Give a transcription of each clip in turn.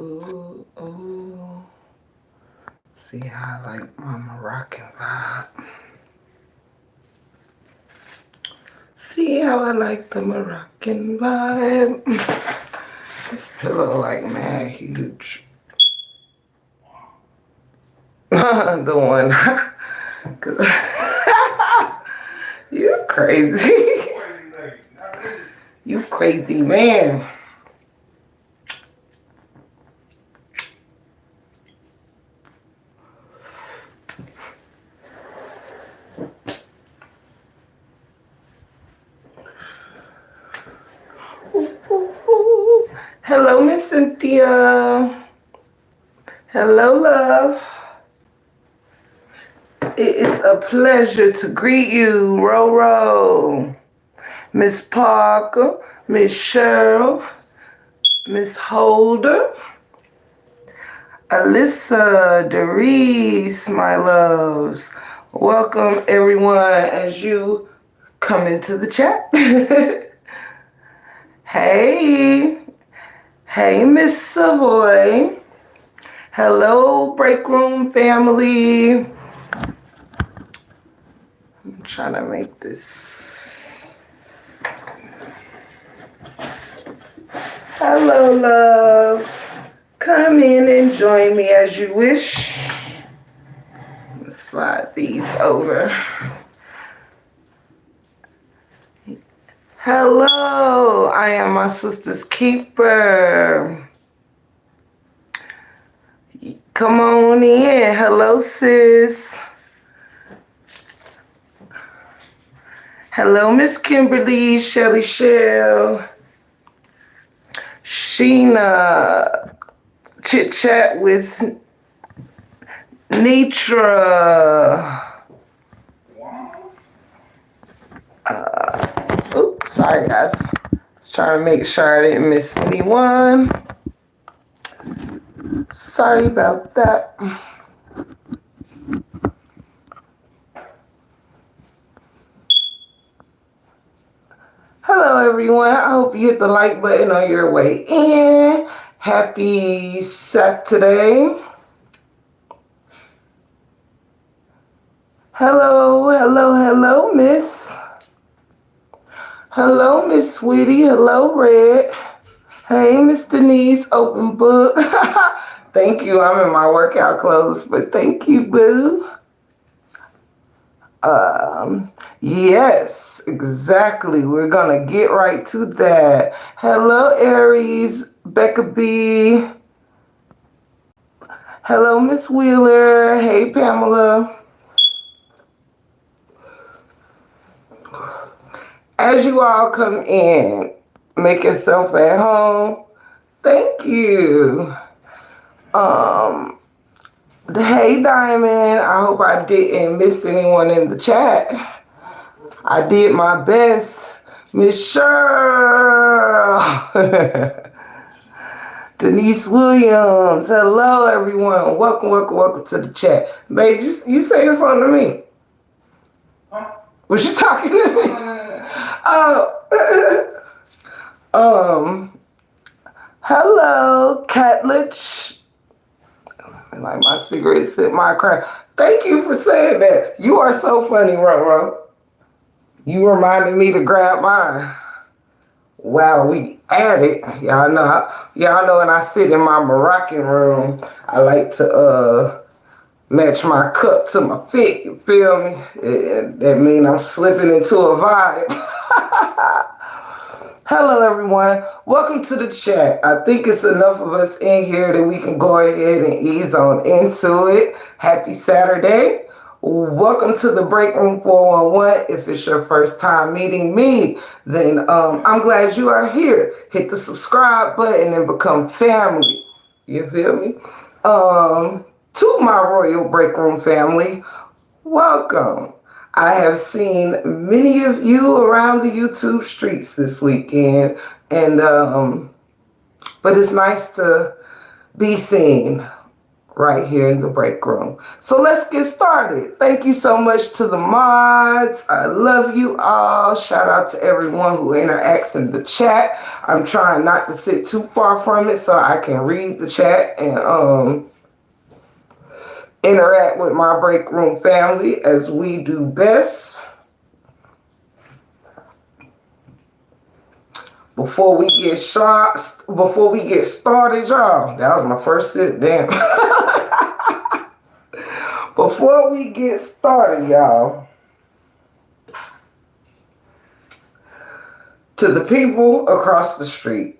Ooh, ooh. See how I like my Moroccan vibe. See how I like the Moroccan vibe. This pillow like mad huge. The one. You crazy. You crazy man. Hello, Miss Cynthia. Hello, love. It is a pleasure to greet you, Roro, Miss Parker, Miss Cheryl, Miss Holder, Alyssa, Doris, my loves. Welcome, everyone, as you come into the chat. Hey, hey, Miss Savoy. Hello, Break Room family. I'm trying to make this. Hello, love. Come in and join me as you wish. Let's slide these over. Hello, I am my sister's keeper. Come on in. Hello, sis. Hello, Miss Kimberly, Shelly Shell, Sheena, Chit Chat with Nitra. Oops, sorry guys. Just trying to make sure I didn't miss anyone. Sorry about that. Hello everyone. I hope you hit the like button on your way in. Happy Saturday. Hello, hello, hello, Miss. Hello, Miss Sweetie. Hello, Red. Hey, Miss Denise, open book. Thank you. I'm in my workout clothes, but thank you, boo. Yes, exactly. We're going to get right to that. Hello, Aries, Becca B. Hello, Miss Wheeler. Hey, Pamela. As you all come in, make yourself at home. Thank you. Hey, Diamond. I hope I didn't miss anyone in the chat. I did my best. Miss Cheryl. Denise Williams. Hello, everyone. Welcome, welcome, welcome to the chat. Babe, you saying something to me? Was you talking to me? Oh. Hello, Catlich. Like my cigarettes in my crack. Thank you for saying that. You are so funny, Roro. You reminded me to grab mine. Wow, we at it. Y'all know when I sit in my Moroccan room, I like to match my cup to my feet. You feel me? That means I'm slipping into a vibe. Hello, everyone. Welcome to the chat. I think it's enough of us in here that we can go ahead and ease on into it. Happy Saturday. Welcome to the Break Room 411. If it's your first time meeting me, then I'm glad you are here. Hit the subscribe button and become family. You feel me? To my Royal Break Room family, welcome. I have seen many of you around the YouTube streets this weekend, and but it's nice to be seen right here in the break room. So let's get started. Thank you so much to the mods. I love you all. Shout out to everyone who interacts in the chat. I'm trying not to sit too far from it so I can read the chat and interact with my break room family as we do best. Before we get started, y'all, that was my first sit down. Before we get started, y'all, to the people across the street,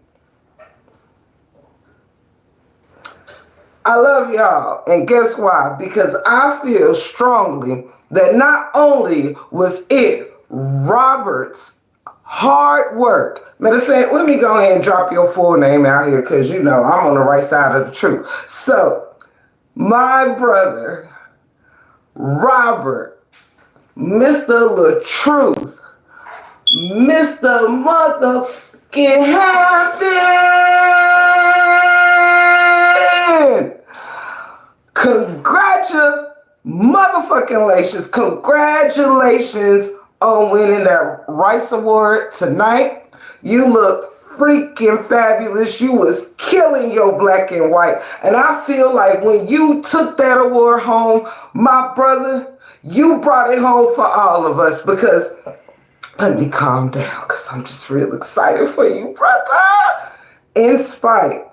I love y'all, and guess why? Because I feel strongly that not only was it Robert's hard work. Matter of fact, let me go ahead and drop your full name out here because you know I'm on the right side of the truth. So, my brother, Robert, Mr. LaTruth, Mr. Motherfucking Hampton! Congratulations on winning that Rice Award tonight. You look freaking fabulous. You was killing your black and white. And I feel like when you took that award home, my brother, you brought it home for all of us because, let me calm down because I'm just real excited for you, brother. In spite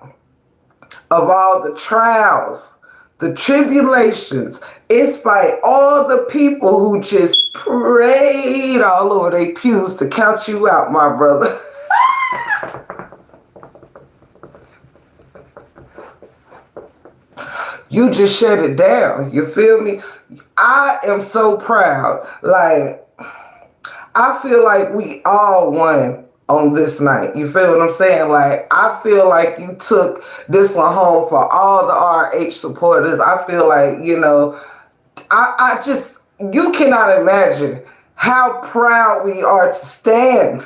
of all the trials, the tribulations, in spite of all the people who just prayed all over their pews to count you out, my brother. You just shut it down. You feel me? I am so proud. Like, I feel like we all won on this night. You feel what I'm saying? Like, I feel like you took this one home for all the RH supporters. I feel like, you know, I just, you cannot imagine how proud we are to stand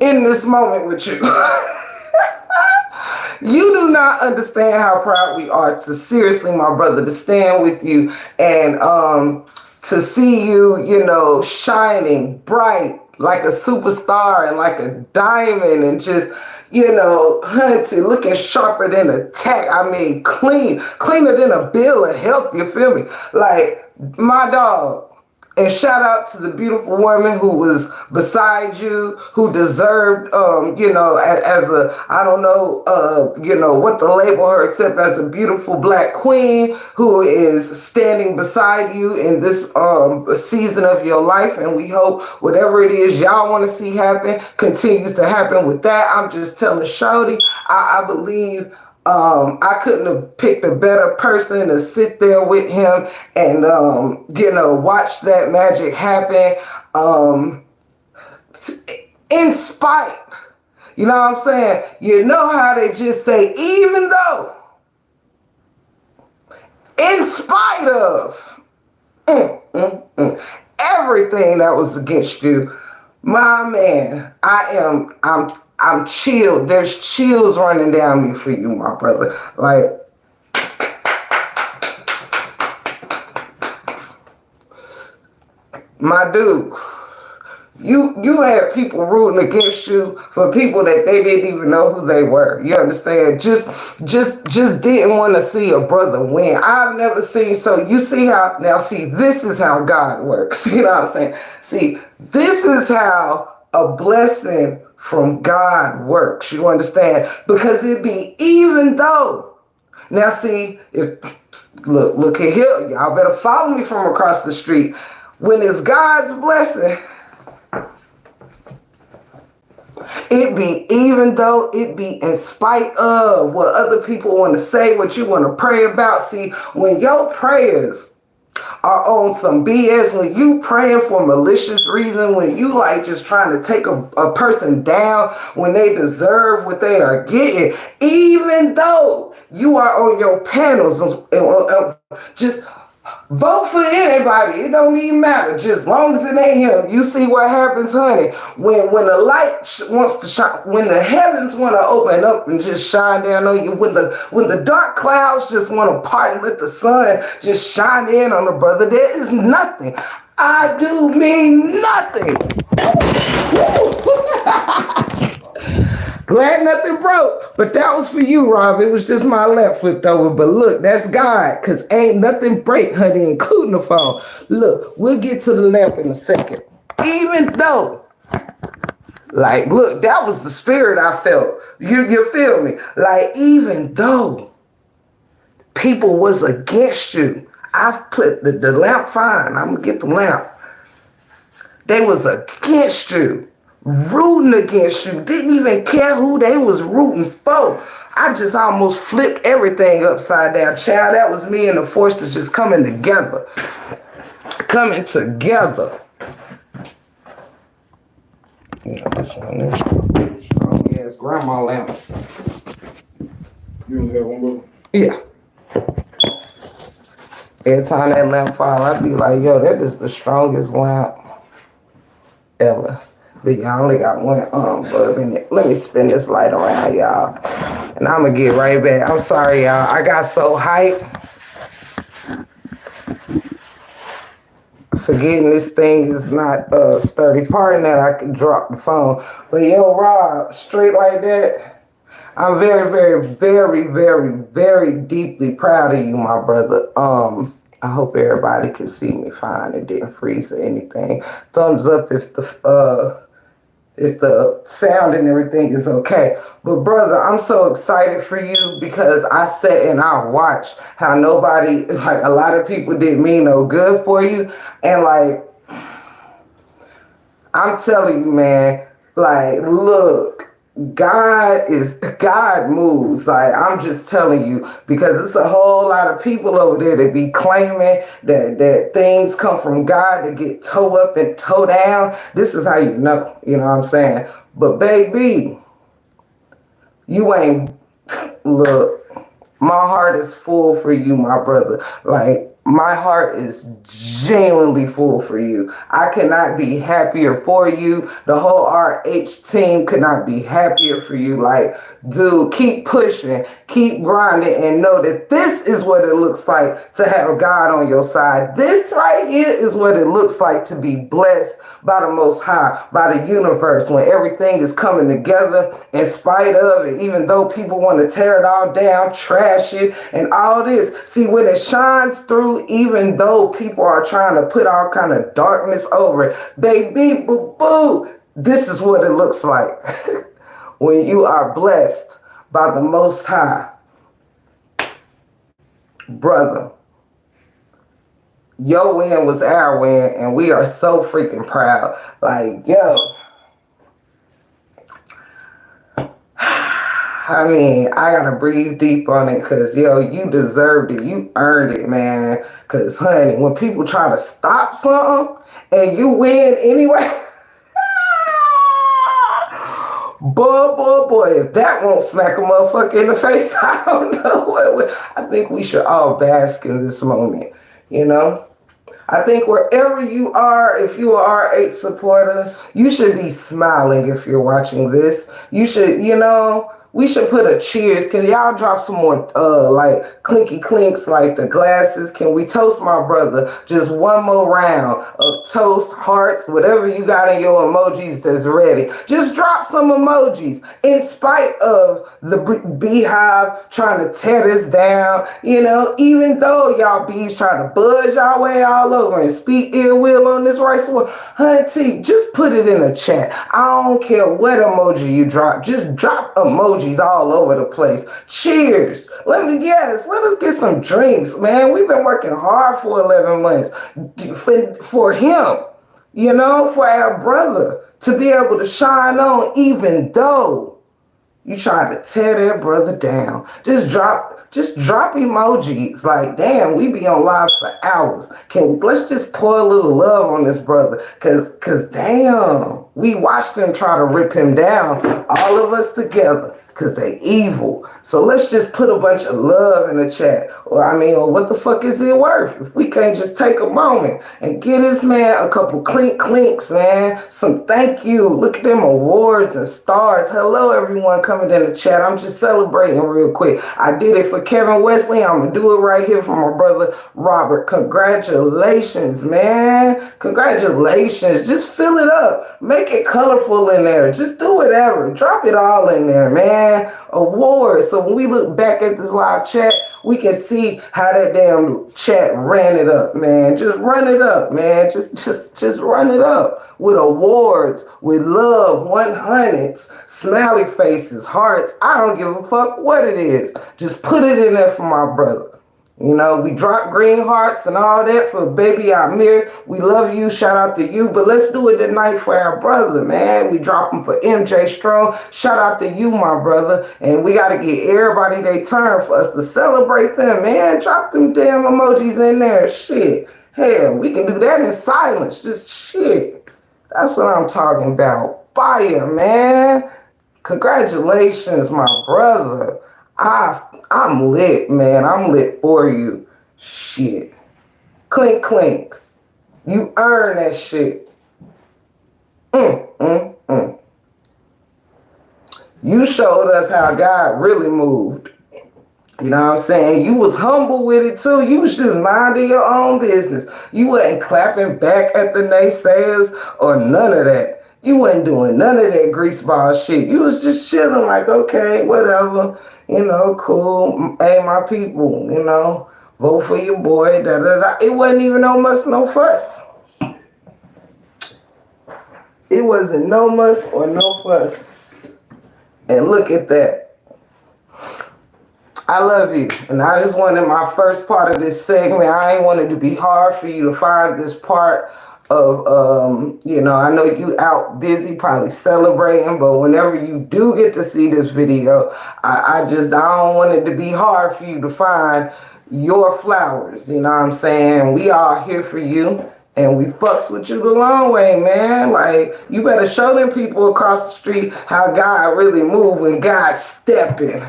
in this moment with you. You do not understand how proud we are to, seriously, my brother, to stand with you and to see you, you know, shining bright like a superstar and like a diamond and just, you know, hunted, looking sharper than a tack. I mean, cleaner than a bill of health, you feel me? Like, my dog. And shout out to the beautiful woman who was beside you, who deserved, you know, as a, I don't know, you know, what to label her except as a beautiful black queen who is standing beside you in this season of your life. And we hope whatever it is y'all want to see happen continues to happen with that. I'm just telling Shorty, I believe I couldn't have picked a better person to sit there with him and, you know, watch that magic happen, in spite, you know what I'm saying? You know how they just say, even though, in spite of everything that was against you, my man, I'm chilled. There's chills running down me for you, my brother. Like, my dude, you had people rooting against you for people that they didn't even know who they were. You understand? Just didn't want to see a brother win. I've never seen, so you see how, now see, this is how God works. You know what I'm saying? See, this is how a blessing from God works. You understand? Because it be, even though, now see, if look at here, y'all better follow me from across the street. When it's God's blessing, it be, even though, it be in spite of what other people want to say, what you want to pray about. See, when your prayers are on some BS, when you praying for malicious reason, when you like just trying to take a person down when they deserve what they are getting, even though you are on your panels, just Vote for anybody. It don't even matter. Just long as it ain't him. You see what happens, honey. When the light wants to shine, when the heavens want to open up and just shine down on you, when the dark clouds just want to part and let the sun just shine in on a brother, there is nothing. I do mean nothing. Glad nothing broke, but that was for you, Rob. It was just my lamp flipped over. But look, that's God, because ain't nothing break, honey, including the phone. Look, we'll get to the lamp in a second. Even though, like, look, that was the spirit I felt. You feel me? Like, even though people was against you, I've put the lamp fine. I'm going to get the lamp. They was against you. Rooting against you, didn't even care who they was rooting for. I just almost flipped everything upside down. Child, that was me and the forces just coming together. Coming together. You know, this one there. Strong ass grandma lamps. You only have one little? Yeah. Every time that lamp fall, I be like, yo, that is the strongest lamp ever. But y'all only got one bulb in it. Let me spin this light around, y'all. And I'm going to get right back. I'm sorry, y'all. I got so hyped. Forgetting this thing is not sturdy. Pardon that I could drop the phone. But yo, Rob, straight like that, I'm very, very, very, very, very deeply proud of you, my brother. I hope everybody can see me fine. It didn't freeze or anything. Thumbs up if the sound and everything is okay. But brother, I'm so excited for you because I sat and I watched how nobody, like a lot of people didn't mean no good for you. And like, I'm telling you, man, like, look, God moves. Like, I'm just telling you, because it's a whole lot of people over there that be claiming that things come from God to get toe up and toe down. This is how you know what I'm saying? But baby, you ain't, look, my heart is full for you, my brother. Like, my heart is genuinely full for you. I cannot be happier for you. The whole RH team could not be happier for you. Like, dude, keep pushing, keep grinding, and know that this is what it looks like to have God on your side. This right here is what it looks like to be blessed by the Most High, by the universe, when everything is coming together in spite of it, even though people want to tear it all down, trash it, and all this. See, when it shines through, even though people are trying to put all kind of darkness over it, baby, boo-boo, this is what it looks like when you are blessed by the Most High. Brother, your win was our win, and we are so freaking proud. Like, yo, I mean, I gotta breathe deep on it, because, yo, you deserved it. You earned it, man. Because, honey, when people try to stop something and you win anyway, boy, if that won't smack a motherfucker in the face, I don't know what. I think we should all bask in this moment, you know? I think wherever you are, if you are a RH supporter, you should be smiling if you're watching this. You should, we should put a cheers. Can y'all drop some more, like, clinky clinks, like the glasses? Can we toast my brother? Just one more round of toast, hearts, whatever you got in your emojis that's ready. Just drop some emojis. In spite of the beehive trying to tear this down, even though y'all bees trying to buzz y'all way all over and speak ill will on this rice war, hunty, just put it in a chat. I don't care what emoji you drop. Just drop emojis all over the place. Cheers. Let us get some drinks, man. We've been working hard for 11 months for him, for our brother to be able to shine on, even though you try to tear that brother down. Just drop emojis. Like, damn, we be on lives for hours. Let's just pour a little love on this brother. Cause damn, we watched them try to rip him down. All of us together. because they evil. So let's just put a bunch of love in the chat. Or what the fuck is it worth if we can't just take a moment and give this man a couple clinks, man? Some thank you. Look at them awards and stars. Hello, everyone coming in the chat. I'm just celebrating real quick. I did it for Kevin Wesley. I'm gonna do it right here for my brother Robert. Congratulations, man. Congratulations. Just fill it up. Make it colorful in there. Just do whatever. Drop it all in there, man. Awards. So when we look back at this live chat, we can see how that damn chat ran it up, man. Just run it up, man. Just run it up with awards, with love, 100s, smiley faces, hearts. I don't give a fuck what it is. Just put it in there for my brother. You know, we drop green hearts and all that for baby Amir. We love you. Shout out to you. But let's do it tonight for our brother, man. We drop them for MJ Strong. Shout out to you, my brother. And we got to get everybody their turn for us to celebrate them, man. Drop them damn emojis in there. Shit. Hell, we can do that in silence. Just shit. That's what I'm talking about. Fire, man. Congratulations, my brother. I'm lit, man. I'm lit for you. Shit. Clink, clink. You earn that shit. You showed us how God really moved. You know what I'm saying? You was humble with it too. You was just minding your own business. You wasn't clapping back at the naysayers or none of that. You wasn't doing none of that greaseball shit. You was just chilling like, okay, whatever. You know, cool. Hey, my people, you know, vote for your boy, da-da-da. It wasn't even no fuss. It wasn't no muss or no fuss. And look at that. I love you. And I just wanted my first part of this segment. I ain't wanted to be hard for you to find this part of, you know, I know you out busy probably celebrating, but whenever you do get to see this video, I don't want it to be hard for you to find your flowers. You know what I'm saying? We are here for you. And we fucks with you the long way, man. Like, you better show them people across the street how God really move when God's stepping.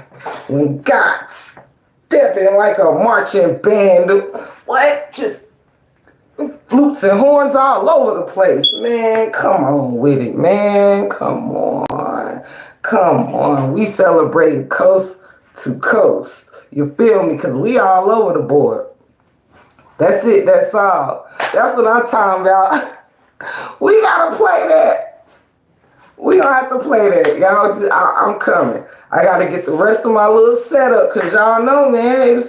When God's stepping like a marching band. What? Just flutes and horns all over the place. Man, come on with it, man. Come on. Come on. We celebrating coast to coast. You feel me? Because we all over the board. That's it. That's all. That's what I'm talking about. We gotta play that. We gonna have to play that. Y'all, I'm coming. I gotta get the rest of my little setup because y'all know, man,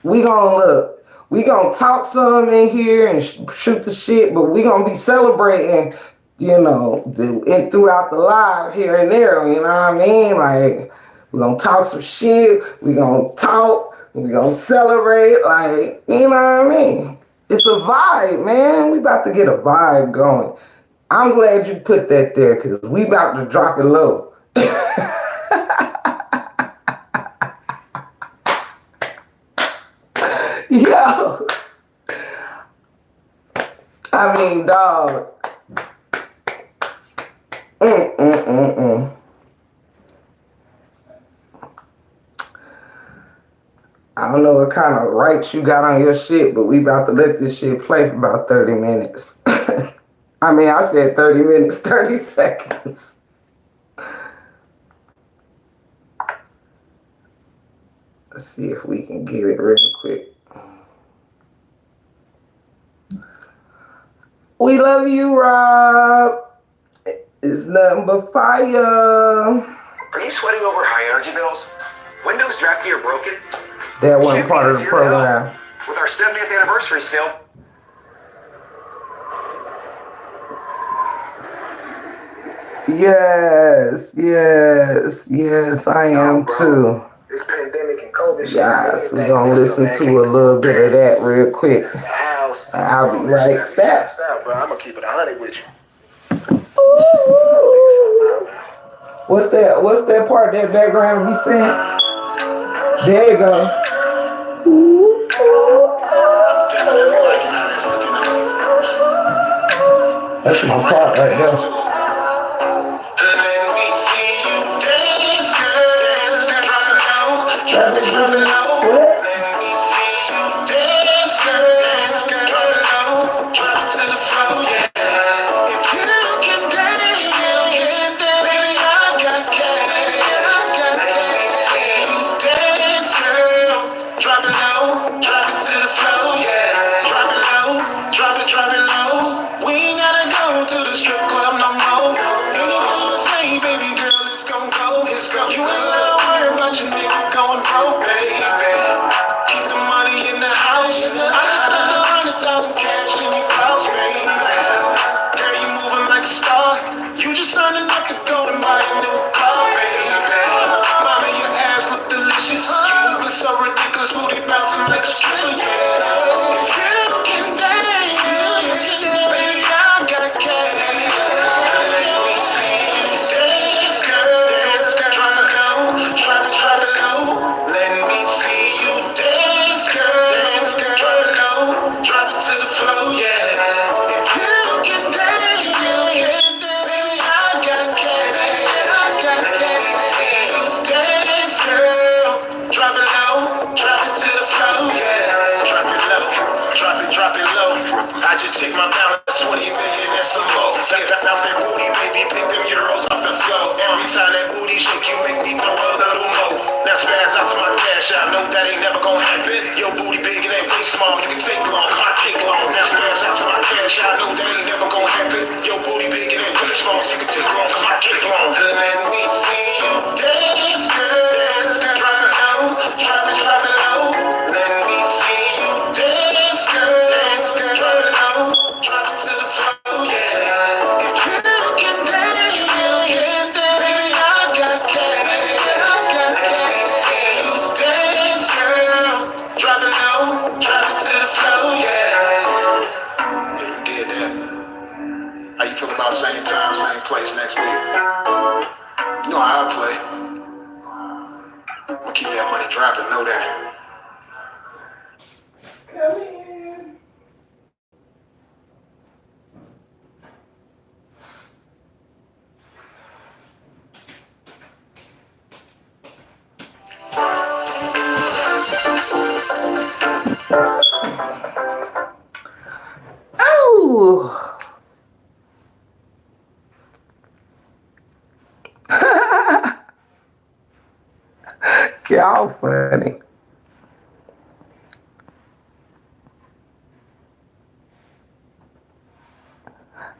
we gonna look. We gonna talk some in here and shoot the shit, but we gonna be celebrating, you know, throughout the live here and there. You know what I mean? Like, we gonna talk some shit. We gonna talk. We gonna celebrate, like, you know what I mean? It's a vibe, man. We about to get a vibe going. I'm glad you put that there because we about to drop it low. Yo. I mean, dog. I don't know what kind of rights you got on your shit, but we about to let this shit play for about 30 minutes. I mean, I said 30 minutes, 30 seconds. Let's see if we can get it real quick. We love you, Rob. It's nothing but fire. Are you sweating over high energy bills? Windows drafty or broken? That wasn't part of the program. With our 70th anniversary sale. Yes, I am too. This pandemic and COVID shit. Yes, we're gonna listen to a little bit of that real quick. I'll be right back. Bro, I'm gonna keep it 100 with you. Ooh. What's that part, that background we sing? There you go. Ooh. That's my part right there. You ain't gotta worry about your nigga going broke, baby. Keep the money in the house. I just stuck 100,000 cash in your house, baby. Girl, you moving like a star. You just earned enough to go and buy a new car, baby. Mama, your ass look delicious. You moving so ridiculous, booty bouncing like a stripper, yeah. If you can dance, baby, I got cash. Let me see you dance, girl. Drop it low, drop it low. Let me see you dance, girl. Drop it low, drop it to the floor, yeah. If you can dance, baby, I got cash. Let me see you dance, girl. Drop it low, drop it to the floor, yeah. Drop it low. I just checked my balance, 20 million, that's some more. Bounce that booty, baby, pick them euros off the floor. Every time that booty shake, you make me throw a little more. Now spaz out to my cash, I know that ain't never gonna happen. Your booty big, it ain't way small, you can take long, cause my cake long. Now spaz out to my cash, I know that ain't never gonna happen. Your booty big, it ain't way small, so you can take long, cause my cake long. Let me see you dance, girl. Drop it low, drop it low. Let me see you dance, girl. Drop it low, drop it to the floor, yeah. If you can dance, baby, I got cash. Let me see you dance, girl. Drop it low, drop it to the floor, yeah. Yeah, you did that. How you feel about same time, same place next week? You know how I play. I'm gonna keep that money dropping, know that. Come in. Oh. Y'all funny.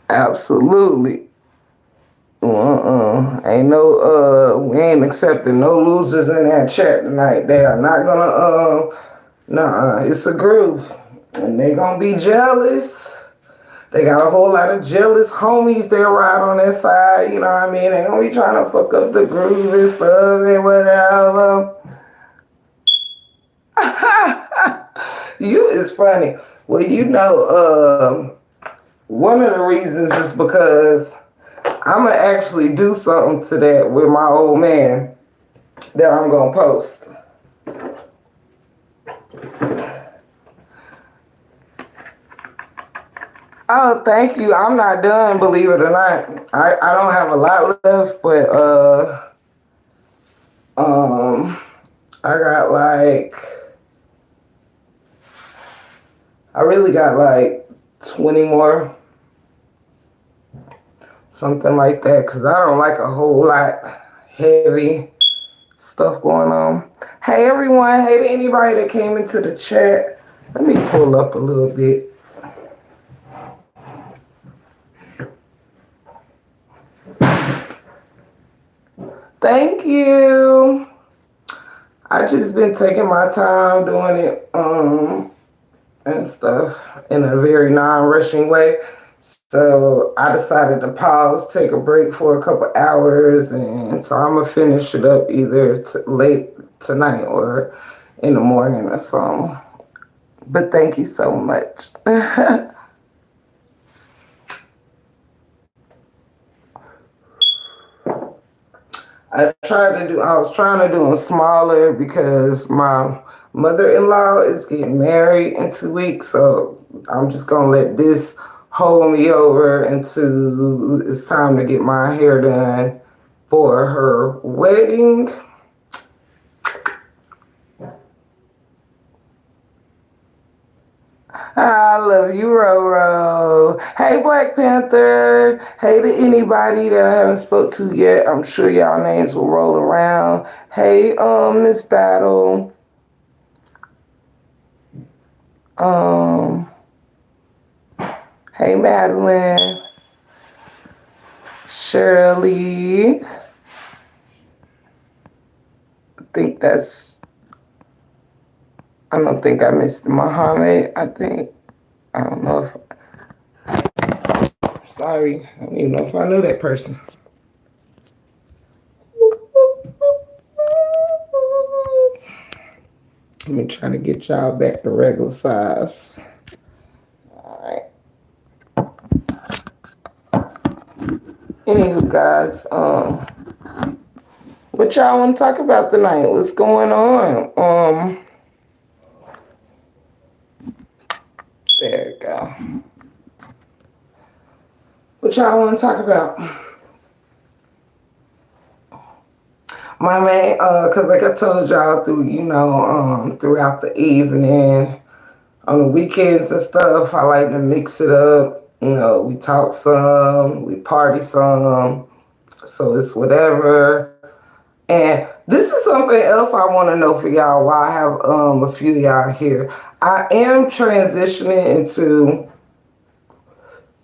Absolutely. Ain't no we ain't accepting no losers in that chat tonight. They are not gonna it's a groove. And they gonna be jealous. They got a whole lot of jealous homies that ride on that side, you know what I mean? They gonna be trying to fuck up the groove and stuff and whatever. You is funny. Well, one of the reasons is because I'm gonna actually do something to that with my old man that I'm gonna post. Oh, thank you. I'm not done, believe it or not. I don't have a lot left, but I got I really got 20 more, something like that, because I don't like a whole lot heavy stuff going on. Hey everyone, hey to anybody that came into the chat. Let me pull up a little bit. Thank you. I just been taking my time doing it and stuff in a very non-rushing way. So I decided to pause, take a break for a couple hours, and so I'm gonna finish it up either late tonight or in the morning or something. But thank you so much. I was trying to do them smaller because my mother-in-law is getting married in 2 weeks, so I'm just gonna let this hold me over until it's time to get my hair done for her wedding. I love you, Roro. Hey, Black Panther. Hey to anybody that I haven't spoke to yet. I'm sure y'all names will roll around. Hey, Miss Battle. Hey, Madeline. Shirley. think that's, I don't think I missed Muhammad. I don't know sorry, I don't even know if I know that person. Let me try to get y'all back to regular size. Alright. Anywho, guys, what y'all want to talk about tonight? What's going on? There we go. What y'all want to talk about? My man, cause like I told y'all throughout the evening, on the weekends and stuff, I like to mix it up. We talk some, we party some, so it's whatever. And this is something else I want to know for y'all while I have a few of y'all here. I am transitioning into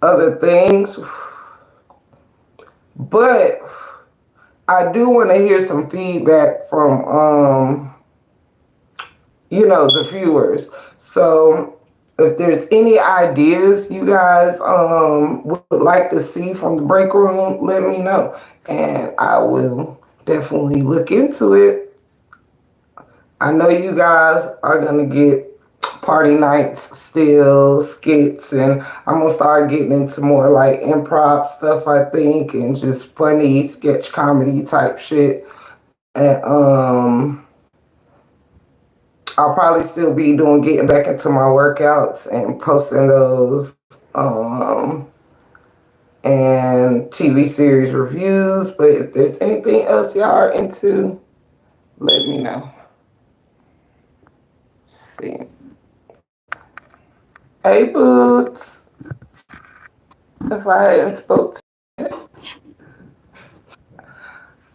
other things, but I do want to hear some feedback from the viewers. So if there's any ideas you guys would like to see from the break room, let me know, and I will definitely look into it. I know you guys are gonna get party nights still, skits, and I'm gonna start getting into more like improv stuff, I think, and just funny sketch comedy type shit. And I'll probably still be getting back into my workouts and posting those, and TV series reviews. But if there's anything else y'all are into, let me know. Let's see. Hey, Boots. If I hadn't spoke to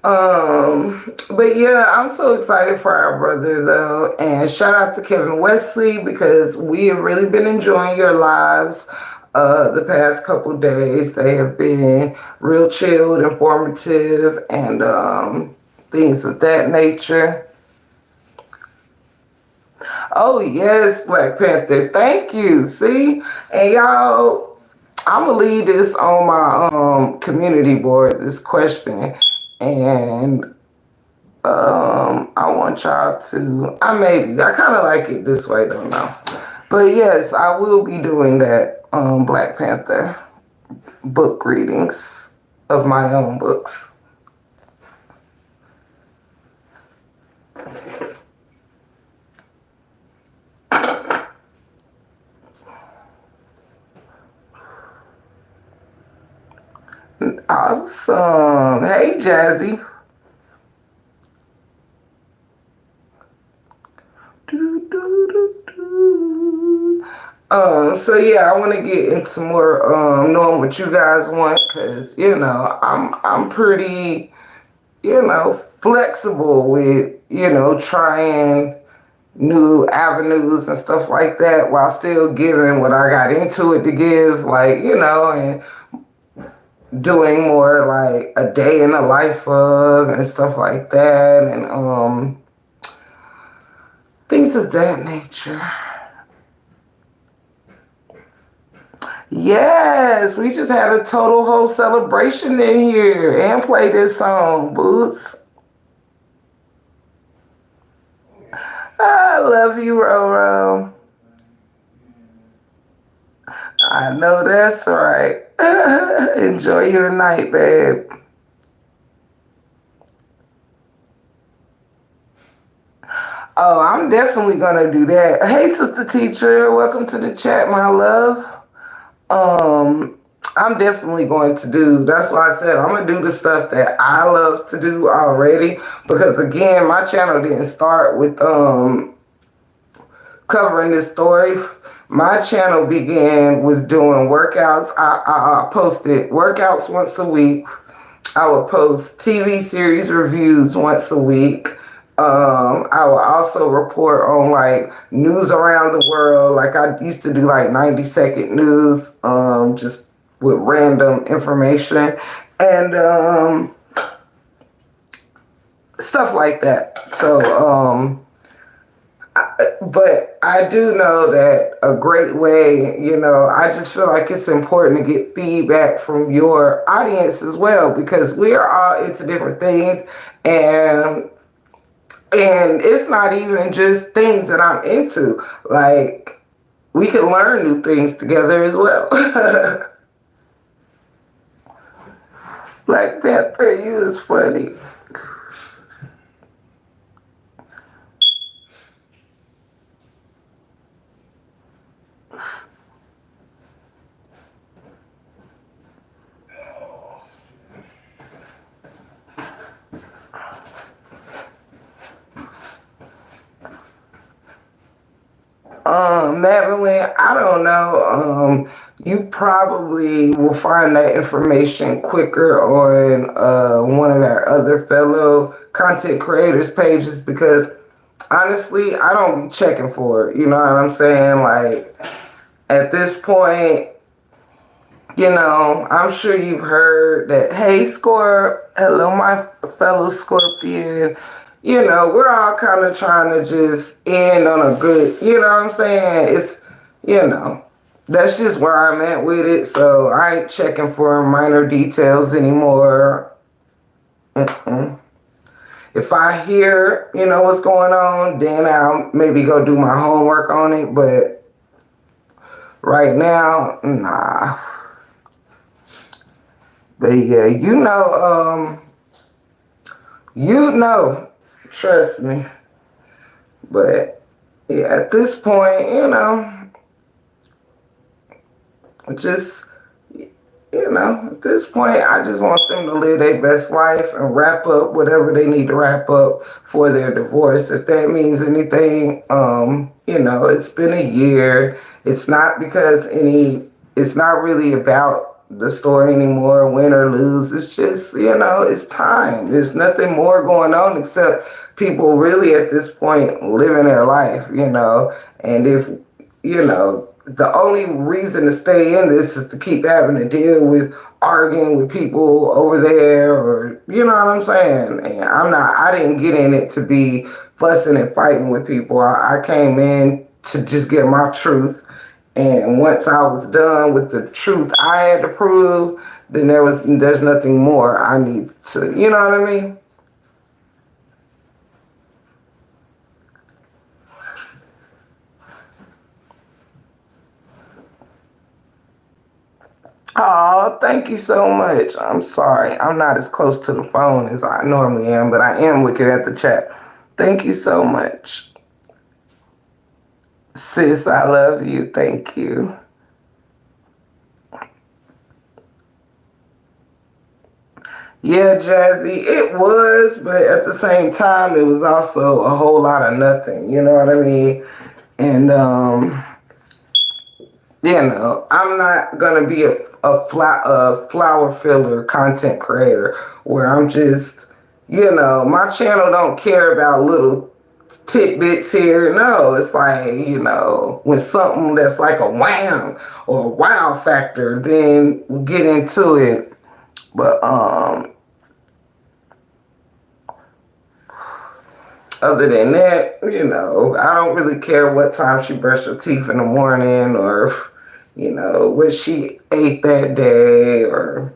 but yeah, I'm so excited for our brother though, and shout out to Kevin Wesley because we have really been enjoying your lives the past couple days. They have been real chilled, informative, and things of that nature. Oh yes, Black Panther, thank you. See, and y'all, I'm gonna leave this on my community board, this question, and I want y'all to, I kind of like it this way, don't know. But yes, I will be doing that Black Panther book readings of my own books. Awesome. Hey, Jazzy. So yeah, I want to get into more knowing what you guys want, because I'm pretty flexible with trying new avenues and stuff like that while still giving what I got into it to give, and doing more like a day in the life of and stuff like that, and things of that nature. Yes, we just had a total whole celebration in here and played this song, Boots. I love you, Roro. I know that's right. Enjoy your night, babe. Oh, I'm definitely gonna do that. Hey, sister teacher, welcome to the chat, my love. I'm definitely going to do, that's why I said I'm gonna do the stuff that I love to do already, because again, my channel didn't start with covering this story. My channel began with doing workouts. I posted workouts once a week. I would post TV series reviews once a week. I will also report on like news around the world. Like I used to do like 90-second news, just with random information and stuff like that. So, but I do know that a great way, I just feel like it's important to get feedback from your audience as well because we are all into different things and it's not even just things that I'm into. Like we can learn new things together as well. Black Panther, you is funny. Madeline, I don't know. You probably will find that information quicker on one of our other fellow content creators pages because honestly, I don't be checking for it. You know what I'm saying? Like at this point, I'm sure you've heard that, hey, Scorp, hello, my fellow Scorpion. We're all kind of trying to just end on a good, you know what I'm saying? you know, that's just where I'm at with it. So I ain't checking for minor details anymore. Mm-mm. If I hear, what's going on, then I'll maybe go do my homework on it. But right now, nah. But yeah, trust me. But yeah, at this point, just, at this point, I just want them to live their best life and wrap up whatever they need to wrap up for their divorce. If that means anything, it's been a year. It's not it's not really about the story anymore, win or lose. It's just, it's time. There's nothing more going on except people really at this point living their life, and if, the only reason to stay in this is to keep having to deal with arguing with people over there or, you know what I'm saying? And I didn't get in it to be fussing and fighting with people. I came in to just get my truth. And once I was done with the truth I had to prove, then there's nothing more I need to, you know what I mean? Oh, thank you so much. I'm sorry. I'm not as close to the phone as I normally am, but I am looking at the chat. Thank you so much. Sis, I love you. Thank you. Yeah, Jazzy, it was, but at the same time, it was also a whole lot of nothing. You know what I mean? And, I'm not going to be a flower filler content creator where I'm just, my channel don't care about little tidbits here. No, it's like, when something that's like a wham or a wow factor, then we'll get into it. But other than that, I don't really care what time she brushed her teeth in the morning or, what she ate that day or,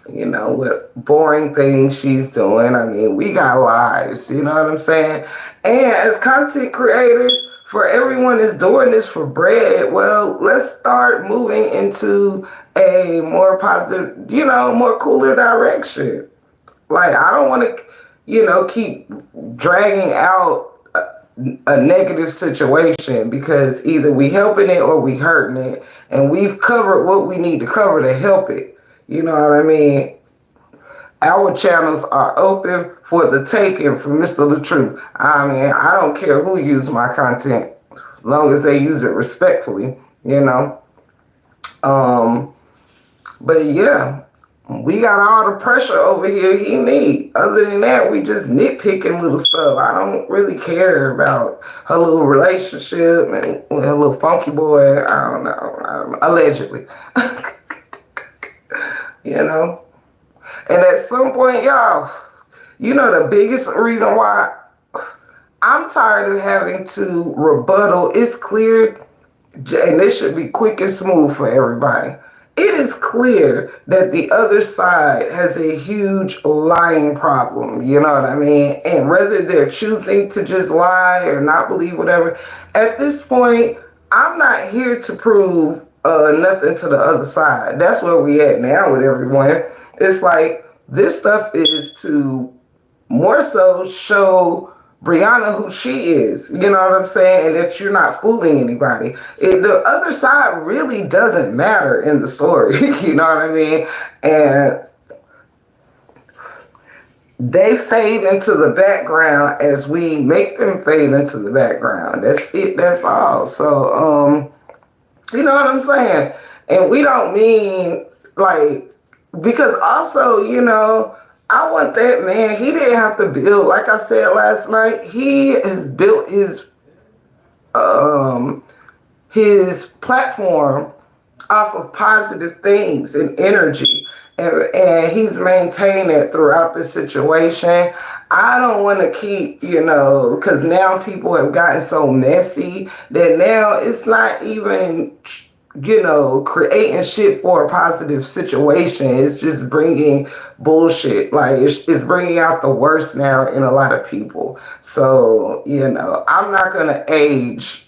what boring things she's doing. I mean, we got lives, you know what I'm saying? And as content creators, for everyone that's doing this for bread, well, let's start moving into a more positive, more cooler direction. Like, I don't want to, keep dragging out a negative situation because either we helping it or we hurting it, and we've covered what we need to cover to help it. You know what I mean? Our channels are open for the taking from Mr. The Truth. I mean, I don't care who uses my content, as long as they use it respectfully, But yeah, we got all the pressure over here he need. Other than that, we just nitpicking little stuff. I don't really care about her little relationship and her little funky boy. I don't know. Allegedly. And at some point, y'all, the biggest reason why I'm tired of having to rebuttal. It's clear, and this should be quick and smooth for everybody. It is clear that the other side has a huge lying problem. You know what I mean? And whether they're choosing to just lie or not believe whatever, at this point, I'm not here to prove nothing to the other side. That's where we at now with everyone. It's like this stuff is to more so show Brianna who she is. You know what I'm saying? And that you're not fooling anybody. The other side really doesn't matter in the story. You know what I mean? And they fade into the background as we make them fade into the background. That's it. That's all. So, you know what I'm saying? And we don't mean like, because also, I want that man. He didn't have to build, like I said last night, he has built his platform off of positive things and energy. And he's maintained it throughout the situation. I don't want to keep, because now people have gotten so messy that now it's not even, creating shit for a positive situation. It's just bringing bullshit. Like, it's bringing out the worst now in a lot of people. So, I'm not going to age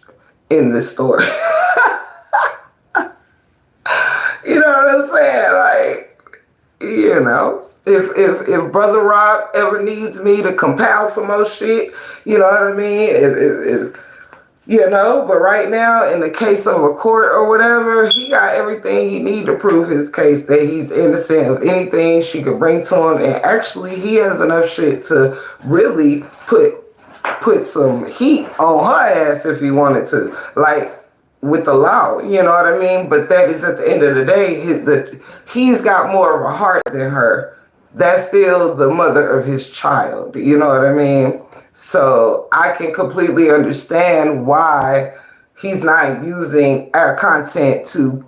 in this story. You know what I'm saying? Like, if Brother Rob ever needs me to compile some more shit, you know what I mean? But right now, in the case of a court or whatever, he got everything he need to prove his case that he's innocent of anything she could bring to him. And actually, he has enough shit to really put some heat on her ass if he wanted to. Like, with the law, you know what I mean? But that is at the end of the day, he's got more of a heart than her. That's still the mother of his child, you know what I mean? So I can completely understand why he's not using our content to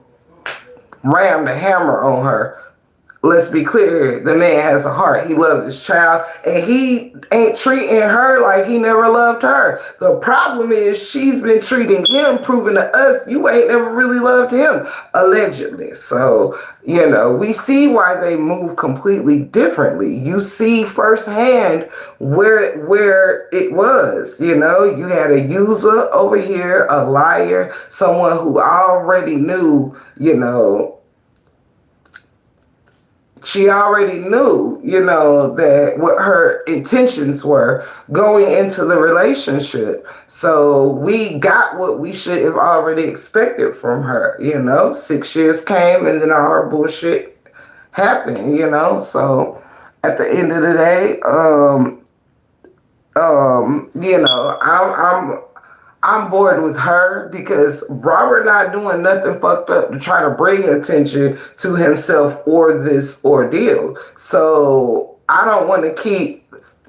ram the hammer on her. Let's be clear, the man has a heart. He loved his child, and he ain't treating her like he never loved her. The problem is she's been treating him, proving to us you ain't never really loved him, allegedly. So, we see why they move completely differently. You see firsthand where it was. You had a user over here, a liar, someone who already knew, she already knew, that what her intentions were going into the relationship. So we got what we should have already expected from her, 6 years came and then all her bullshit happened, So at the end of the day, I'm bored with her because Robert not doing nothing fucked up to try to bring attention to himself or this ordeal. So I don't want to keep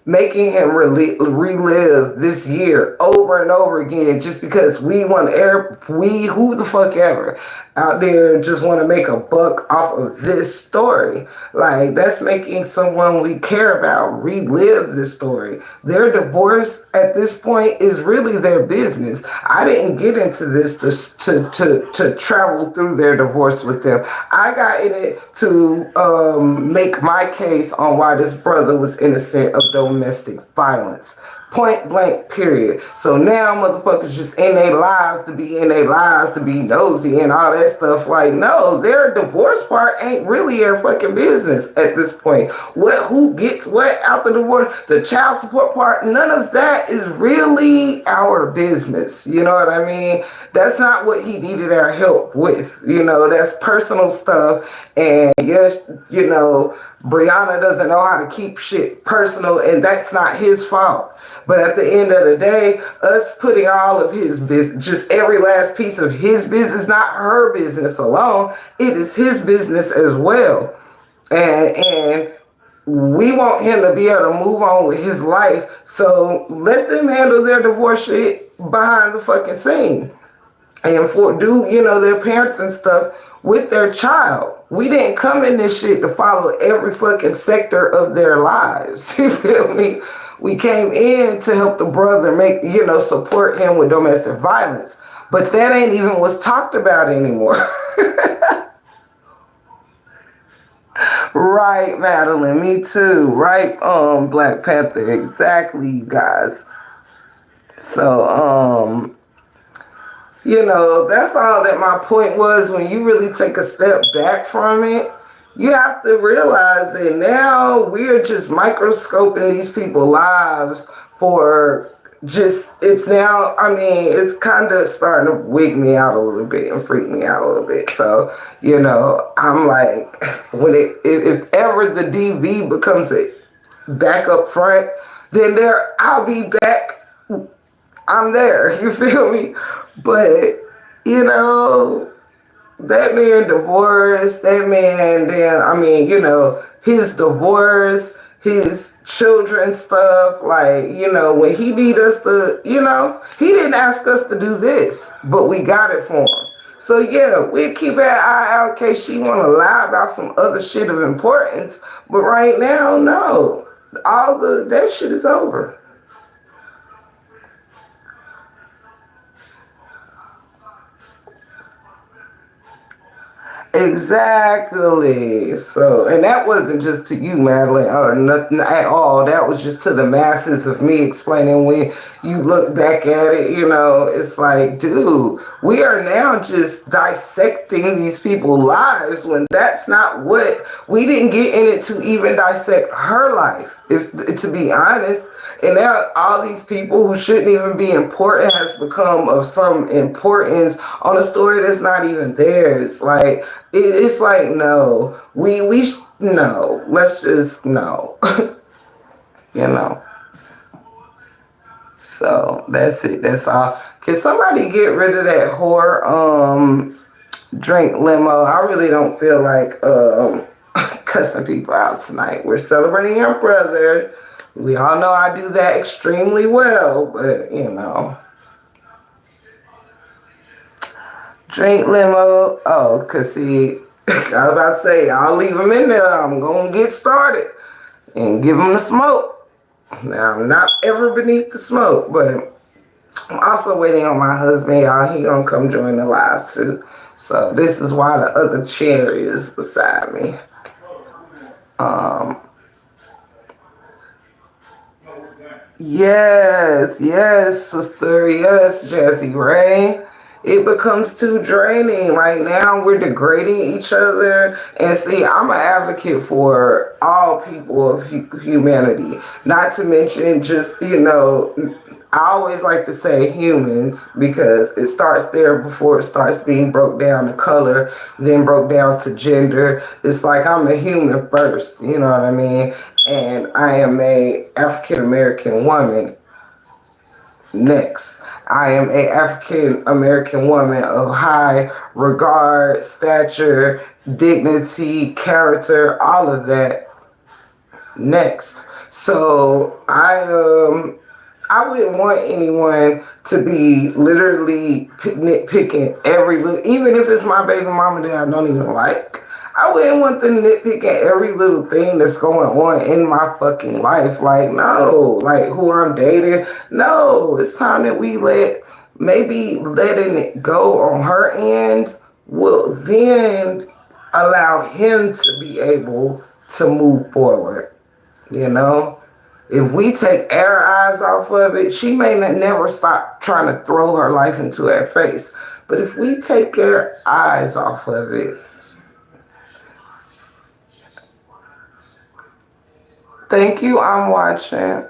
making him relive this year over and over again just because who the fuck ever out there just want to make a buck off of this story. Like, that's making someone we care about relive this story. Their divorce at this point is really their business. I didn't get into this to travel through their divorce with them. I got in it to make my case on why this brother was innocent of domestic violence. Point blank, period. So now motherfuckers just in their lives to be nosy and all that stuff. Like, no, their divorce part ain't really their fucking business at this point. Who gets what out the divorce, the child support part, none of that is really our business. You know what I mean? That's not what he needed our help with. That's personal stuff. And yes, Brianna doesn't know how to keep shit personal, and that's not his fault. But at the end of the day, us putting all of his business, just every last piece of his business, not her business alone, it is his business as well. And we want him to be able to move on with his life. So let them handle their divorce shit behind the fucking scene. And their parents and stuff with their child. We didn't come in this shit to follow every fucking sector of their lives. You feel me? We came in to help the brother make, support him with domestic violence. But that ain't even what's talked about anymore. Right, Madeline, me too. Right, Black Panther, exactly, you guys. So, that's all that my point was. When you really take a step back from it, you have to realize that now we're just microscoping these people's lives for just, it's now, I mean, it's kind of starting to wig me out a little bit and freak me out a little bit. So, I'm like, when if ever the DV becomes a back up front, then I'll be back. I'm there. You feel me? But, you know, that man divorced, that man, then, I mean, his divorce, his children stuff, like, when he need us to, he didn't ask us to do this, but we got it for him. So yeah, we keep an eye out in case she want to lie about some other shit of importance, but right now, no. That shit is over. Exactly. So, and that wasn't just to you, Madeline, or nothing at all. That was just to the masses of me explaining when you look back at it, it's like, dude, we are now just dissecting these people's lives when that's not what we didn't get in it to even dissect her life, if to be honest. And now all these people who shouldn't even be important has become of some importance on a story that's not even theirs. Like it's like no, no. Let's just no, you know. So that's it. That's all. Can somebody get rid of that whore? Drink limo. I really don't feel like cussing people out tonight. We're celebrating your brother. We all know I do that extremely well, but drink limo. Oh, cause see, I was about to say I'll leave them in there. I'm gonna get started and give them the smoke. Now I'm not ever beneath the smoke, but I'm also waiting on my husband, y'all. He gonna come join the live too. So this is why the other chair is beside me. Yes, sister. Yes, Jazzy Ray. It becomes too draining. Right now, we're degrading each other. And see, I'm an advocate for all people of humanity. Not to mention just, I always like to say humans because it starts there before it starts being broke down to color, then broke down to gender. It's like I'm a human first, you know what I mean? And I am a African American woman next. I am a African American woman of high regard, stature, dignity, character, all of that next. So I wouldn't want anyone to be literally nitpicking every little, even if it's my baby mama that I don't even like. I wouldn't want them nitpicking every little thing that's going on in my fucking life. Like, no, like who I'm dating. No, it's time that we maybe letting it go on her end will then allow him to be able to move forward, If we take our eyes off of it, she may never stop trying to throw her life into our face. But if we take our eyes off of it, thank you, I'm watching.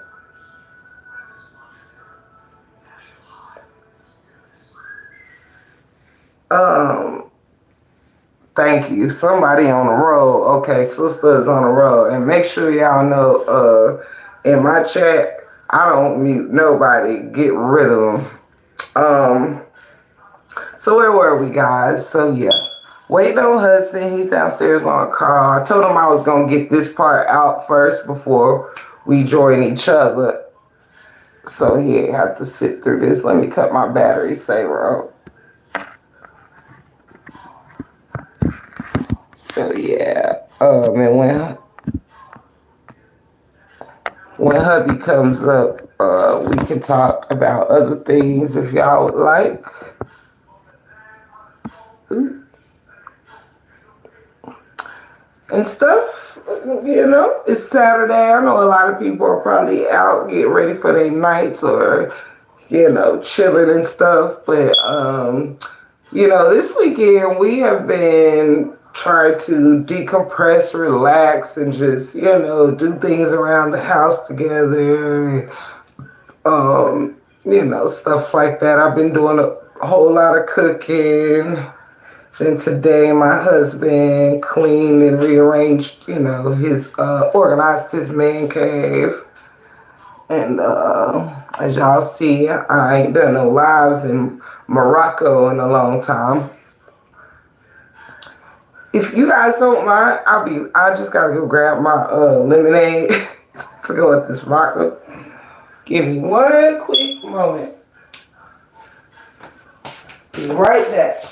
Thank you. Somebody on the road. Okay, sister is on the road. And make sure y'all know, in my chat, I don't mute nobody. Get rid of them. So where were we, guys? So yeah. Waiting on husband. He's downstairs on a call. I told him I was going to get this part out first before we join each other. So he had to sit through this. Let me cut my battery saver off. So yeah, and when hubby comes up, we can talk about other things if y'all would like. Ooh. And stuff. It's Saturday. I know a lot of people are probably out getting ready for their nights or, chilling and stuff. But, this weekend we have been trying to decompress, relax, and just, do things around the house together. Stuff like that. I've been doing a whole lot of cooking. Then today, my husband cleaned and rearranged, his organized his man cave. And as y'all see, I ain't done no lives in Morocco in a long time. If you guys don't mind, I just gotta go grab my lemonade to go with this vodka. Give me one quick moment. Be right back.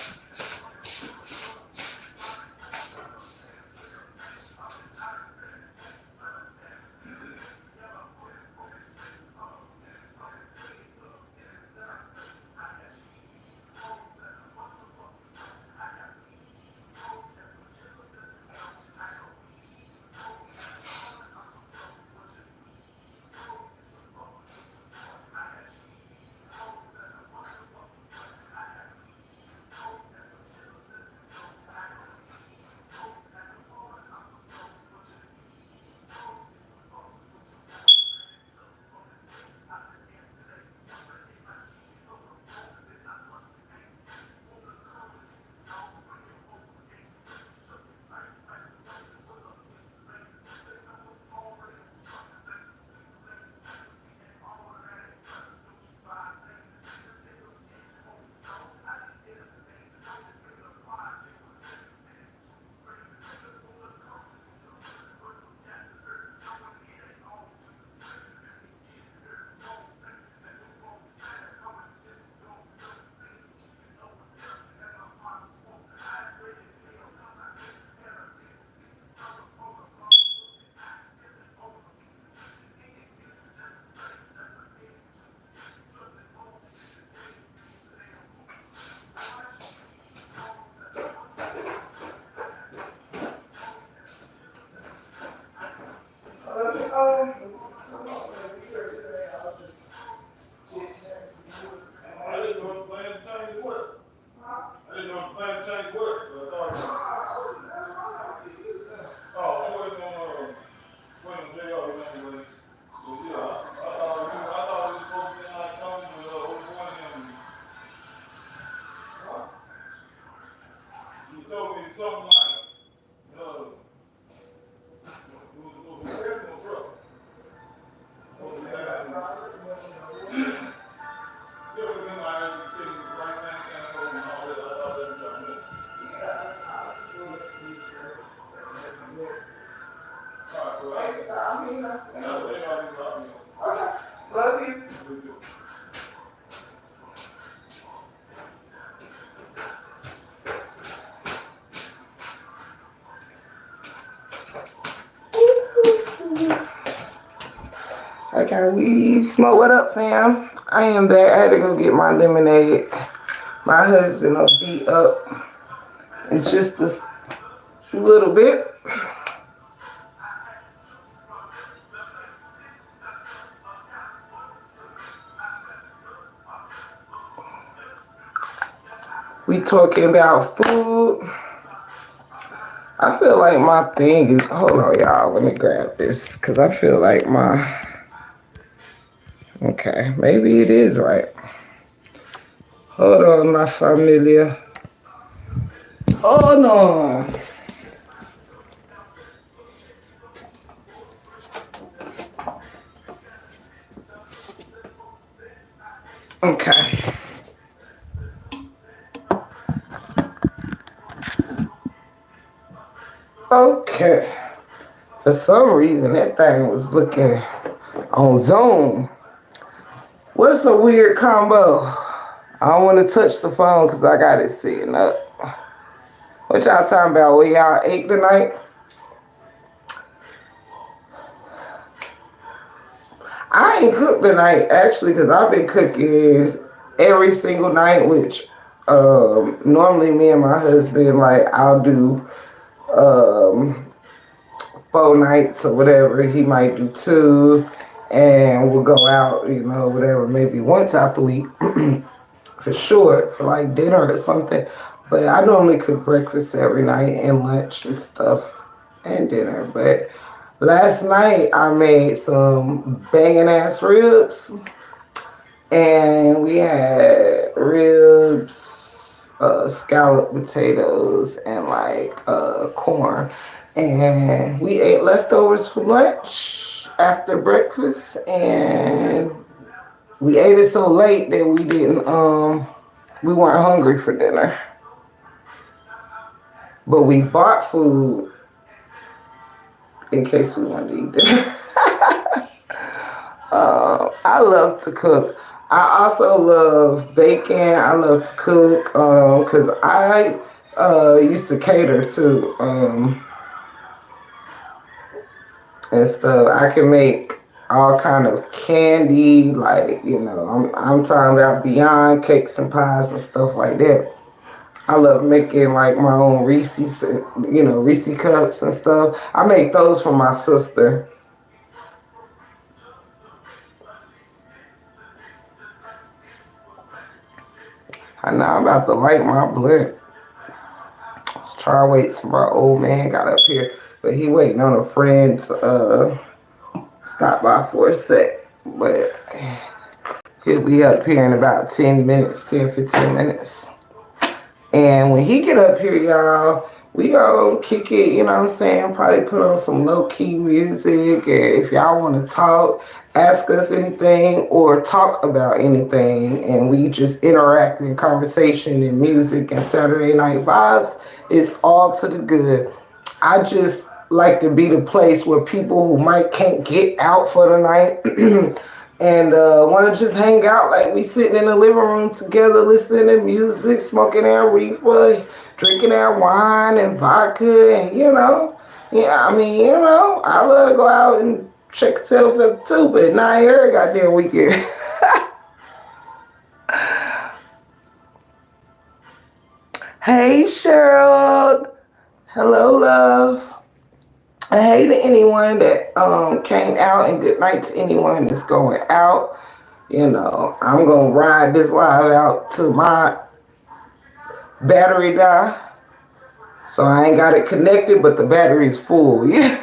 Love you. Okay, we smoke. What up, fam? I am back. I had to go get my lemonade. My husband will be up in just a little bit. We talking about food. I feel like my thing is. Hold on, y'all. Let me grab this because I feel like my. Okay, maybe it is right. Hold on, my familia. Hold on. Okay. Okay. For some reason, that thing was looking on Zoom. What's a weird combo? I don't want to touch the phone because I got it sitting up. What y'all talking about? Where y'all ate tonight? I ain't cooked tonight actually because I've been cooking every single night, which normally me and my husband like I'll do um 4 nights or whatever. He might do two, and we'll go out, whatever, maybe once out the week for sure for like dinner or something. But I normally cook breakfast every night and lunch and stuff and dinner. But last night I made some banging ass ribs, and we had ribs, scalloped potatoes, and like corn. And we ate leftovers for lunch after breakfast, and we ate it so late that we weren't hungry for dinner. But we bought food in case we wanted to eat dinner. I love to cook. I also love baking. I love to cook because I used to cater too and stuff. I can make all kind of candy, like I'm talking about beyond cakes and pies and stuff like that. I love making like my own Reese's, Reese cups and stuff. I make those for my sister. I know I'm about to light my blunt. Let's try to wait till my old man got up here. But he waiting on a friend to stop by for a sec. But he'll be up here in about 10 minutes, 10, 15 minutes. And when he get up here, y'all, we gonna kick it, you know what I'm saying? Probably put on some low-key music. And if y'all want to talk, ask us anything or talk about anything, and we just interact in conversation and music and Saturday night vibes, it's all to the good. I just like to be the place where people who might can't get out for the night and want to just hang out, like we sitting in the living room together, listening to music, smoking our reefer, drinking our wine and vodka, and I love to go out and check a film too, but not every goddamn weekend. Hey Cheryl, hello love. Hey to anyone that came out, and good night to anyone that's going out. I'm gonna ride this live out to my battery die. So I ain't got it connected, but the battery's full. Yeah.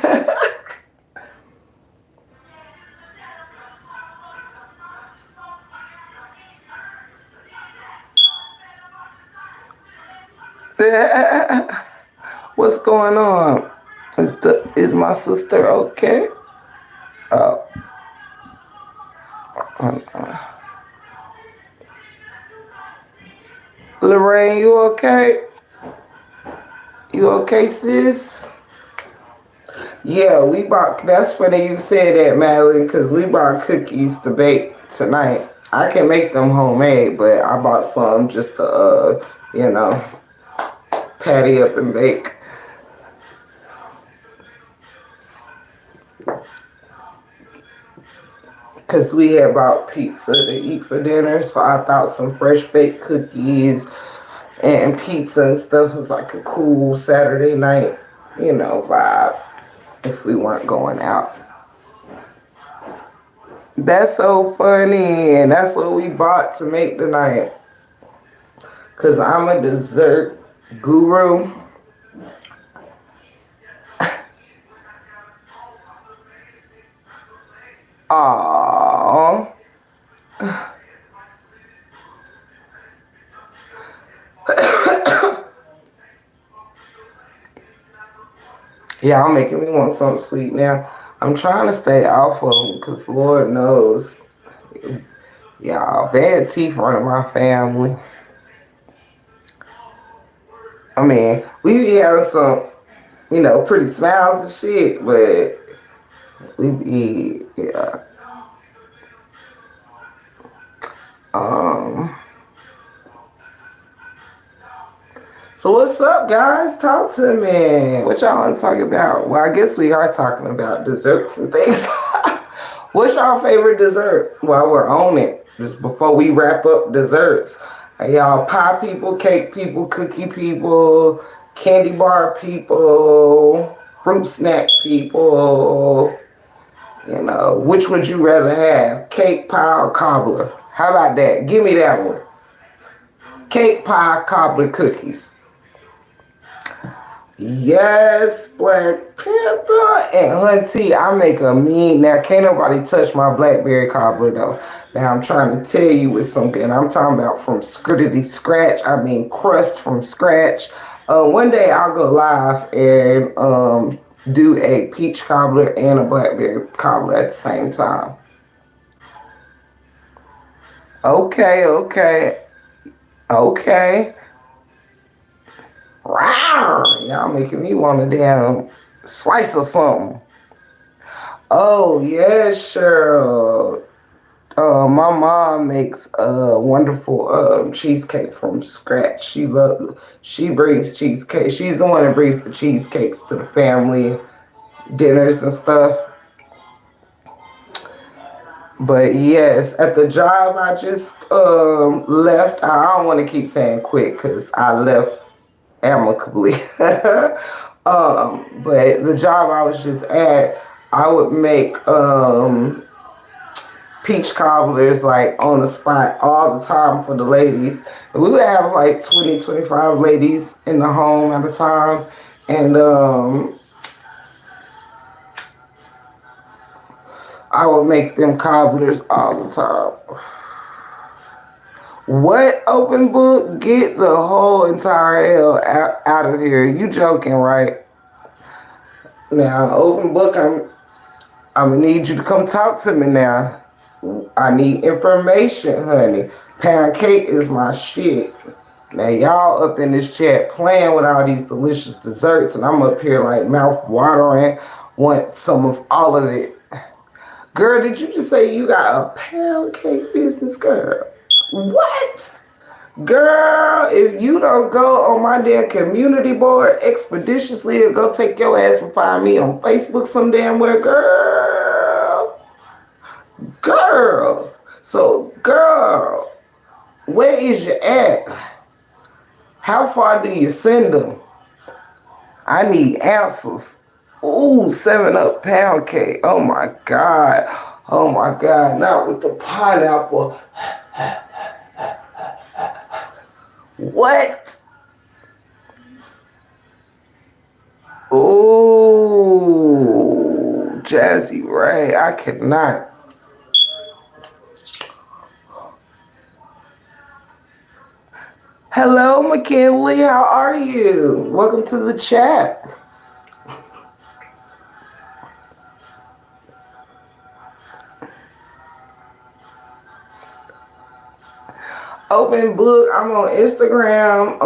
What's going on? Is my sister okay? Oh. Lorraine, you okay? You okay, sis? Yeah, we bought, that's funny you said that, Madeline, because we bought cookies to bake tonight. I can make them homemade, but I bought some just to, patty up and bake. Because we had bought pizza to eat for dinner, so I thought some fresh baked cookies and pizza and stuff was like a cool Saturday night, vibe if we weren't going out. That's so funny, and that's what we bought to make tonight. Because I'm a dessert guru. Aww. Y'all making me want something sweet now. I'm trying to stay off of them because Lord knows, y'all, bad teeth running my family. I mean, we be having some, pretty smiles and shit, but we be, yeah. So what's up, guys? Talk to me. What y'all want to talk about? Well, I guess we are talking about desserts and things. What's your favorite dessert? While we're on it, just before we wrap up desserts. Are y'all pie people, cake people, cookie people, candy bar people, fruit snack people? You know, which would you rather have? Cake, pie, or cobbler? How about that? Give me that one. Cake, pie, cobbler, cookies. Yes, Black Panther and Hunty. I make a mean. Now, can't nobody touch my blackberry cobbler though. Now, I'm trying to tell you with something. I'm talking about from scrittity scratch. I mean, crust from scratch. One day I'll go live and do a peach cobbler and a blackberry cobbler at the same time. Okay, okay, okay. Rawr, y'all making me want a damn slice of something. Oh yes, Cheryl. My mom makes a wonderful cheesecake from scratch. She brings cheesecake. She's the one that brings the cheesecakes to the family dinners and stuff. But yes, at the job I just left. I don't want to keep saying quit because I left amicably. But the job I was just at, I would make peach cobblers like on the spot all the time for the ladies. And we would have like 20, 25 ladies in the home at a time. And I would make them cobblers all the time. What open book? Get the whole entire hell out of here. You joking, right? Now, open book, I'm gonna need you to come talk to me now. I need information, honey. Pound cake is my shit. Now y'all up in this chat playing with all these delicious desserts, and I'm up here like mouth watering, want some of all of it. Girl, did you just say you got a pound cake business, girl? What? Girl, if you don't go on my damn community board expeditiously or go take your ass and find me on Facebook some damn where, girl. So, girl, where is you at? How far do you send them? I need answers. Ooh, 7-Up pound cake. Oh my God. Oh my God. Not with the pineapple. What? Ooh, Jazzy Ray. I cannot. Hello, McKinley. How are you? Welcome to the chat. Open book. I'm on Instagram.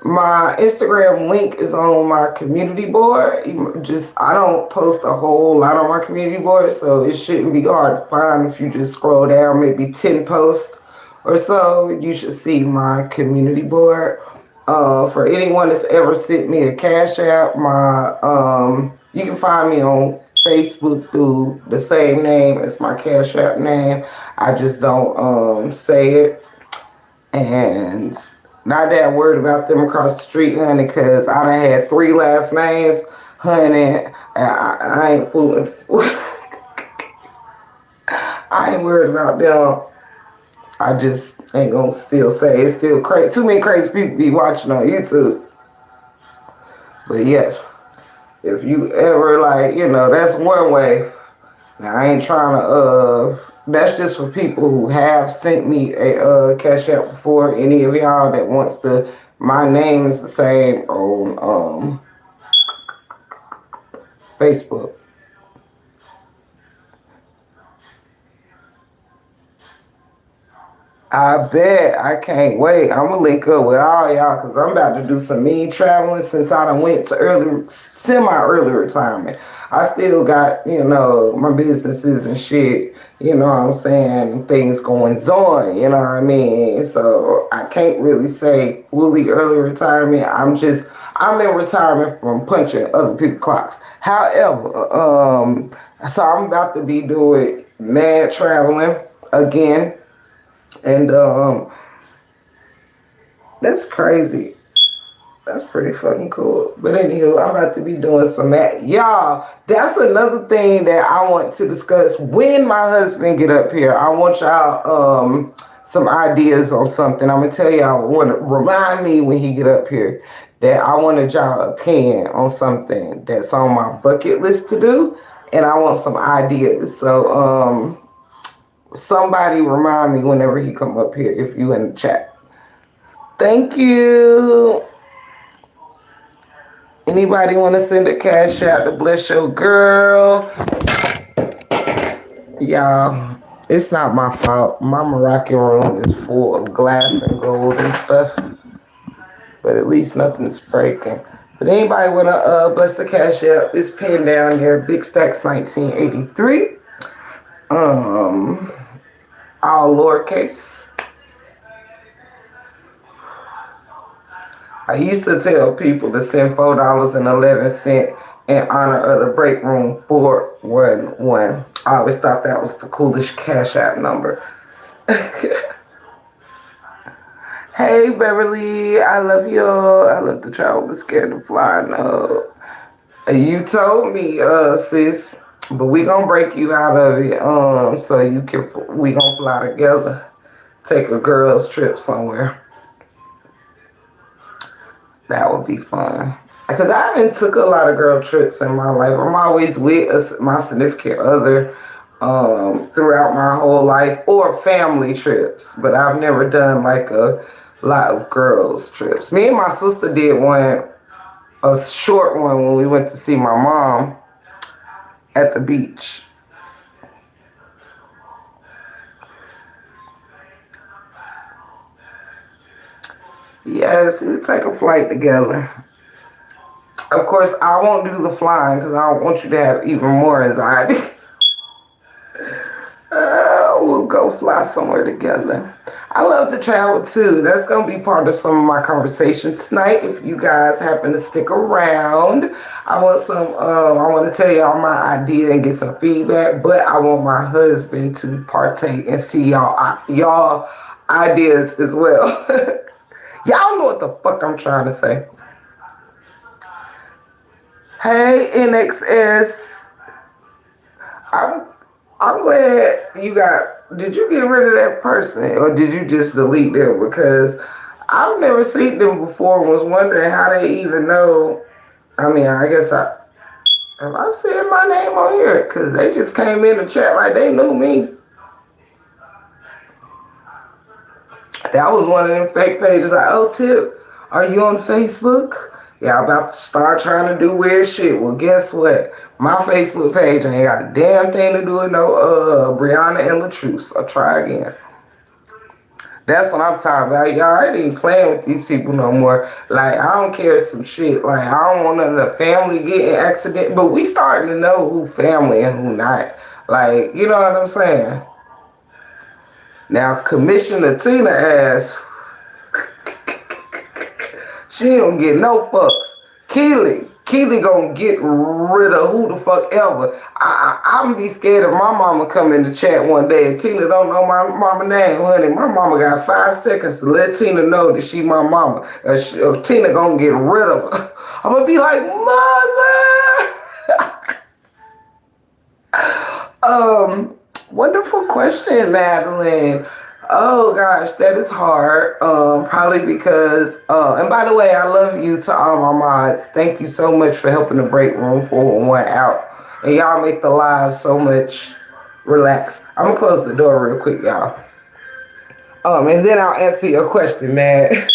My Instagram link is on my community board. I don't post a whole lot on my community board, so it shouldn't be hard to find if you just scroll down maybe 10 posts or so. You should see my community board. For anyone that's ever sent me a cash app, you can find me on Facebook through the same name as my cash app name. I just don't say it. And not that worried about them across the street, honey, because I done had 3 last names, honey. I ain't fooling. I ain't worried about them. I just ain't gonna still say it's still crazy. Too many crazy people be watching on YouTube. But yes, if you ever that's one way. Now I ain't trying to that's just for people who have sent me a cash app before. Any of y'all that wants my name is the same on Facebook. I bet. I can't wait. I'm gonna link up with all y'all because I'm about to do some mean traveling since I done went to semi-early retirement. I still got, my businesses and shit, you know what I'm saying, and things going on, you know what I mean? So I can't really say fully early retirement. I'm in retirement from punching other people's clocks. However, So I'm about to be doing mad traveling again, and that's crazy. That's pretty fucking cool. But anywho, I'm about to be doing some y'all. That's another thing that I want to discuss when my husband get up here. I want y'all some ideas on something. I'm gonna tell y'all. Want to remind me when he get up here that I wanted y'all opinion on something that's on my bucket list to do, and I want some ideas. So somebody remind me whenever he come up here if you in the chat. Thank you. Anybody want to send a cash out to bless your girl? Y'all, it's not my fault. My Moroccan room is full of glass and gold and stuff, but at least nothing's breaking. But anybody want to bless the cash out? It's pinned down there. Big Stacks 1983. All lowercase. I used to tell people to send $4.11 in honor of the break room 411. I always thought that was the coolest cash app number. Hey Beverly, I love you. I love to travel but scared to fly. No. You told me, sis, but we gonna break you out of it. So we gonna fly together. Take a girls trip somewhere. That would be fun. Because I haven't took a lot of girl trips in my life. I'm always with my significant other throughout my whole life, or family trips. But I've never done like a lot of girls trips. Me and my sister did one, a short one, when we went to see my mom at the beach. Yes, we take a flight together. Of course, I won't do the flying because I don't want you to have even more anxiety. We'll go fly somewhere together. I love to travel too. That's going to be part of some of my conversation tonight. If you guys happen to stick around, I want to tell y'all my idea and get some feedback, but I want my husband to partake and see y'all ideas as well. Y'all know what the fuck I'm trying to say. Hey, NXS. I'm glad you got. Did you get rid of that person, or did you just delete them? Because I've never seen them before. Was wondering how they even know. I mean, I guess have I said my name on here? Because they just came in the chat like they knew me. That was one of them fake pages. Like, oh, Tip, are you on Facebook? Yeah, I'm about to start trying to do weird shit. Well, guess what? My Facebook page ain't got a damn thing to do with no Brianna and Lettsss. I'll try again. That's what I'm talking about. Y'all, I ain't even playing with these people no more. Like, I don't care some shit. Like, I don't want none of the family getting accident. But we starting to know who family and who not. Like, you know what I'm saying? Now, Commissioner Tina ass, she don't get no fucks. Keely gonna get rid of who the fuck ever. I'm be scared if my mama come in the chat one day and Tina don't know my mama name, honey. My mama got 5 seconds to let Tina know that she my mama. Tina gonna get rid of her. I'm gonna be like, mother. Wonderful question, Madeline. Oh gosh, that is hard. Probably because, and by the way, I love you to all my mods. Thank you so much for helping the break room 411 out. And y'all make the live so much relax. I'm gonna close the door real quick, y'all. And then I'll answer your question, man.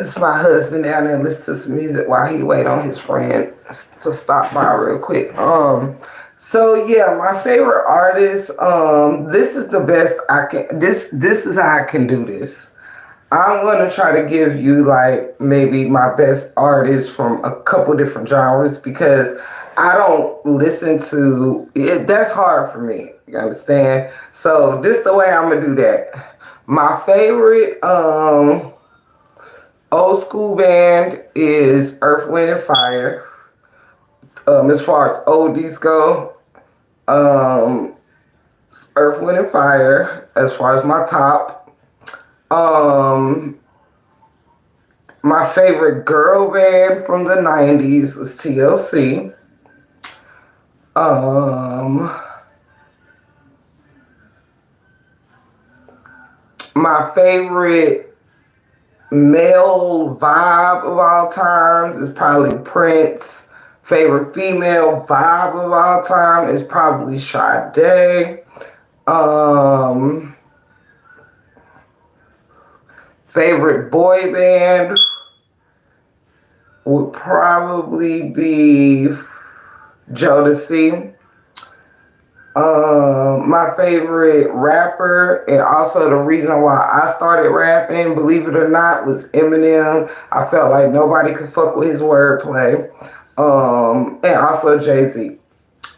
It's my husband down there listening to some music while he wait on his friend to stop by real quick. So yeah, my favorite artist, this is the best I can, this is how I can do this. I'm gonna try to give you like maybe my best artists from a couple different genres because I don't listen to it. That's hard for me. You understand? So this the way I'm gonna do that. My favorite old school band is Earth, Wind and Fire. As far as oldies go, um, Earth, Wind and Fire. As far as my top, um, my favorite girl band from the '90s was TLC. Um, my favorite male vibe of all times is probably Prince. Favorite female vibe of all time is probably Sade. Um, favorite boy band would probably be Jodeci. My favorite rapper, and also the reason why I started rapping, believe it or not, was Eminem. I felt like nobody could fuck with his wordplay. And also Jay-Z.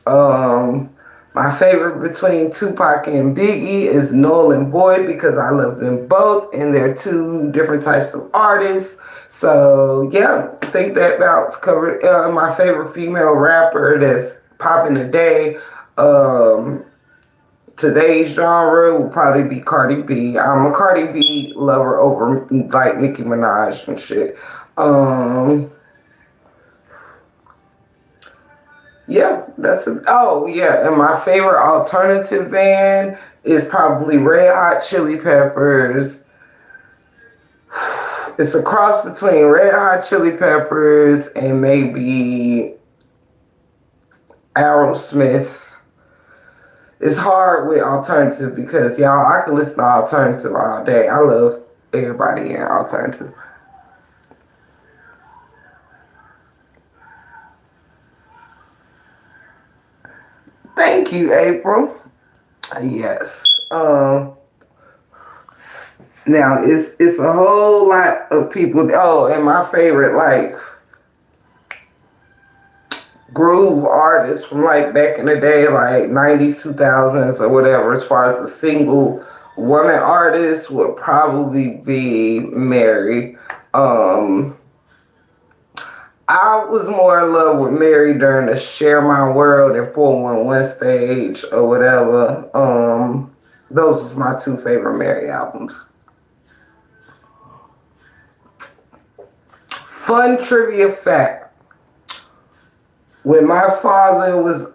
Um, my favorite between Tupac and Biggie is Noel and Boy because I love them both, and they're two different types of artists. So yeah, I think that about covered my favorite female rapper that's popping today. Um, today's genre will probably be Cardi B. I'm a Cardi B lover over like Nicki Minaj and shit. Um, yeah, that's it. Oh yeah, and my favorite alternative band is probably Red Hot Chili Peppers. It's a cross between Red Hot Chili Peppers and maybe Aerosmith. It's hard with alternative because y'all, I can listen to alternative all day. I love everybody in alternative. Thank you, April. Yes. Now it's a whole lot of people. Oh, and my favorite like groove artists from like back in the day, like '90s, 2000s, or whatever. As far as the single woman artist would probably be Mary. Um, I was more in love with Mary during the Share My World and 411 stage or whatever. Those was my two favorite Mary albums. Fun trivia fact. When my father was,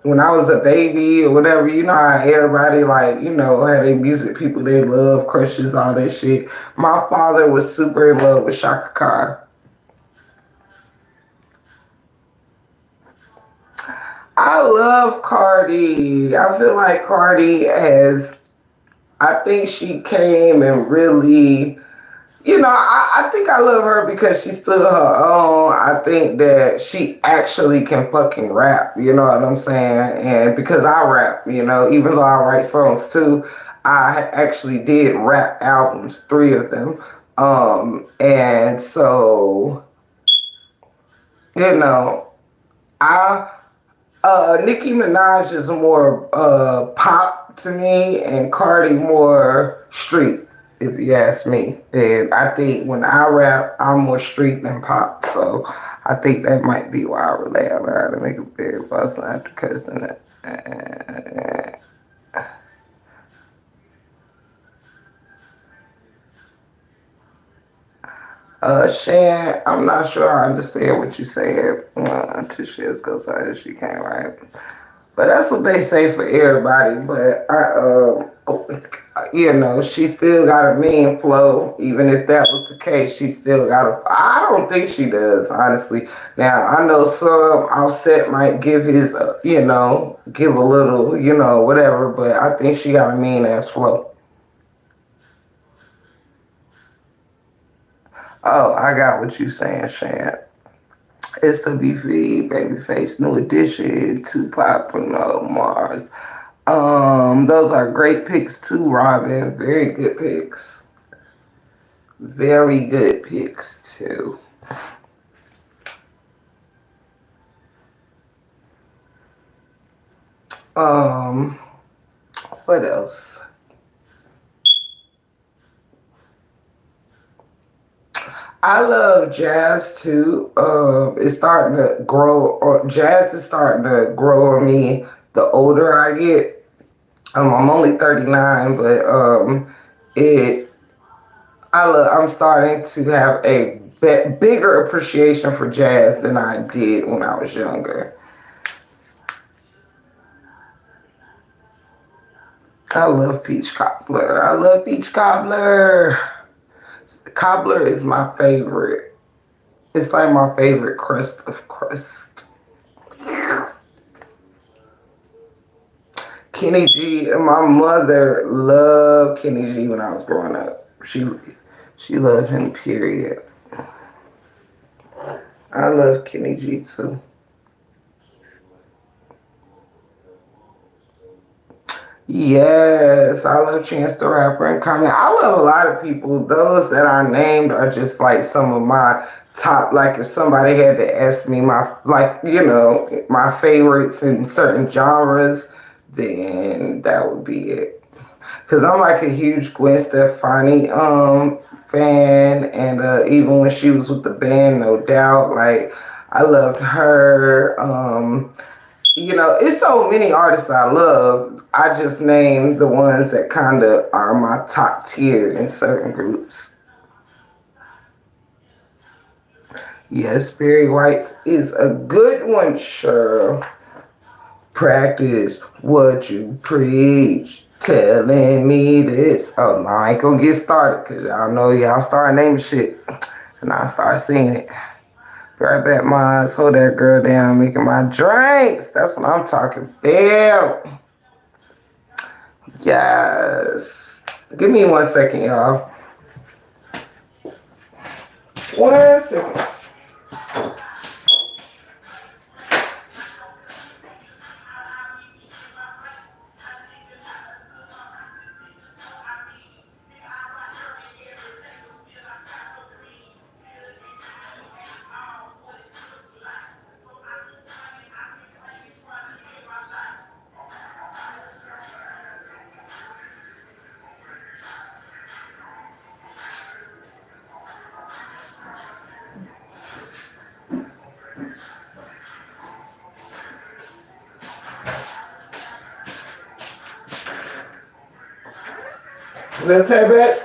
when I was a baby or whatever, you know how everybody like, had their music people they love, crushes, all that shit. My father was super in love with Shaka Khan. I love Cardi. I feel like Cardi has, I think she came and really, I think I love her because she stood her own. I think that she actually can fucking rap, you know what I'm saying? And because I rap, even though I write songs too, I actually did rap albums, 3 of them. And so, you know, I Nicki Minaj is more pop to me, and Cardi more street, if you ask me. And I think when I rap, I'm more street than pop. So I think that might be why I relate on her to make a big buzz after cussing it. Shan, I'm not sure I understand what you said until she just goes sorry she can't write. But that's what they say for everybody. But she still got a mean flow. Even if that was the case, she still got a. I don't think she does, honestly. Now I know some Offset might give his, give a little, whatever. But I think she got a mean ass flow. Oh, I got what you saying, Shan. It's the BV, Babyface, New Edition, Tupac, Bruno Mars. Those are great picks too, Robin. Very good picks. Very good picks too. What What else? I love jazz too. It's starting to grow, or jazz is starting to grow on me the older I get. I'm only 39, but it I'm starting to have a bigger appreciation for jazz than I did when I was younger. I love peach cobbler. I love peach cobbler. Cobbler is my favorite. It's like my favorite crust of crust. Kenny G. And my mother loved Kenny G when I was growing up. She loved him. Period. I love Kenny G too. Yes, I love Chance the Rapper and Common. I love a lot of people. Those that are named are just like some of my top. Like if somebody had to ask me my my favorites in certain genres, then that would be it. Cause I'm like a huge Gwen Stefani fan, and even when she was with the band, no doubt, like I loved her. It's so many artists I love. I just named the ones that kind of are my top tier in certain groups. Yes, Barry White's is a good one, sure. Practice what you preach. Telling me this. Oh, no, I ain't gonna get started because y'all know y'all start naming shit. And I start singing it. Be right back, Mons. Hold that girl down, making my drinks. That's what I'm talking about. Yes. Give me 1 second, y'all. 1 second. Let's take back.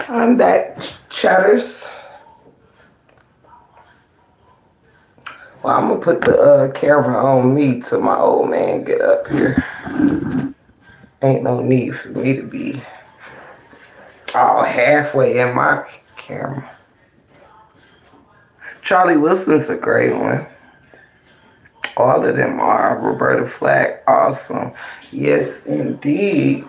I'm back, chatters. Well, I'm gonna put the camera on me till my old man get up here. Ain't no need for me to be all halfway in my camera. Charlie Wilson's a great one. All of them are. Roberta Flack, awesome. Yes, indeed.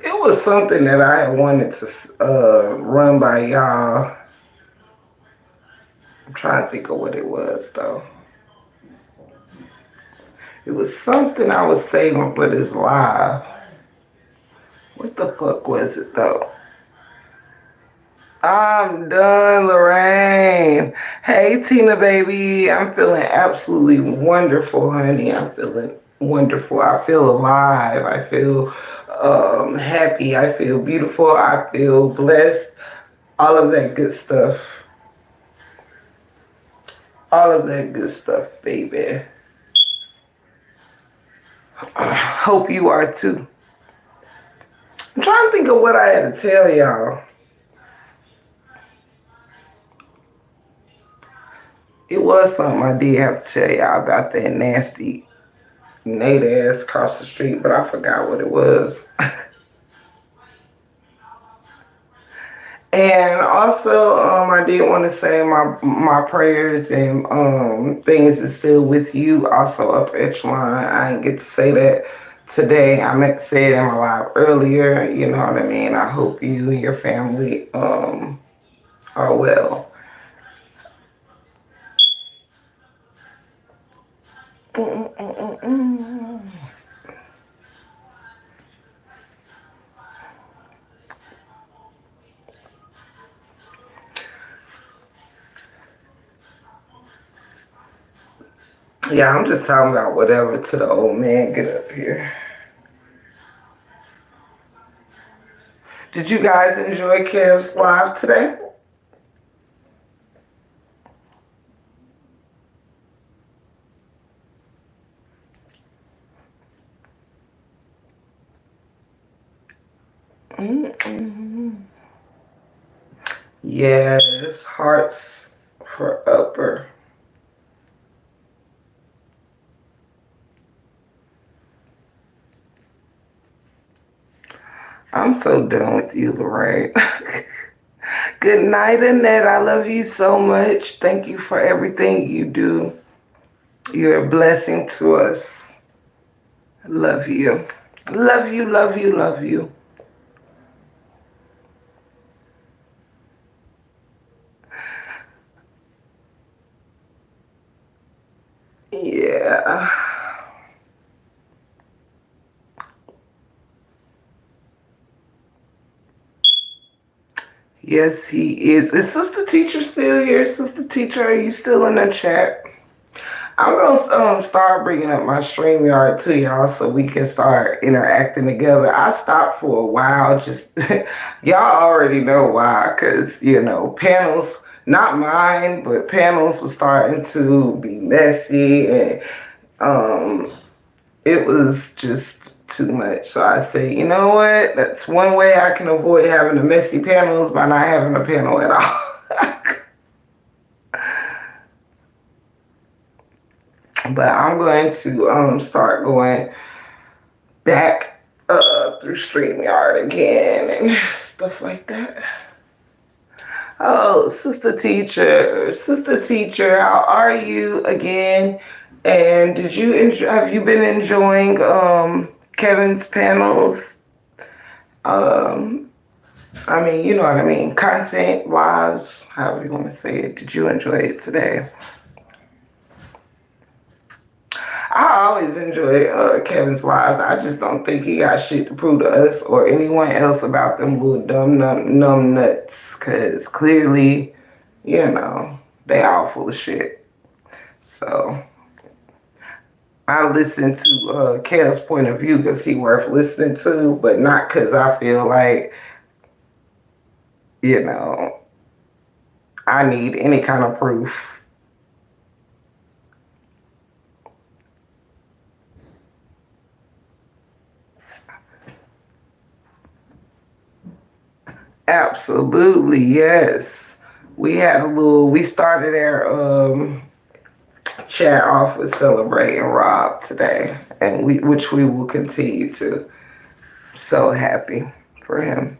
It was something that I had wanted to run by y'all. I'm trying to think of what it was, though. It was something I was saving for this live. What the fuck was it, though? I'm done, Lorraine. Hey, Tina, baby. I'm feeling absolutely wonderful, honey. I'm feeling wonderful. I feel alive. I feel happy. I feel beautiful. I feel blessed. All of that good stuff. All of that good stuff, baby. Hope you are too. I'm trying to think of what I had to tell y'all. It was something I did have to tell y'all about that nasty Nate ass across the street, but I forgot what it was. And also, I did want to say my prayers and things is still with you. Also, up echelon. I didn't get to say that today. I meant to say it in my live earlier. You know what I mean? I hope you and your family are well. Mm-mm-mm-mm. Yeah, I'm just talking about whatever to the old man. Get up here. Did you guys enjoy Kev's live today? Mm-mm. Yes, hearts for upper. I'm so done with you, Lorraine. Good night, Annette. I love you so much. Thank you for everything you do. You're a blessing to us. Love you. Love you, love you, love you. Yeah. Yes, he is. Is Sister Teacher still here? Sister Teacher, are you still in the chat? I'm gonna start bringing up my StreamYard to y'all so we can start interacting together. I stopped for a while, just y'all already know why, cause panels, not mine, but panels was starting to be messy and it was just too much. So I said, you know what? That's one way I can avoid having the messy panels by not having a panel at all. But I'm going to start going back through StreamYard again and stuff like that. Oh, Sister Teacher, how are you again? And have you been enjoying Kevin's panels? I mean, you know what I mean, content, lives, however you want to say it. Did you enjoy it today? I always enjoy Kevin's lives. I just don't think he got shit to prove to us or anyone else about them little dumb numb nuts. Cause clearly, they all full of shit. So I listen to Kev's point of view because he worth listening to, but not because I feel like, I need any kind of proof. Absolutely, yes. We started our chat off with celebrating Rob today, and which we will continue to. So happy for him.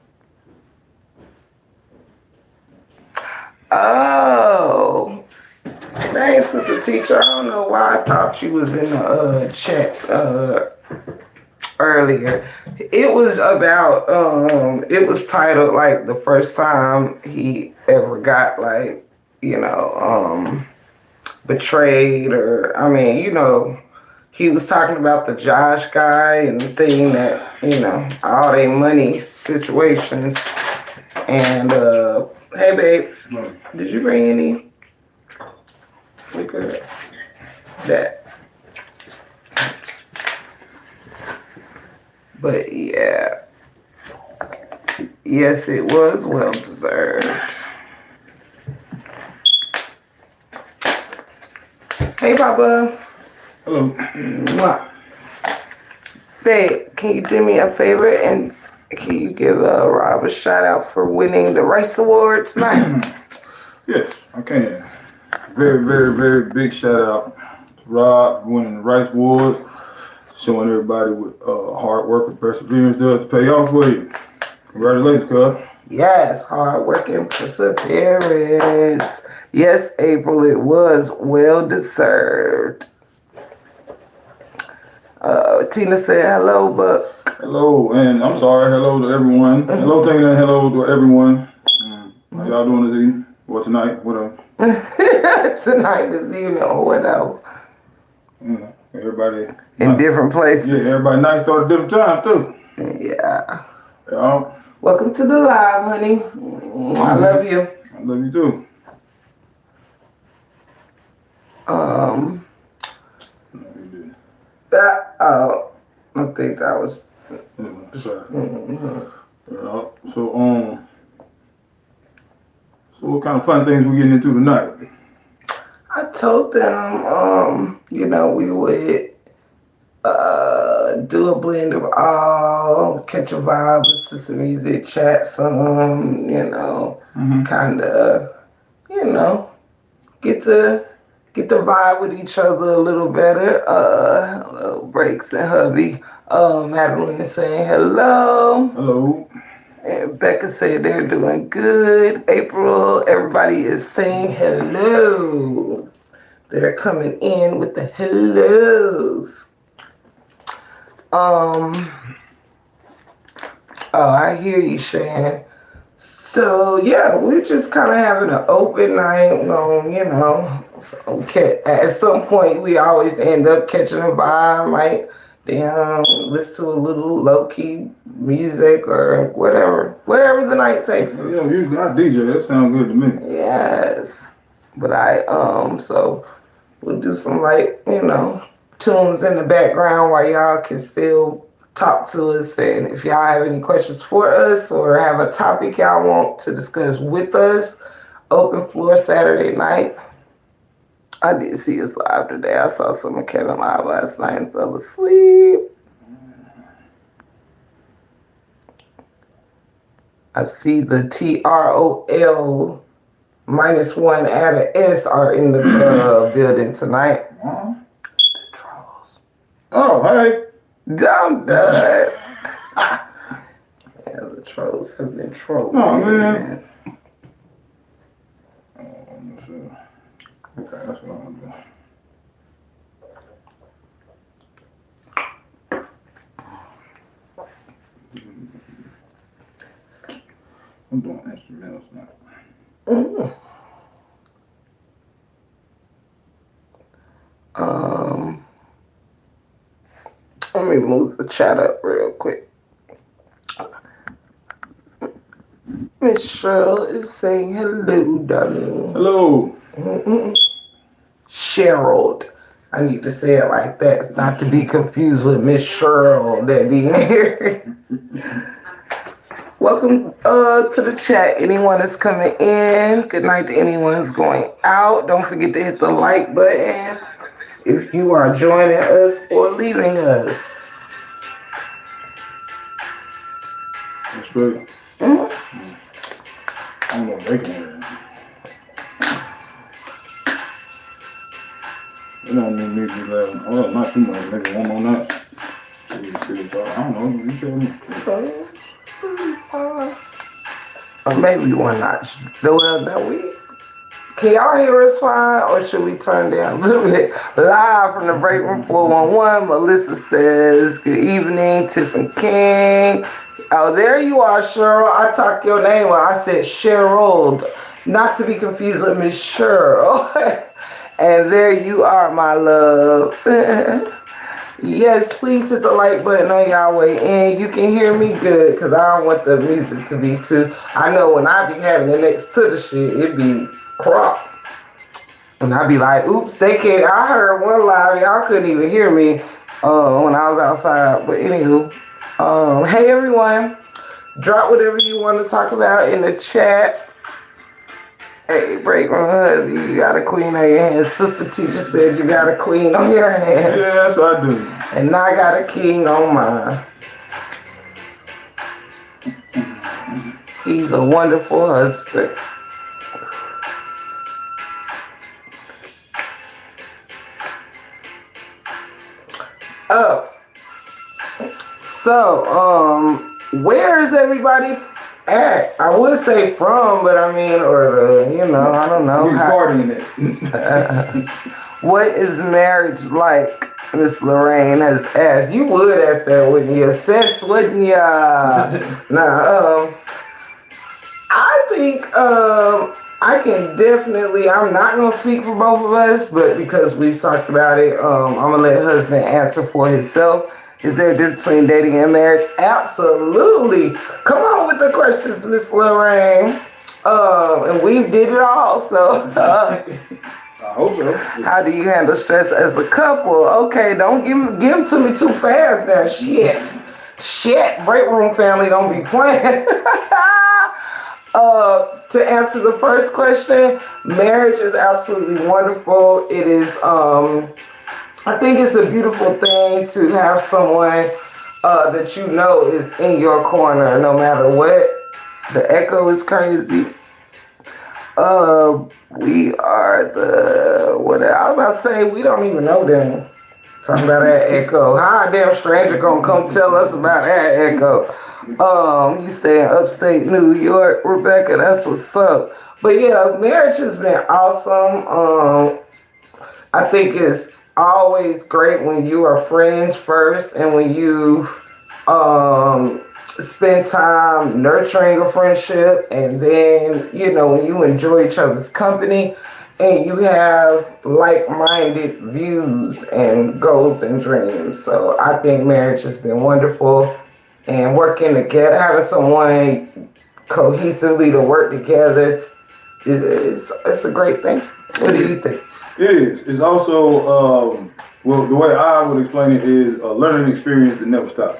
Oh, dang, Sister Teacher, I don't know why I thought you was in the chat earlier. It was about it was titled like the first time he ever got like, betrayed, or I mean, he was talking about the Josh guy and the thing that, all they money situations. And hey babes, did you bring any liquor? That. But yeah, yes, it was well deserved. Hey, Papa. Hello. Mwah. Babe, can you do me a favor and can you give Rob a shout out for winning the Rice Award tonight? Yes, I can. Very, very, very big shout out to Rob winning the Rice Awards, showing everybody what hard work and perseverance does to pay off for you. Congratulations, cuz. Yes, hard work and perseverance. Yes, April, it was well deserved. Tina said hello, Buck. Hello, and I'm sorry, hello to everyone. Hello, Tina, hello to everyone. How y'all doing this evening? Or tonight, whatever. Tonight, this evening, or whatever. Everybody in different places. Yeah, everybody nice start at different time too. Yeah. Yeah. Welcome to the live, honey. I love you. I love you too. That I think that was. Yeah, sorry. Mm-hmm. Yeah. So what kind of fun things we getting into tonight? I told them, we would do a blend of all, catch a vibe, listen to some music, chat some, kind of, get the vibe with each other a little better. Little breaks and hubby. Madeline is saying hello. Hello. And Becca said they're doing good. April, everybody is saying hello. They're coming in with the hellos. Oh, I hear you, Shan. So yeah, we're just kind of having an open night. Okay. At some point, we always end up catching a vibe, like listen to a little low key music or whatever the night takes us. Yeah, usually I DJ. That sounds good to me. Yes, but so we'll do some tunes in the background while y'all can still talk to us, and if y'all have any questions for us or have a topic y'all want to discuss with us, open floor Saturday night. I did see us live today. I saw some of Kevin live last night and fell asleep. I see the TROL -1 add an S are in the building tonight. The trolls. Oh, hey. I'm done. Yeah, the trolls have been trolling. Oh, man. Oh, I'm not sure. Okay, that's what I'm going to do. I'm doing instrumentals now. Mm. Let me move the chat up real quick. Miss Cheryl is saying hello, darling. Hello. Cheryl. I need to say it like that, not to be confused with Miss Cheryl that be here. Welcome to the chat. Anyone that's coming in, good night to anyone who's going out. Don't forget to hit the like button if you are joining us or leaving us. That's great. Mm-hmm. I don't know bacon in it. It don't need me to be laughing. Oh, not too much. Maybe one more night. I don't know. You tell me. Or maybe one notch. Can y'all hear us fine, or should we turn down a little bit? Live from the break room 411, Melissa says, good evening, Tiffany King. Oh, there you are, Cheryl. I talked your name when I said Cheryl, not to be confused with Miss Cheryl. And there you are, my love. Yes, please hit the like button on y'all way in. You can hear me good, because I don't want the music to be too. I know when I be having it next to the shit, it be crop. And I be like, oops, they can't. I heard one live, y'all couldn't even hear me when I was outside. But anywho, hey everyone, drop whatever you want to talk about in the chat. Hey, break room hubby, you got a queen on your hands. Sister teacher said you got a queen on your hands. Yes, I do. And I got a king on mine. He's a wonderful husband. Where is everybody at? I would say from, but I mean, I don't know. We're partying it. What is marriage like? Miss Lorraine has asked. You would ask that, wouldn't you? Sis, wouldn't ya? I think I can definitely. I'm not gonna speak for both of us, but because we've talked about it, I'm gonna let husband answer for himself. Is there a difference between dating and marriage? Absolutely. Come on with the questions, Miss Lorraine. And we did it all. So, I hope so. how do you handle stress as a couple? Okay, don't give them to me too fast now. Shit. Break room family, don't be playing. To answer the first question, marriage is absolutely wonderful. It is, I think it's a beautiful thing to have someone that you know is in your corner no matter what. The echo is crazy. We are what I was about to say, we don't even know them. Talking about that echo. How a damn stranger gonna come tell us about that echo? You stay in upstate New York, Rebecca, that's what's up. But yeah, marriage has been awesome. I think it's always great when you are friends first and when you spend time nurturing a friendship, and then, when you enjoy each other's company and you have like-minded views and goals and dreams. So I think marriage has been wonderful, and working together, having someone cohesively to work together, it's a great thing. What do you think? It is. It's also, well, the way I would explain it is a learning experience that never stops.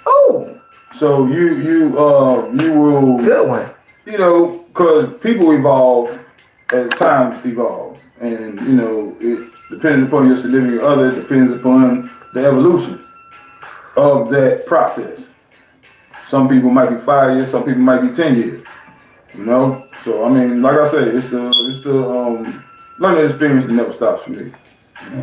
Oh, So you will, good one. because people evolve as times evolve, and it depends upon your significant other. It depends upon the evolution of that process. Some people might be 5 years, some people might be 10 years. So I mean, like I said, it's the learning experience that never stops for me.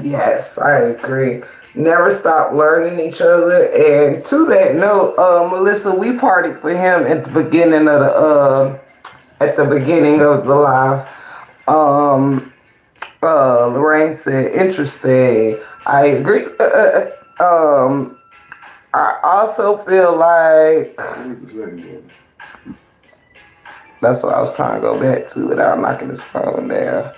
Yes, I agree. Never stop learning each other. And to that note, Melissa, we partied for him at the beginning of the live. Lorraine said, interesting. I agree. I also feel like that's what I was trying to go back to without knocking his phone down.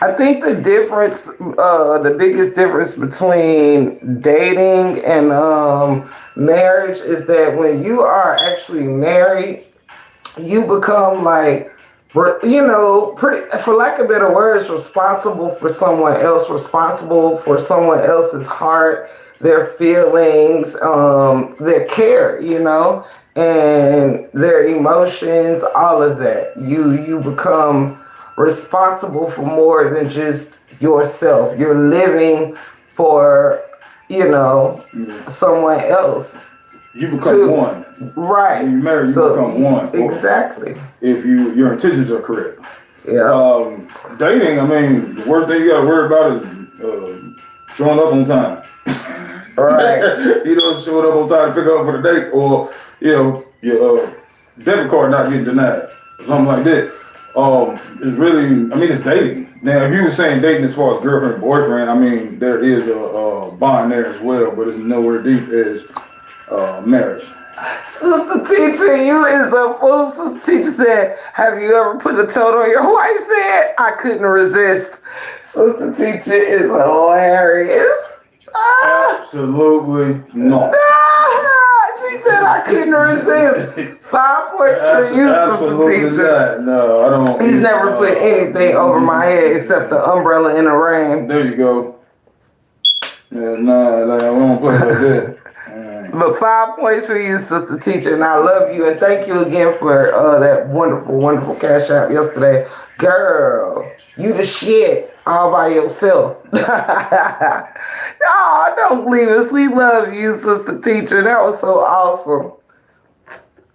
I think the difference, the biggest difference between dating and marriage is that when you are actually married, you become like, pretty, for lack of better words, responsible for someone else, responsible for someone else's heart, their feelings, their care, and their emotions, all of that. You become responsible for more than just yourself. You're living for, someone else. You become one. Right. When you're married, you become one. Exactly. If your intentions are correct. Yeah. Dating, I mean, the worst thing you got to worry about is showing up on time. Right. Showing up on time to pick up for the date, or your debit card not getting denied, or something like that. It's really, I mean, it's dating. Now, if you were saying dating as far as girlfriend, boyfriend, I mean, there is a bond there as well, but it's nowhere deep as marriage. Sister Teacher, you is a fool. Sister Teacher said, have you ever put a toad on your wife's head? I couldn't resist. Sister Teacher is hilarious. Absolutely not. She said I couldn't resist. 5 points for you, Sister Teacher. Not. No, I don't. He's never put anything over my head except the umbrella in the rain. There you go. Yeah, nah, we don't play like that. But 5 points for you, Sister Teacher, and I love you, and thank you again for that wonderful, wonderful cash out yesterday. Girl, you the shit all by yourself. Oh, don't leave us. We love you, Sister Teacher. That was so awesome.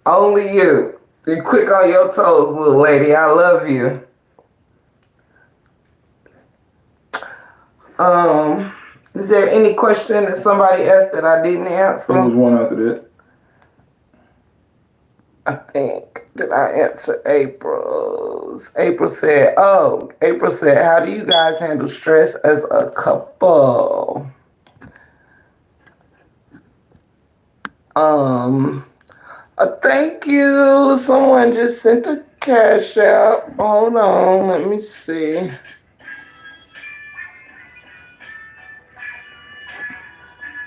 Only you. You're quick on your toes, little lady. I love you. Is there any question that somebody asked that I didn't answer? There was one after that. I think, did I answer April's? April said, how do you guys handle stress as a couple? Thank you. Someone just sent a cash out. Hold on, let me see.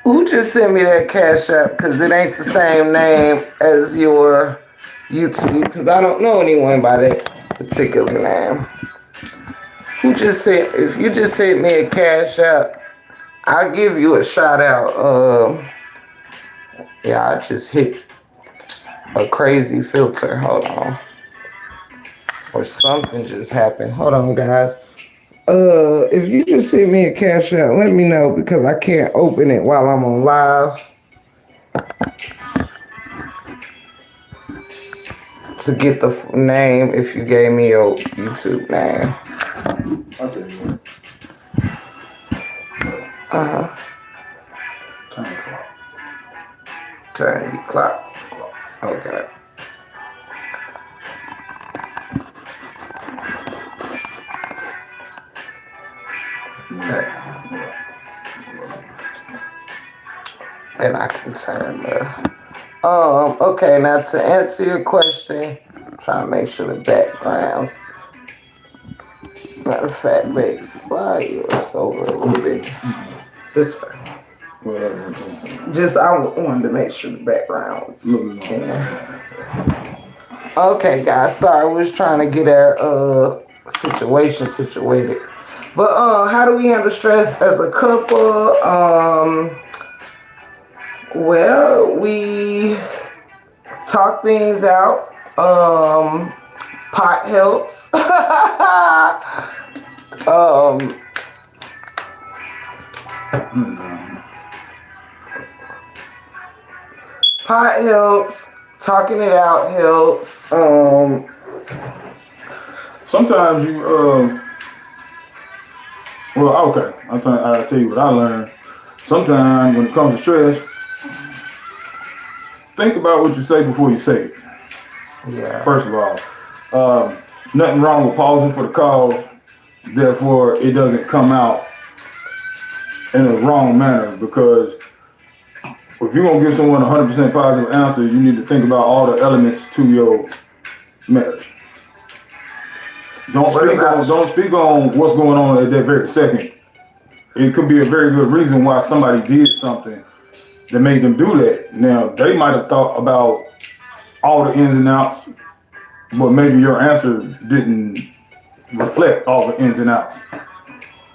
Who just sent me that cash app? Because it ain't the same name as your YouTube. Because I don't know anyone by that particular name. Who just sent? If you just sent me a cash app, I'll give you a shout out. Yeah, I just hit a crazy filter. Hold on. Or something just happened. Hold on, guys. If you just send me a cash out, let me know because I can't open it while I'm on live to get the name if you gave me your YouTube name. Okay. Uh-huh. Time clock. Turn the clock. Okay. And I can turn the okay, now to answer your question, try to make sure the background. Matter of fact, babe, slide yours over a little bit. This way. Just I wanted to make sure the background was in there. Okay, guys, sorry, we was trying to get our situation situated. But how do we handle stress as a couple? Well, we talk things out. Pot helps. Pot helps. Talking it out helps. Sometimes you well, okay. I'll tell you what I learned. Sometimes when it comes to stress, think about what you say before you say it. Yeah. First of all, nothing wrong with pausing for the cause. Therefore, it doesn't come out in a wrong manner because if you're gonna give someone a 100% positive answer, you need to think about all the elements to your marriage. Don't speak on what's going on at that very second. It could be a very good reason why somebody did something that made them do that. Now, they might have thought about all the ins and outs, but maybe your answer didn't reflect all the ins and outs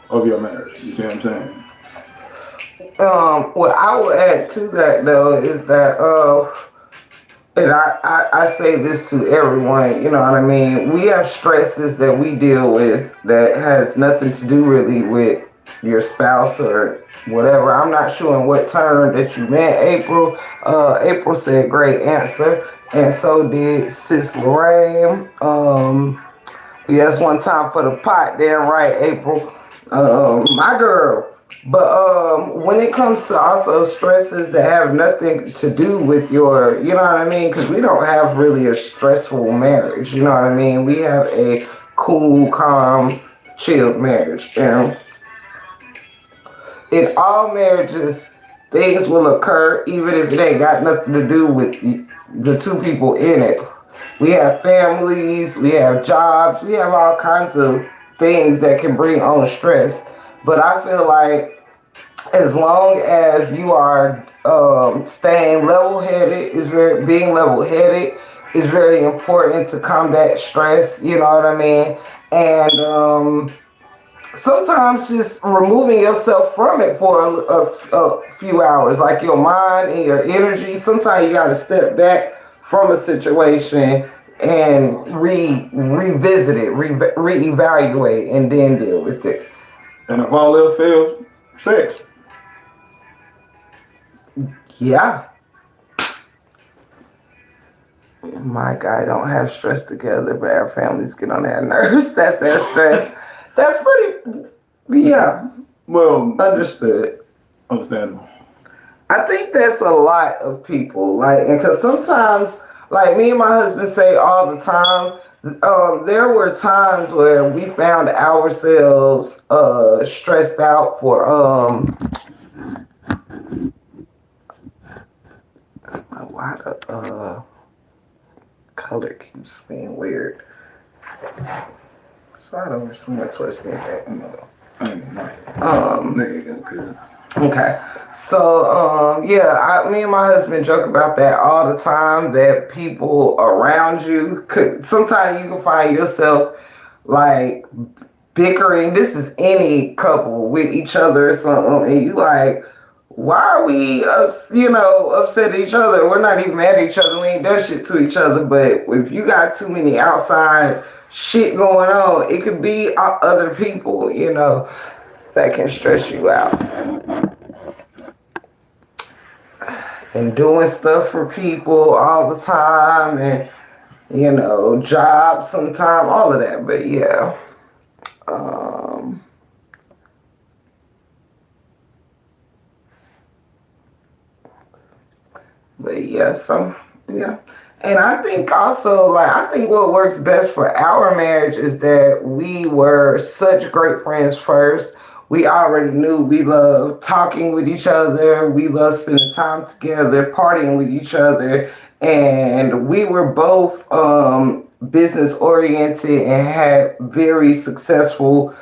of your marriage. You see what I'm saying? What I would add to that though is that and I say this to everyone, you know what I mean? We have stresses that we deal with that has nothing to do really with your spouse or whatever. I'm not sure in what term that you meant, April. April said great answer, and so did Sis Lorraine. Yes, one time for the pot, damn right, April. My girl. But when it comes to also stresses that have nothing to do with your, you know what I mean? Because we don't have really a stressful marriage, you know what I mean? We have a cool, calm, chilled marriage. And in all marriages, things will occur even if it ain't got nothing to do with the two people in it. We have families, we have jobs, we have all kinds of things that can bring on stress. But I feel like as long as you are staying level-headed, being level-headed is very important to combat stress. You know what I mean? And sometimes just removing yourself from it for a few hours, like your mind and your energy. Sometimes you got to step back from a situation and revisit it, reevaluate, and then deal with it. And if all else fails, sex. Yeah. My guy don't have stress together, but our families get on their nerves. That's their stress. That's pretty, yeah. Well, understood. Understandable. I think that's a lot of people, like, and because sometimes, like me and my husband say all the time, there were times where we found ourselves stressed out for why the color keeps being weird. Slide over so much towards me. I ain't gonna lie. Um, okay. So, me and my husband joke about that all the time, that people around you could, sometimes you can find yourself like bickering. This is any couple with each other or something, and you like, why are we, upset at each other? We're not even mad at each other. We ain't done shit to each other. But if you got too many outside shit going on, it could be other people, that can stress you out. And doing stuff for people all the time, and jobs sometime, all of that. But yeah. But yeah, so yeah. And I think also, like, I think what works best for our marriage is that we were such great friends first. We already knew we loved talking with each other. We loved spending time together, partying with each other. And we were both business oriented and had very successful,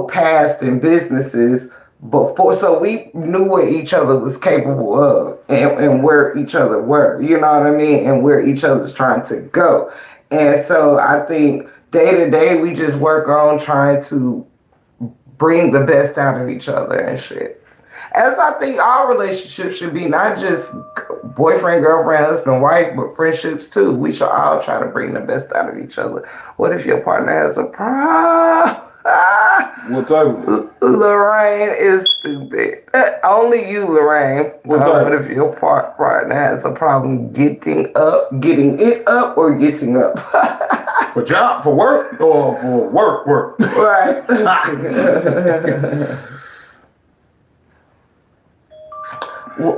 past in businesses before, so we knew what each other was capable of, and where each other were, you know what I mean, and where each other's trying to go. And so I think day to day we just work on trying to bring the best out of each other and shit. As I think all relationships should be, not just boyfriend, girlfriend, husband, wife, but friendships too. We should all try to bring the best out of each other. What if your partner has a problem? What type of? Lorraine is stupid. Only you, Lorraine. What if your partner has a problem getting it up, or getting up? For job, for work, or for work? Right.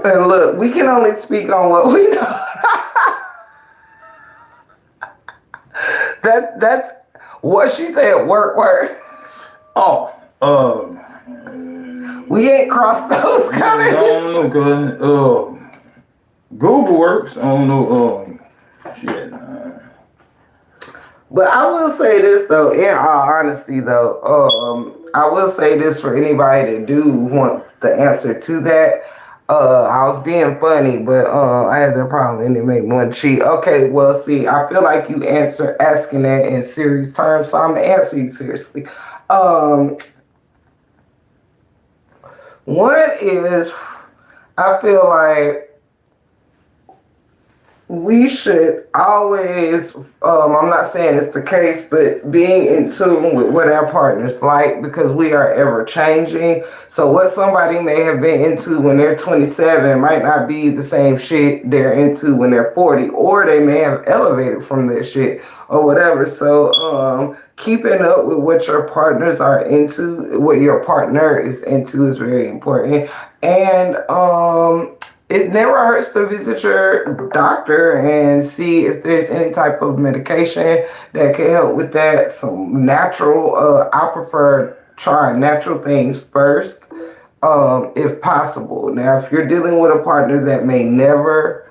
And look, we can only speak on what we know. That's what she said. Work. Oh, we ain't crossed those kind of. I don't know, cause Google works. I don't know. Shit. But I will say this though, in all honesty though, I will say this for anybody that do want the answer to that. I was being funny, but I had that problem and it made me want to cheat. Okay, well, see, I feel like you asking that in serious terms, so I'm gonna answer you seriously. One is, I feel like we should always, I'm not saying it's the case, but being in tune with what our partners like, because we are ever changing. So what somebody may have been into when they're 27 might not be the same shit they're into when they're 40, or they may have elevated from that shit or whatever. So keeping up with what your partners are into, what your partner is into, is very important. And it never hurts to visit your doctor and see if there's any type of medication that can help with that. Some natural, I prefer trying natural things first, if possible. Now, if you're dealing with a partner that may never,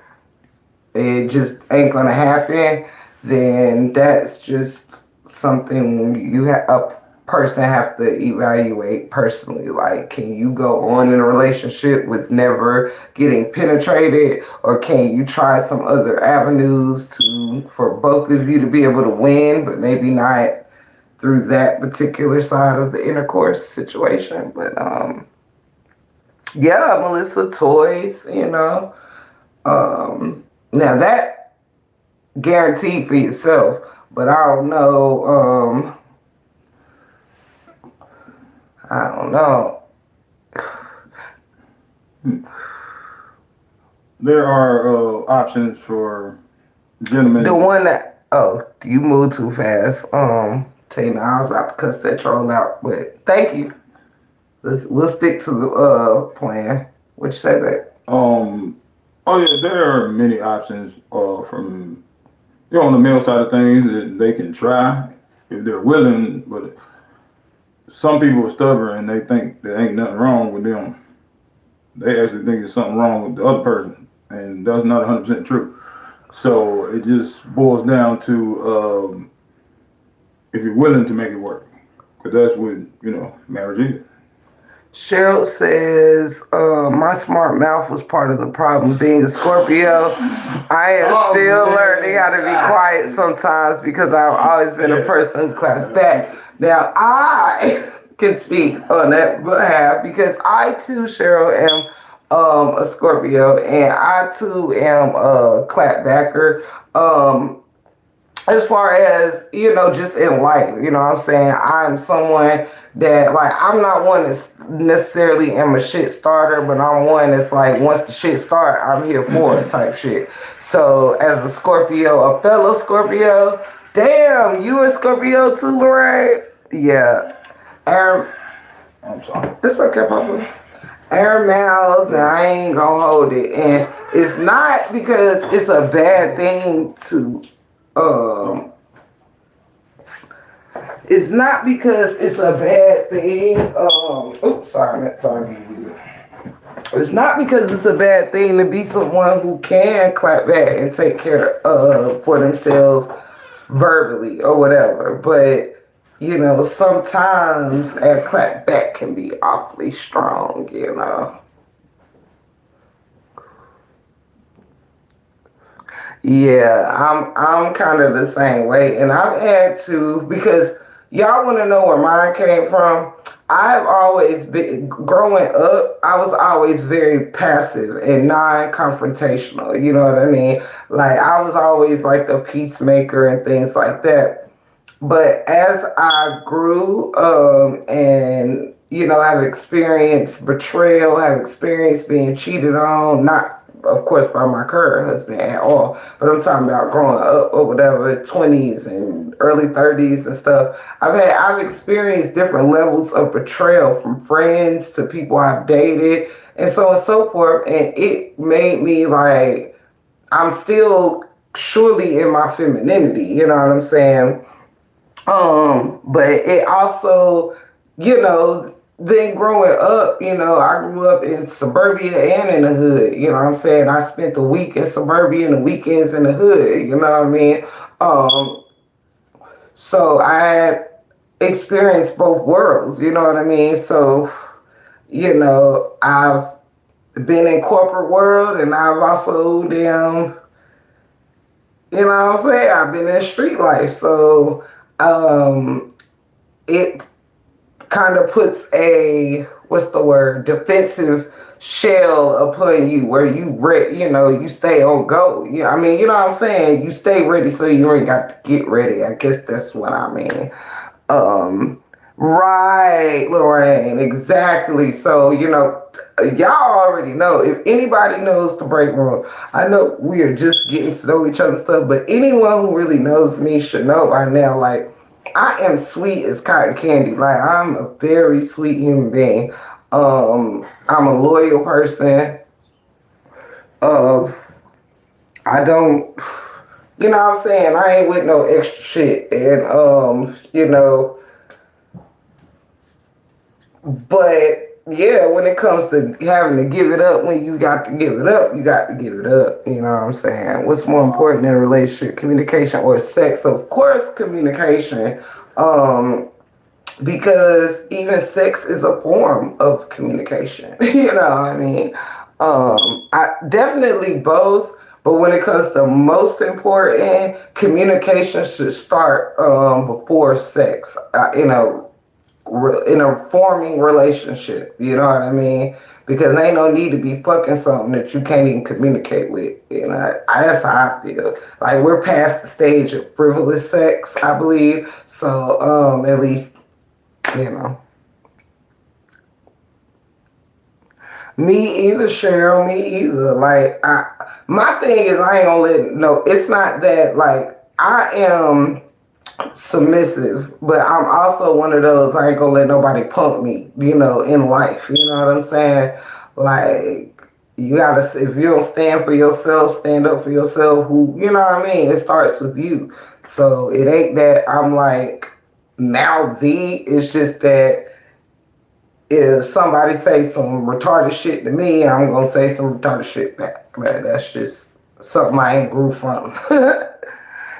it just ain't gonna happen, then that's just something a person have to evaluate personally. Like, can you go on in a relationship with never getting penetrated, or can you try some other avenues for both of you to be able to win, but maybe not through that particular side of the intercourse situation? But yeah, Melissa, toys, now that guaranteed for yourself, but I don't know. There are options for gentlemen. The one that, you moved too fast. Tina, I was about to cuss that troll out, but thank you. We'll stick to the plan. What you say, babe? Oh yeah, there are many options from on the male side of things that they can try if they're willing, but some people are stubborn and they think there ain't nothing wrong with them. They actually think there's something wrong with the other person, and that's not 100% true. So it just boils down to if you're willing to make it work, because that's what marriage is. Cheryl says, my smart mouth was part of the problem. Being a Scorpio, I am still learning how to be quiet sometimes because I've always been a person who claps back. Now, I can speak on that behalf because I too, Cheryl, am a Scorpio and I too am a clapbacker. As far as just in life, what I'm saying, I'm someone that, like, I'm not one that's necessarily am a shit starter, but I'm one that's like, once the shit start, I'm here for it type shit. So as a Scorpio, a fellow Scorpio, damn, you a Scorpio too, Lorraine? Yeah. Aaron, I'm sorry. it's okay, Papa. Aaron Miles, now I ain't gonna hold it. And it's not because it's a bad thing to um it's not because it's a bad thing. Oops, sorry. It's not because it's a bad thing to be someone who can clap back and take care of for themselves verbally or whatever. But sometimes a clap back can be awfully strong. Yeah, I'm kind of the same way, and I've had to, because y'all want to know where mine came from. I've always been, growing up, I was always very passive and non-confrontational. You know what I mean? Like, I was always like the peacemaker and things like that. But as I grew, and have experienced betrayal, have experienced being cheated on, not of course by my current husband at all, but I'm talking about growing up or whatever, 20s and early 30s and stuff. I've experienced different levels of betrayal, from friends to people I've dated and so on and so forth, and it made me like, I'm still surely in my femininity, you know what I'm saying? But it also, then growing up, I grew up in suburbia and in the hood, you know what I'm saying? I spent the week in suburbia and the weekends in the hood, you know what I mean? So I had experienced both worlds, you know what I mean? So, I've been in corporate world, and I've also you know what I'm saying? I've been in street life. So, it kind of puts a, what's the word, defensive shell upon you, where you stay on go. Yeah, I mean, you know what I'm saying? You stay ready so you ain't got to get ready. I guess that's what I mean. Right, Lorraine, exactly. So, y'all already know. If anybody knows the break room, I know we are just getting to know each other and stuff, but anyone who really knows me should know by now, like, I am sweet as cotton candy. Like, I'm a very sweet human being. I'm a loyal person. Uh, I don't, you know what I'm saying? I ain't with no extra shit. And, but yeah, when it comes to having to give it up, when you got to give it up, you got to give it up. You know what I'm saying? What's more important in a relationship, communication or sex? Of course, communication. Because even sex is a form of communication. You know what I mean? I definitely both, but when it comes to most important, communication should start before sex. In a forming relationship, you know what I mean? Because ain't no need to be fucking something that you can't even communicate with. That's how I feel. Like, we're past the stage of frivolous sex, I believe. So, at least, you know. Me either, Cheryl. Me either. Like, my thing is, I ain't gonna let no. It's not that, like, I am submissive, but I'm also one of those, I ain't gonna let nobody pump me, in life. You know what I'm saying? Like, you gotta, if you don't stand for yourself, stand up for yourself. You know what I mean? It starts with you. So it ain't that I'm like, now it's just that if somebody say some retarded shit to me, I'm gonna say some retarded shit back. Man, that's just something I ain't grew from.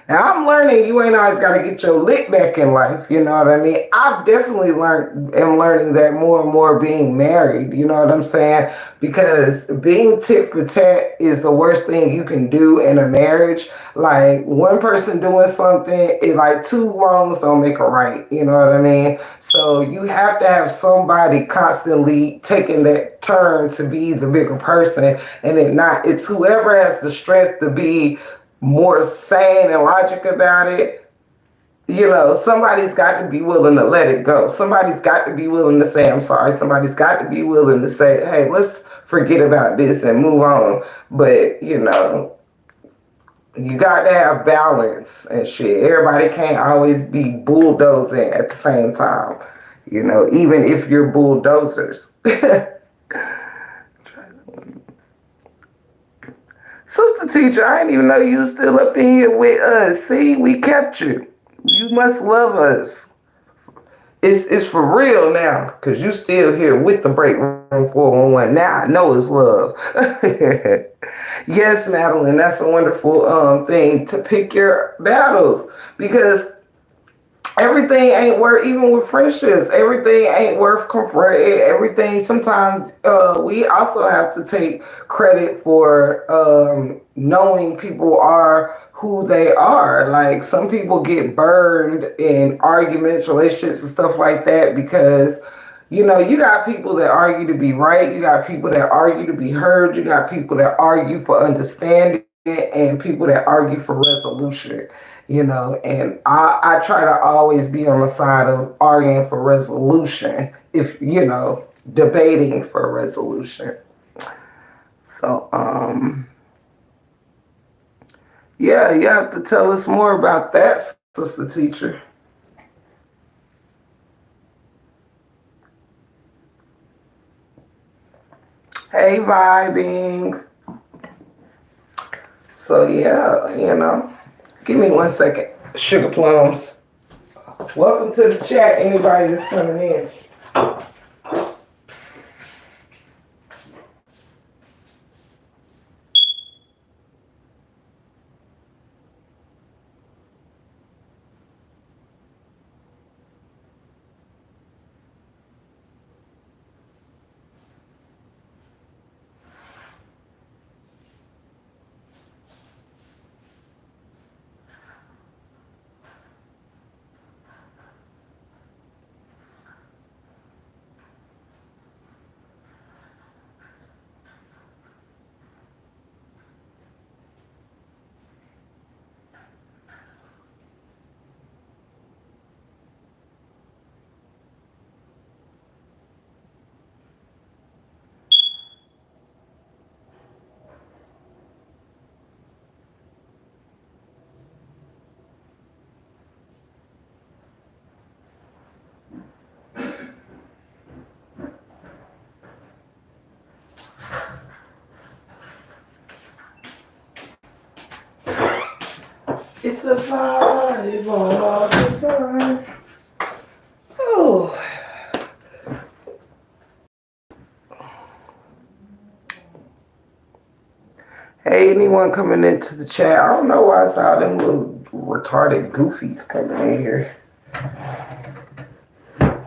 Now I'm learning you ain't always got to get your lick back in life. You know what I mean? I've definitely am learning that more and more being married. You know what I'm saying? Because being tit for tat is the worst thing you can do in a marriage. Like one person doing something, it like two wrongs don't make a right. You know what I mean? So you have to have somebody constantly taking that turn to be the bigger person, and it's whoever has the strength to be more sane and logic about it. You know, somebody's got to be willing to let it go. Somebody's got to be willing to say, I'm sorry. Somebody's got to be willing to say, hey, let's forget about this and move on. But, you know, you got to have balance and shit. Everybody can't always be bulldozing at the same time. You know, even if you're bulldozers. Sister teacher, I didn't even know you was still up in here with us. See, we kept you. You must love us. It's for real now, because you still here with the break room 411. Now I know it's love. Yes, Madeline, that's a wonderful thing to pick your battles, because everything ain't worth, even with friendships, everything ain't worth confronting. Everything, sometimes we also have to take credit for knowing people are who they are. Like some people get burned in arguments, relationships, and stuff like that because you know, you got people that argue to be right, you got people that argue to be heard, you got people that argue for understanding, and people that argue for resolution. You know, and I try to always be on the side of arguing for resolution, if you know, debating for resolution. So yeah, you have to tell us more about that, sister teacher. Hey, vibing. So yeah, you know, give me 1 second. Sugar plums. Welcome to the chat, anybody that's coming in. It's a vibe all the time. Oh. Hey, anyone coming into the chat? I don't know why I saw them little retarded goofies coming in here. But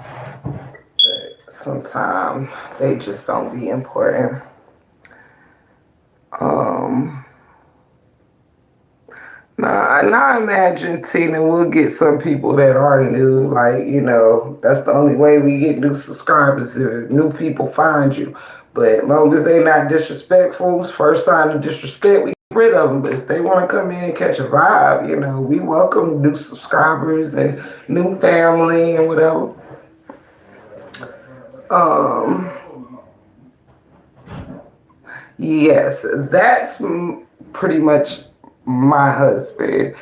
sometimes they just don't be important. Now I imagine, Tina, we'll get some people that are new. Like, you know, that's the only way we get new subscribers if new people find you. But as long as they not disrespectful, first sign of disrespect, we get rid of them. But if they want to come in and catch a vibe, you know, we welcome new subscribers and new family and whatever. Yes, that's pretty much my husband.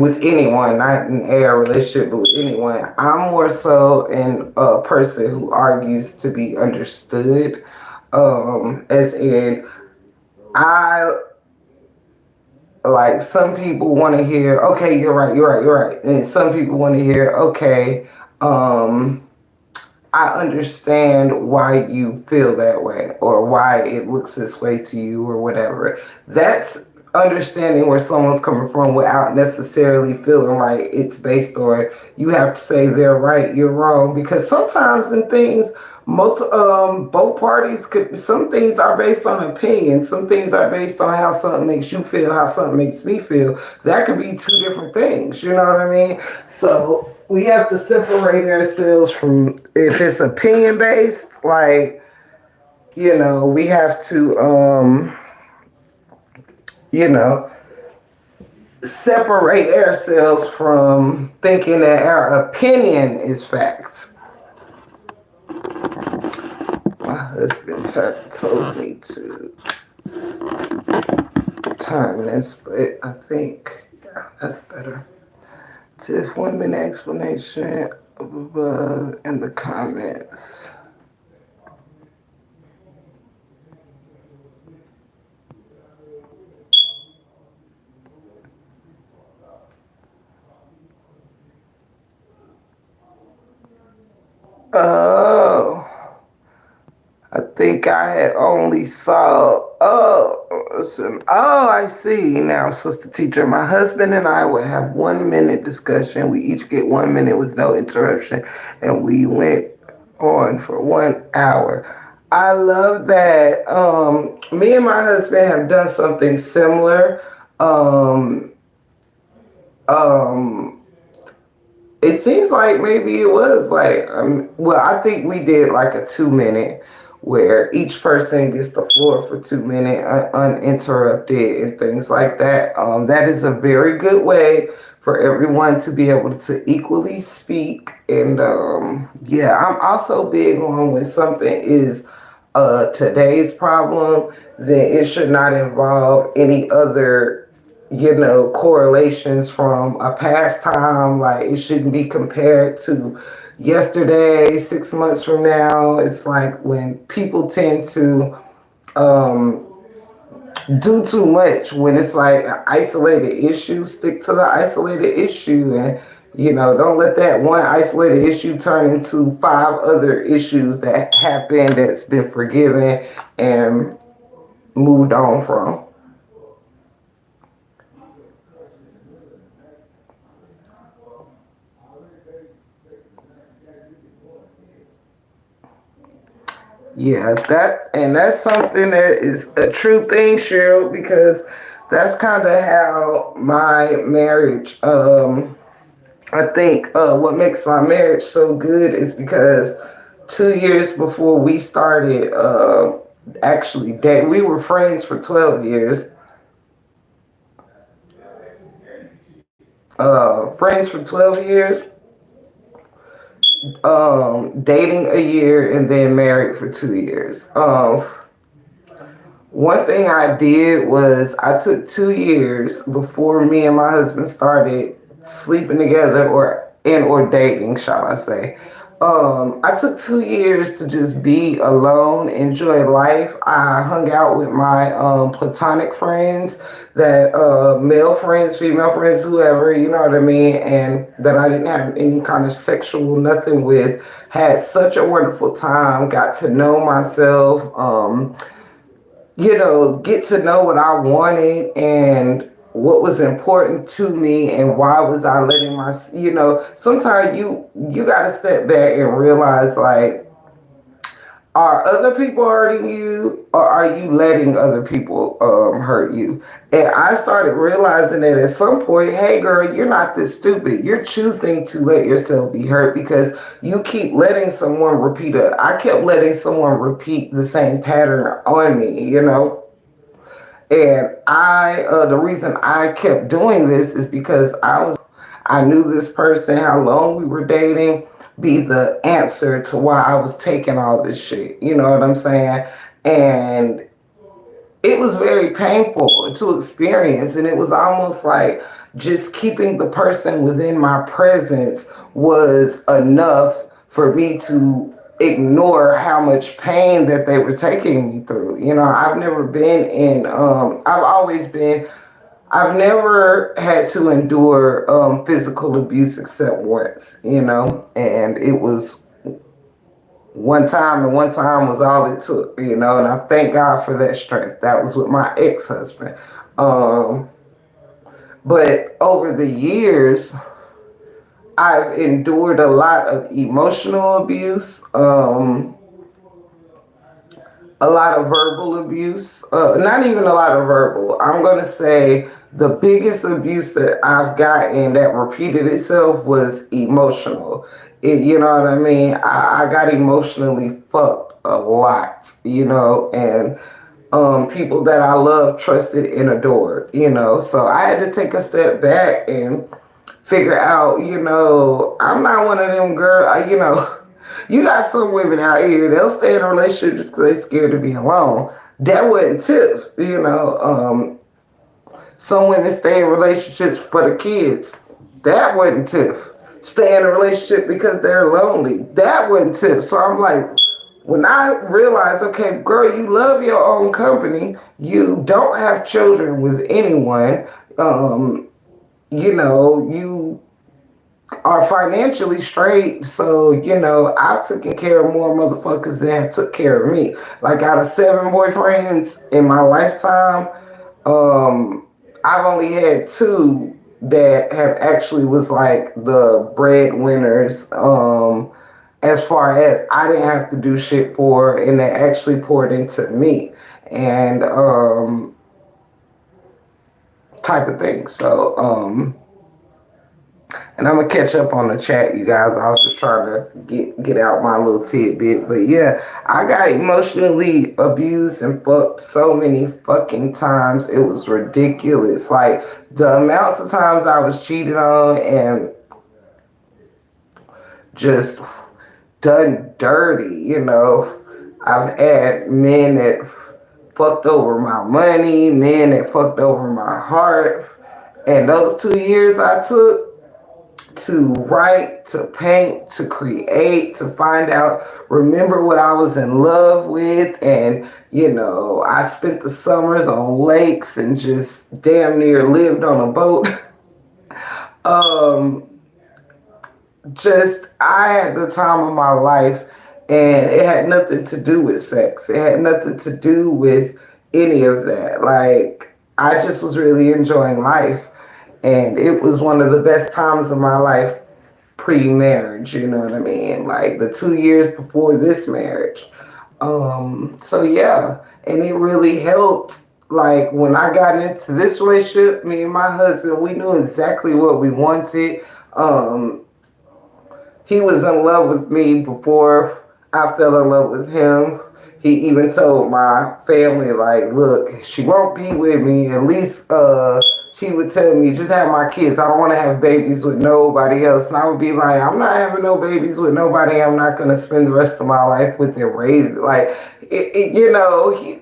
With anyone, not in a relationship, but with anyone, I'm more so a person who argues to be understood. As in, I like some people want to hear, okay, you're right, you're right, you're right, and some people want to hear, okay, I understand why you feel that way or why it looks this way to you or whatever. That's understanding where someone's coming from without necessarily feeling like it's based on you have to say they're right, you're wrong. Because sometimes in things, both parties could. Some things are based on opinion. Some things are based on how something makes you feel, how something makes me feel. That could be two different things. You know what I mean? So we have to separate ourselves from if it's opinion based. Like we have to you know separate ourselves from thinking that our opinion is facts. My husband told me to time this, but I think that's better. Tiff, 1 minute explanation above in the comments. Oh. I think I had only saw. Oh, I see now, sister teacher. My husband and I would have 1 minute discussion. We each get 1 minute with no interruption, and we went on for 1 hour. I love that. Me and my husband have done something similar. Um, um, it seems like maybe it was like, well, I think we did like a 2 minute where each person gets the floor for 2 minutes uninterrupted and things like that. That is a very good way for everyone to be able to equally speak. And yeah, I'm also big on when something is today's problem, then it should not involve any other correlations from a past time. Like it shouldn't be compared to yesterday, 6 months from now. It's like when people tend to um, do too much when it's like an isolated issue, stick to the isolated issue and don't let that one isolated issue turn into five other issues that happened that's been forgiven and moved on from. Yeah, that's something that is a true thing, Cheryl, because that's kind of how my marriage. I think what makes my marriage so good is because 2 years before we started actually date, we were friends for 12 years. Friends for 12 years, dating a year, and then married for 2 years. One thing I did was I took 2 years before me and my husband started sleeping together or dating, shall I say. I took 2 years to just be alone, enjoy life. I hung out with my platonic friends, that male friends, female friends, whoever, you know what I mean, and that I didn't have any kind of sexual nothing with. Had such a wonderful time, got to know myself. Get to know what I wanted and what was important to me and why was I letting sometimes you got to step back and realize, like, are other people hurting you or are you letting other people hurt you? And I started realizing that at some point, hey girl, you're not this stupid. You're choosing to let yourself be hurt because you keep letting someone I kept letting someone repeat the same pattern on me. And the reason I kept doing this is because I knew this person, how long we were dating, be the answer to why I was taking all this shit. You know what I'm saying? And it was very painful to experience. And it was almost like just keeping the person within my presence was enough for me to ignore how much pain that they were taking me through. I've never had to endure physical abuse except once, and it was one time, and one time was all it took, and I thank God for that strength. That was with my ex-husband. Um, but over the years, I've endured a lot of emotional abuse, a lot of verbal abuse. Not even a lot of verbal. I'm going to say the biggest abuse that I've gotten that repeated itself was emotional. You know what I mean? I got emotionally fucked a lot, and people that I love, trusted, and adored, So I had to take a step back and figure out, I'm not one of them you got some women out here, they'll stay in a relationship just because they're scared to be alone. That wasn't Tiff, Some women stay in relationships for the kids. That wasn't Tiff. Stay in a relationship because they're lonely. That wasn't Tiff. So I'm like, when I realized, okay, girl, you love your own company. You don't have children with anyone. You are financially straight, so I've taken care of more motherfuckers than have took care of me. Like out of 7 boyfriends in my lifetime, um, I've only had two that have actually was like the breadwinners. As far as I didn't have to do shit for, and they actually poured into me, and type of thing. So and I'm gonna catch up on the chat, you guys. I was just trying to get out my little tidbit, but yeah, I got emotionally abused and fucked so many fucking times. It was ridiculous. Like the amounts of times I was cheated on and just done dirty. I've had men that fucked over my money, men that fucked over my heart, and those 2 years I took to write, to paint, to create, to find out, remember what I was in love with. And, I spent the summers on lakes and just damn near lived on a boat. um, I had the time of my life, and it had nothing to do with sex. It had nothing to do with any of that. Like, I just was really enjoying life. And it was one of the best times of my life pre-marriage, you know what I mean? Like the 2 years before this marriage. So yeah, and it really helped. Like when I got into this relationship, me and my husband, we knew exactly what we wanted. Um, he was in love with me before I fell in love with him. He even told my family, like, look, she won't be with me. At least she would tell me, just have my kids. I don't want to have babies with nobody else. And I would be like, I'm not having no babies with nobody. I'm not going to spend the rest of my life with and raise it. Like,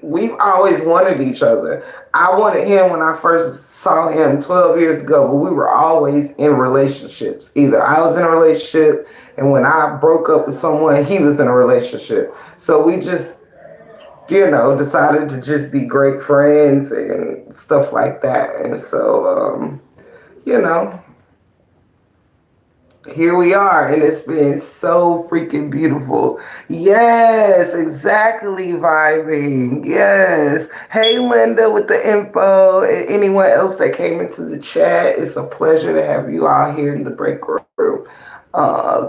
we've always wanted each other. I wanted him when I first saw him 12 years ago, but we were always in relationships. Either I was in a relationship, and when I broke up with someone, he was in a relationship. So we just, decided to just be great friends and stuff like that. And so, you know, here we are, and it's been so freaking beautiful. Yes, exactly, vibing. Yes. Hey, Linda, with the info, and anyone else that came into the chat. It's a pleasure to have you all here in the break room.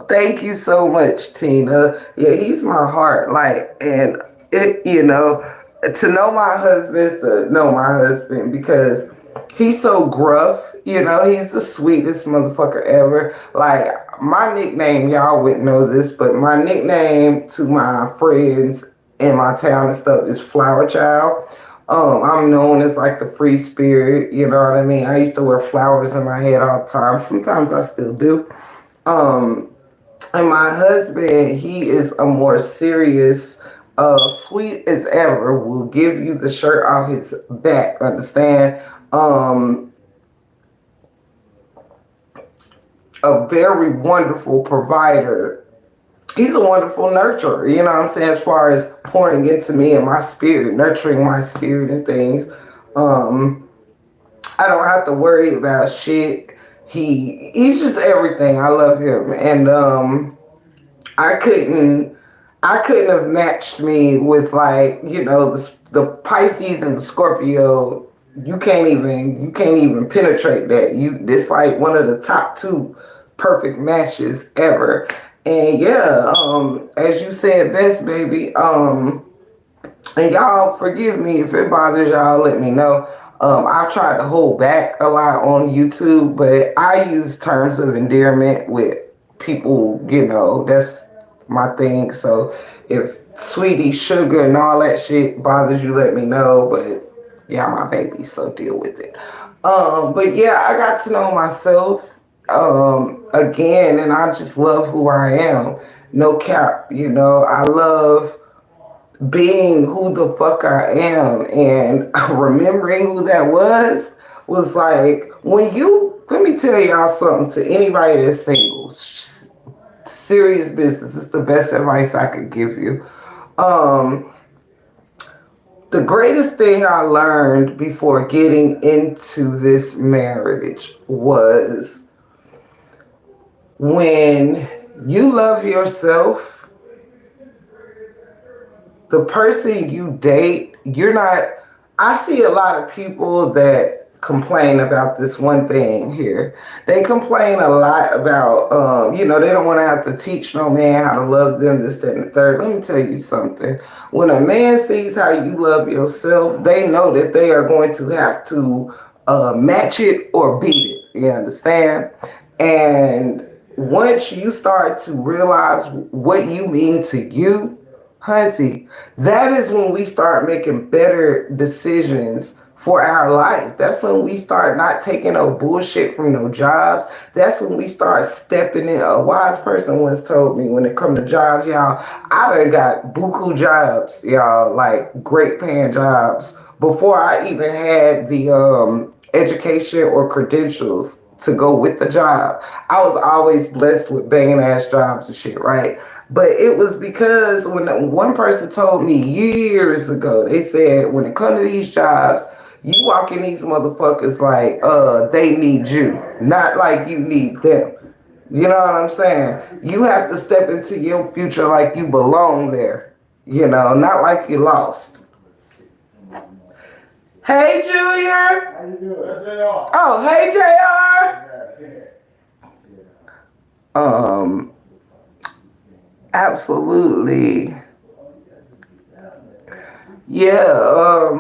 Thank you so much, Tina. Yeah, he's my heart. Like, and it, to know my husband is to know my husband because he's so gruff. He's the sweetest motherfucker ever. Like, my nickname, y'all wouldn't know this, but my nickname to my friends in my town and stuff is Flower Child. I'm known as like the free spirit, you know what I mean? I used to wear flowers in my head all the time. Sometimes I still do. Um, and my husband, he is a more serious, sweet as ever, will give you the shirt off his back, understand? A very wonderful provider. He's a wonderful nurturer, you know what I'm saying, as far as pouring into me and my spirit, nurturing my spirit and things. I don't have to worry about shit. He's just everything. I love him. And I couldn't have matched me with, like, the Pisces and the Scorpio you can't even penetrate that. It's like one of the top two perfect matches ever. And yeah, as you said best, baby. And y'all forgive me if it bothers y'all. Let me know. I tried to hold back a lot on YouTube, but I use terms of endearment with people. That's my thing. So if sweetie, sugar, and all that shit bothers you, let me know. But yeah, my baby, so deal with it. But yeah, I got to know myself again, and I just love who I am. No cap, I love being who the fuck I am, and remembering who that was like when you. Let me tell y'all something to anybody that's single. Serious business. It's the best advice I could give you. Um, the greatest thing I learned before getting into this marriage was when you love yourself, the person you date, you're not. I see a lot of people that complain about this one thing here. They complain a lot about, they don't want to have to teach no man how to love them, this, that, and the third. Let me tell you something. When a man sees how you love yourself, they know that they are going to have to match it or beat it. You understand? And once you start to realize what you mean to you, Hunty, that is when we start making better decisions for our life. That's when we start not taking no bullshit from no jobs. That's when we start stepping in. A wise person once told me when it come to jobs, y'all, I done got buku jobs, y'all, like great paying jobs before I even had the education or credentials to go with the job. I was always blessed with banging ass jobs and shit, right? But it was because when one person told me years ago, they said when it comes to these jobs, you walk in these motherfuckers like they need you, not like you need them. You know what I'm saying? You have to step into your future like you belong there. Not like you lost. Hey Junior. How you doing? Oh, hey JR. Absolutely. Yeah,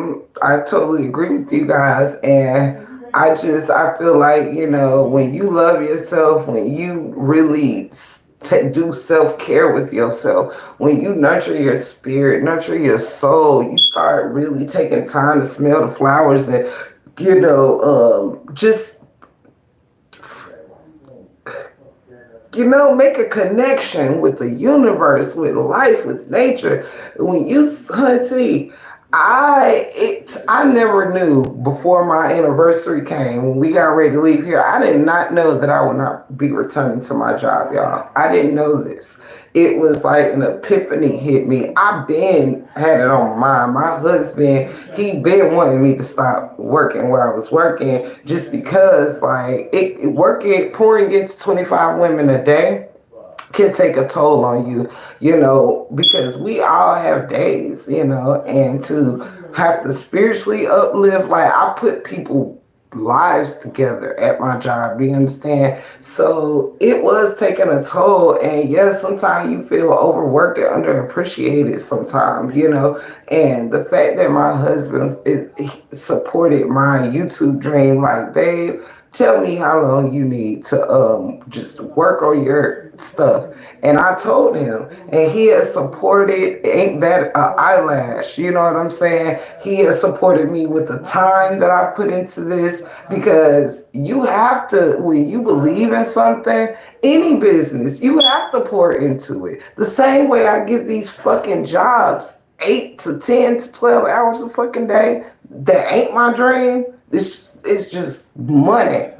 I totally agree with you guys. And I feel like, when you love yourself, when you really do self care with yourself, when you nurture your spirit, nurture your soul, you start really taking time to smell the flowers and, just make a connection with the universe, with life, with nature. When you, Hunty, I never knew before my anniversary came when we got ready to leave here. I did not know that I would not be returning to my job, y'all. I didn't know this. It was like an epiphany hit me. I been had it on my mind. My husband, he been wanting me to stop working where I was working just because like pouring into 25 women a day can take a toll on you, because we all have days, and to have to spiritually uplift, like I put people lives together at my job, do you understand? So it was taking a toll, and yes, sometimes you feel overworked and underappreciated sometimes, and the fact that my husband he supported my YouTube dream, like, babe, tell me how long you need to just work on your stuff. And I told him, and he has supported, ain't that an eyelash, you know what I'm saying? He has supported me with the time that I put into this, because you have to, when you believe in something, any business, you have to pour into it. The same way I give these fucking jobs 8 to 10 to 12 hours a fucking day that ain't my dream. It's just money.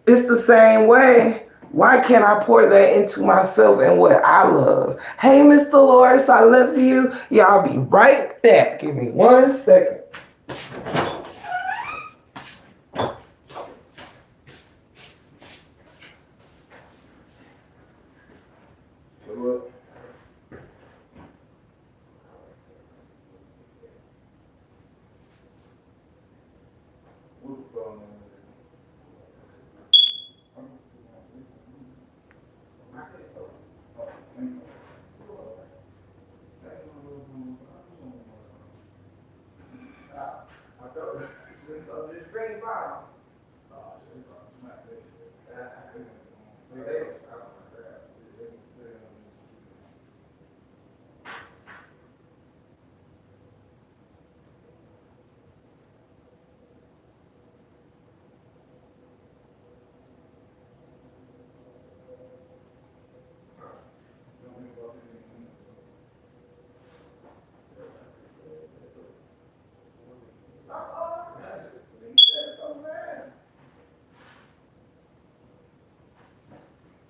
It's the same way. Why can't I pour that into myself and what I love? Hey, Mr. Loris, I love you. Y'all be right back. Give me 1 second.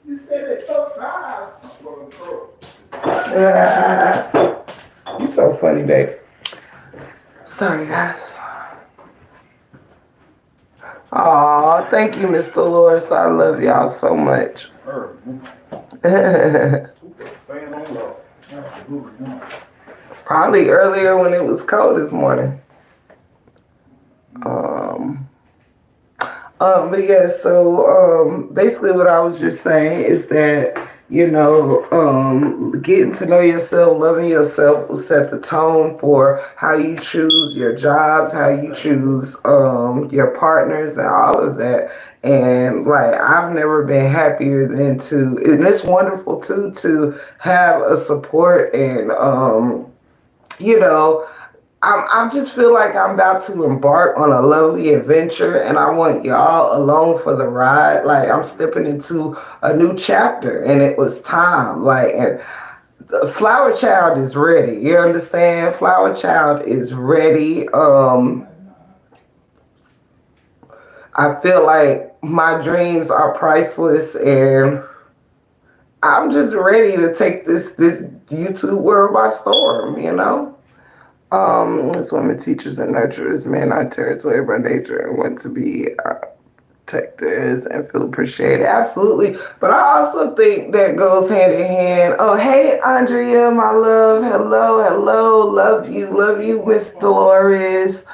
You said it so fast. Yeah. You so funny, babe. Sorry, guys. Aw, thank you, Mr. Loris. I love y'all so much. Probably earlier when it was cold this morning. But yeah, so basically what I was just saying is that, getting to know yourself, loving yourself will set the tone for how you choose your jobs, how you choose your partners and all of that. And like I've never been happier than and it's wonderful too to have a support and you know I just feel like I'm about to embark on a lovely adventure and I want y'all along for the ride. Like I'm stepping into a new chapter and it was time. Like, and the Flower Child is ready. You understand? Flower Child is ready. I feel like my dreams are priceless and I'm just ready to take this YouTube world by storm. As women, teachers, and nurturers, men are territory by nature and want to be protectors and feel appreciated. Absolutely. But I also think that goes hand in hand. Oh, hey, Andrea, my love. Hello, hello. Love you, Miss Dolores.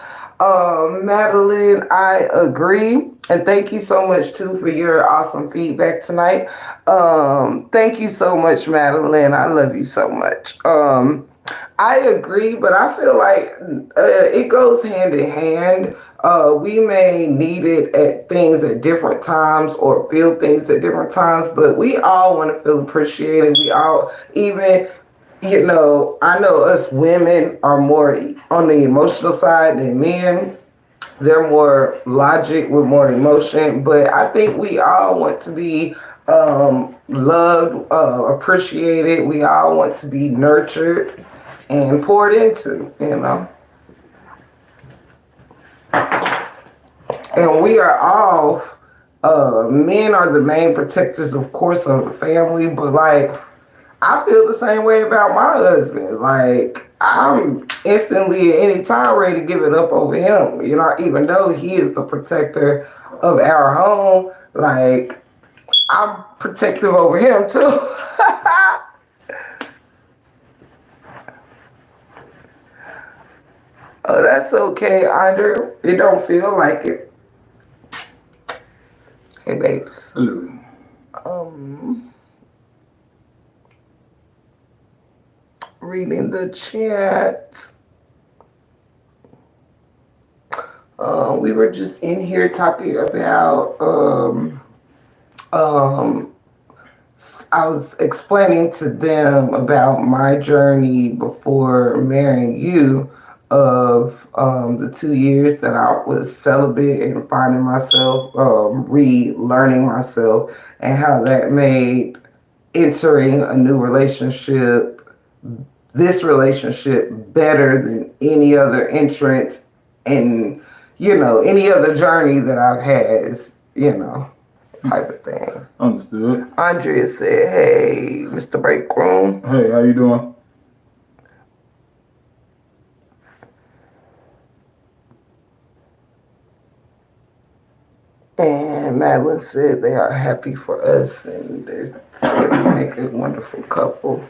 Madeline, I agree. And thank you so much, too, for your awesome feedback tonight. Thank you so much, Madeline. I love you so much. I agree, but I feel like it goes hand in hand. We may need it at things at different times or feel things at different times, but we all want to feel appreciated. We all, even, I know us women are more on the emotional side than men. They're more logic with more emotion, but I think we all want to be loved, appreciated. We all want to be nurtured and poured into. And we are all, men are the main protectors, of course, of the family, but like, I feel the same way about my husband. Like, I'm instantly at any time ready to give it up over him. Even though he is the protector of our home, like, I'm protective over him too. Oh, that's okay, Andre. It don't feel like it. Hey, babes. Hello. Reading the chat. We were just in here talking about I was explaining to them about my journey before marrying you of the 2 years that I was celibate and finding myself, relearning myself, and how that made entering a new relationship, this relationship, better than any other entrance and, any other journey that I've had is, type of thing. Understood. Andrea said, hey, Mr. Breakroom. Hey, how you doing? And Madeline said they are happy for us and they're going to make a wonderful couple.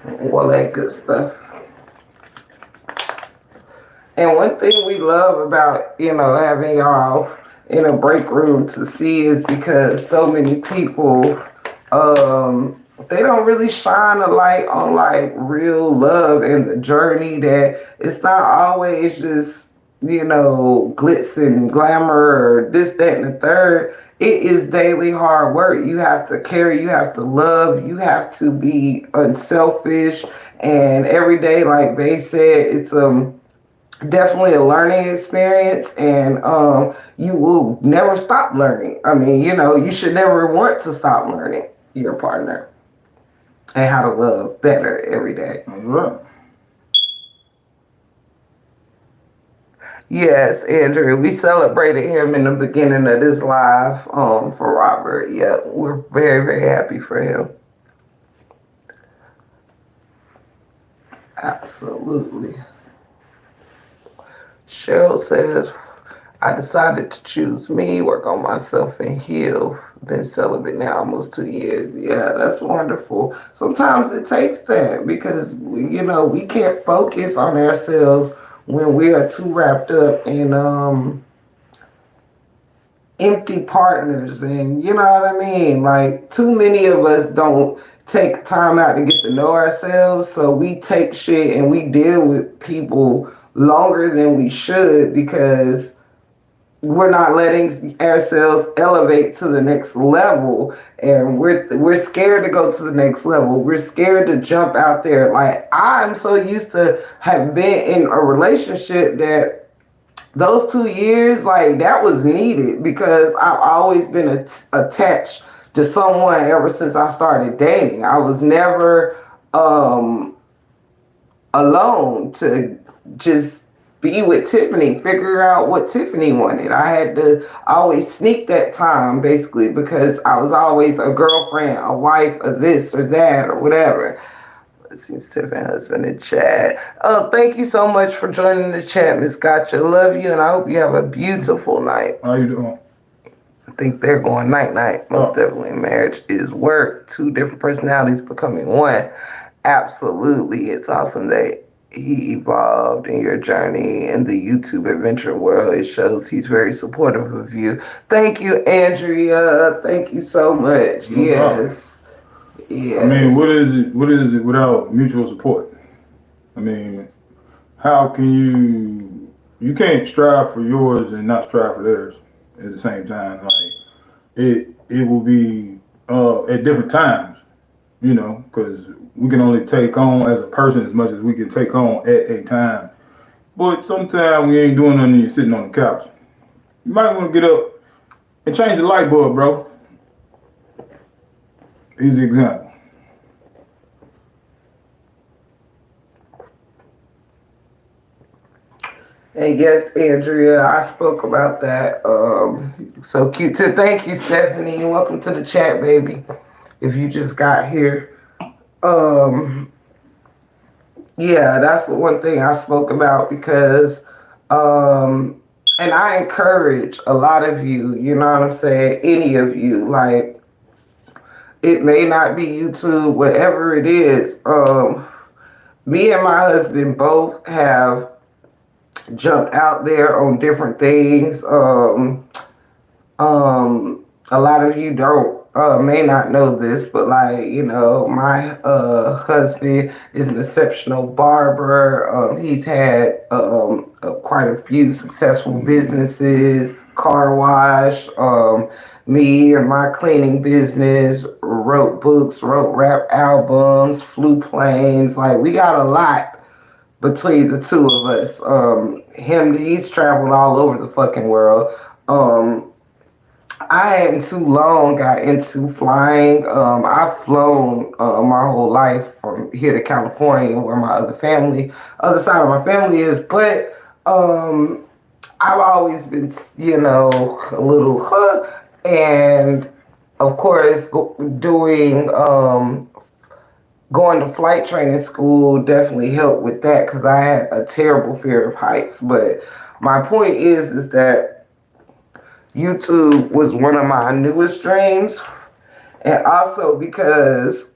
All that good stuff. And one thing we love about, having y'all in a break room to see is because so many people, they don't really shine a light on like real love and the journey that it's not always just, glitz and glamour or this, that, and the third. It is daily hard work. You have to care, you have to love, you have to be unselfish. And every day, like Bay said, it's definitely a learning experience, and you will never stop learning. I mean, you should never want to stop learning your partner and how to love better every day. That's right. Yes, Andrew, we celebrated him in the beginning of this live for Robert. Yeah, we're very, very happy for him. Absolutely. Cheryl says, I decided to choose me, work on myself, and heal. Been celibate now almost 2 years. Yeah, that's wonderful. Sometimes it takes that because, we can't focus on ourselves when we are too wrapped up in empty partners. And you know what I mean? Like, too many of us don't take time out to get to know ourselves. So we take shit and we deal with people longer than we should because we're not letting ourselves elevate to the next level, and we're scared to go to the next level. We're scared to jump out there. Like, I'm so used to have been in a relationship that those 2 years, like, that was needed because I've always been attached to someone ever since I started dating. I was never alone to just be with Tiffany, figure out what Tiffany wanted. I had to always sneak that time basically because I was always a girlfriend, a wife, a this or that or whatever. Let's see, Tiffany husband in chat. Oh, thank you so much for joining the chat, Miss Gotcha. Love you, and I hope you have a beautiful night. How you doing? I think they're going night night. Most definitely, marriage is work. Two different personalities becoming one. Absolutely, it's awesome that he evolved in your journey in the YouTube adventure world. It shows he's very supportive of you. Thank you, Andrea. Thank you so much. No yes. Yes. I mean, what is it? What is it without mutual support? I mean, how can you? You can't strive for yours and not strive for theirs at the same time. Like it will be at different times, because we can only take on as a person as much as we can take on at a time. But sometimes we ain't doing nothing. You're sitting on the couch. You might want to get up and change the light bulb, bro. Easy example. And yes, Andrea, I spoke about that. So cute too. Thank you, Stephanie. Welcome to the chat, baby. If you just got here. Yeah, that's one thing I spoke about because and I encourage a lot of you, you know what I'm saying, any of you, like, it may not be YouTube, whatever it is. Me and my husband both have jumped out there on different things. A lot of you don't may not know this, but like, my husband is an exceptional barber. He's had quite a few successful businesses, car wash. Me and my cleaning business, wrote books, wrote rap albums, flew planes. Like, we got a lot between the two of us. He's traveled all over the fucking world. I hadn't too long got into flying. I've flown my whole life from here to California, where my other side of my family is. But I've always been, a little, and of course, going to flight training school definitely helped with that because I had a terrible fear of heights. But my point is that YouTube was one of my newest dreams, and also because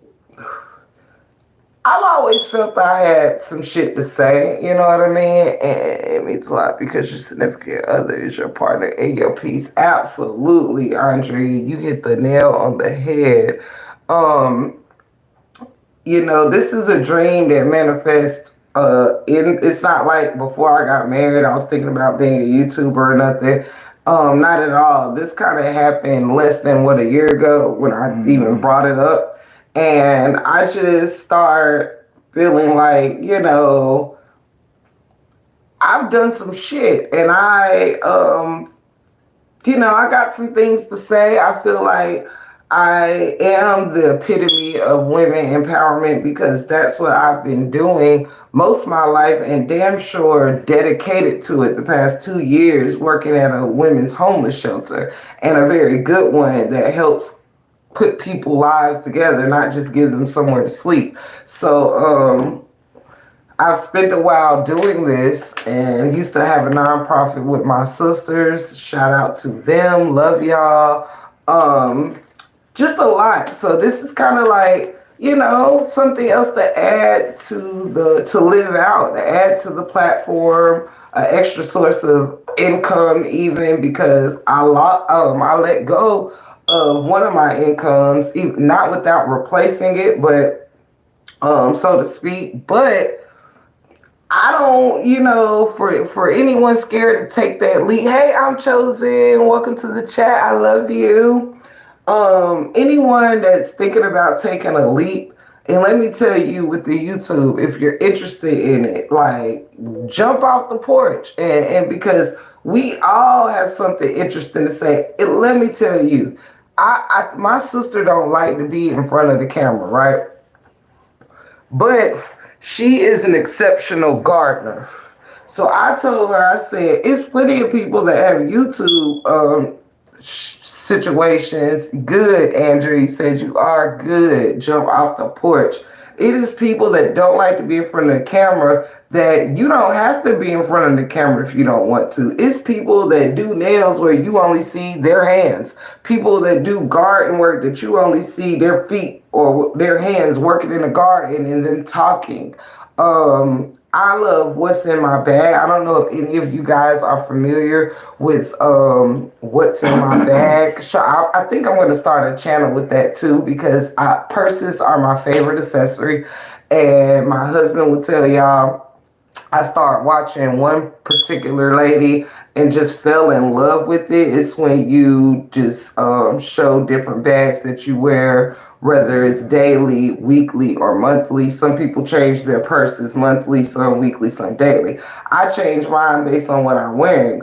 I've always felt I had some shit to say, you know what I mean? And it means a lot because your significant other is your partner and your piece. Absolutely, Andre, you hit the nail on the head. This is a dream that manifests It's not like before I got married, I was thinking about being a YouTuber or nothing. Not at all. This kind of happened less than what a year ago when I even Mm-hmm. brought it up, and I just start feeling like I've done some shit, and I got some things to say. I feel like I am the epitome of women empowerment because that's what I've been doing most of my life and damn sure dedicated to it the past 2 years, working at a women's homeless shelter and a very good one that helps put people lives together, not just give them somewhere to sleep. So, I've spent a while doing this and used to have a nonprofit with my sisters. Shout out to them. Love y'all. Um, just a lot. So this is kind of like, something else to add to live out, to add to the platform, an extra source of income even because I let go of one of my incomes, not without replacing it, but so to speak. But I don't, for anyone scared to take that leap. Hey, I'm chosen. Welcome to the chat. I love you. Anyone that's thinking about taking a leap, and let me tell you with the YouTube, if you're interested in it, like jump off the porch, and because we all have something interesting to say. Let me tell you, my sister don't like to be in front of the camera, right? But she is an exceptional gardener. So I told her, I said, it's plenty of people that have YouTube situations. Good, Andrew. You said you are good. Jump off the porch. It is people that don't like to be in front of the camera that you don't have to be in front of the camera if you don't want to. It's people that do nails where you only see their hands. People that do garden work that you only see their feet or their hands working in the garden and them talking. I love what's in my bag. I don't know if any of you guys are familiar with what's in my bag. So I think I'm going to start a channel with that too because purses are my favorite accessory. And my husband will tell y'all I started watching one particular lady and just fell in love with it. It's when you just show different bags that you wear, whether it's daily, weekly, or monthly. Some people change their purses monthly, some weekly, some daily. I change mine based on what I'm wearing.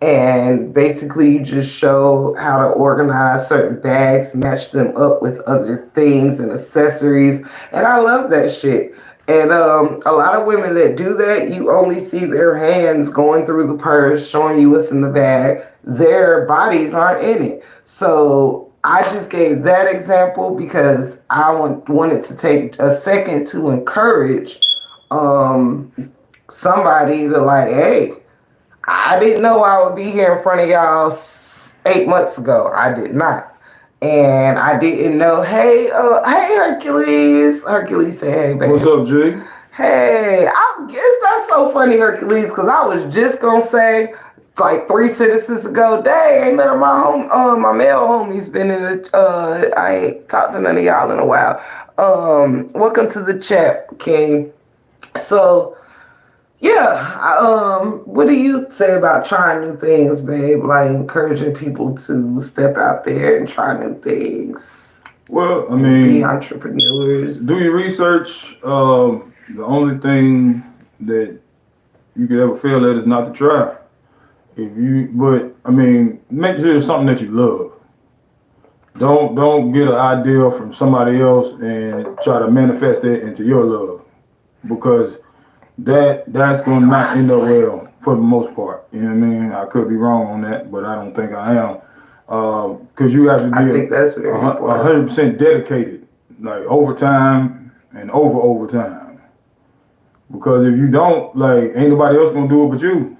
And basically you just show how to organize certain bags, match them up with other things and accessories. And I love that shit. And a lot of women that do that, you only see their hands going through the purse, showing you what's in the bag. Their bodies aren't in it. So I just gave that example because wanted to take a second to encourage um, somebody to like, hey, I didn't know I would be here in front of y'all 8 months ago. I did not. And I didn't know, hey Hercules. Hercules said, hey baby. What's up, G? Hey, I guess that's so funny, Hercules, because I was just gonna say like 3 sentences ago, dang, ain't none of my male homies been in the I ain't talked to none of y'all in a while. Welcome to the chat, King. So yeah, what do you say about trying new things, babe? Like encouraging people to step out there and try new things, Well, I be mean, entrepreneurs. do your research. The only thing that you could ever fail at is not to try. But I mean, make sure it's something that you love. Don't get an idea from somebody else and try to manifest it into your love, because that's gonna not end up well for the most part. You know what I mean? I could be wrong on that, but I don't think I am. Because you have to I be think that's very important. 100% dedicated, like overtime and overtime. Because if you don't, like, ain't nobody else gonna do it but you.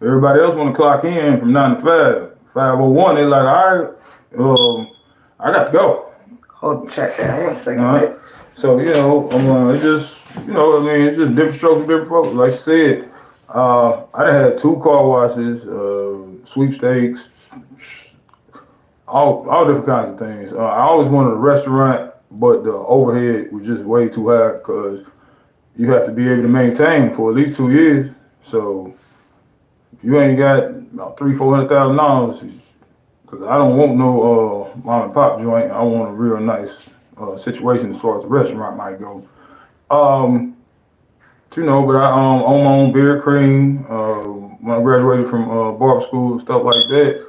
Everybody else want to clock in from 9 to 5. 5:01, they're like, all right, I got to go. Hold check that 1 second, Right. So, it's just, it's just different strokes for different folks. Like I said, I done had 2 car washes, sweepstakes, all different kinds of things. I always wanted a restaurant, but the overhead was just way too high because you have to be able to maintain for at least 2 years. So if you ain't got about $300,000-400,000, because I don't want no mom and pop joint. I want a real nice situation as far as the restaurant might go. Um, but I own my own beard cream. When I graduated from barber school and stuff like that.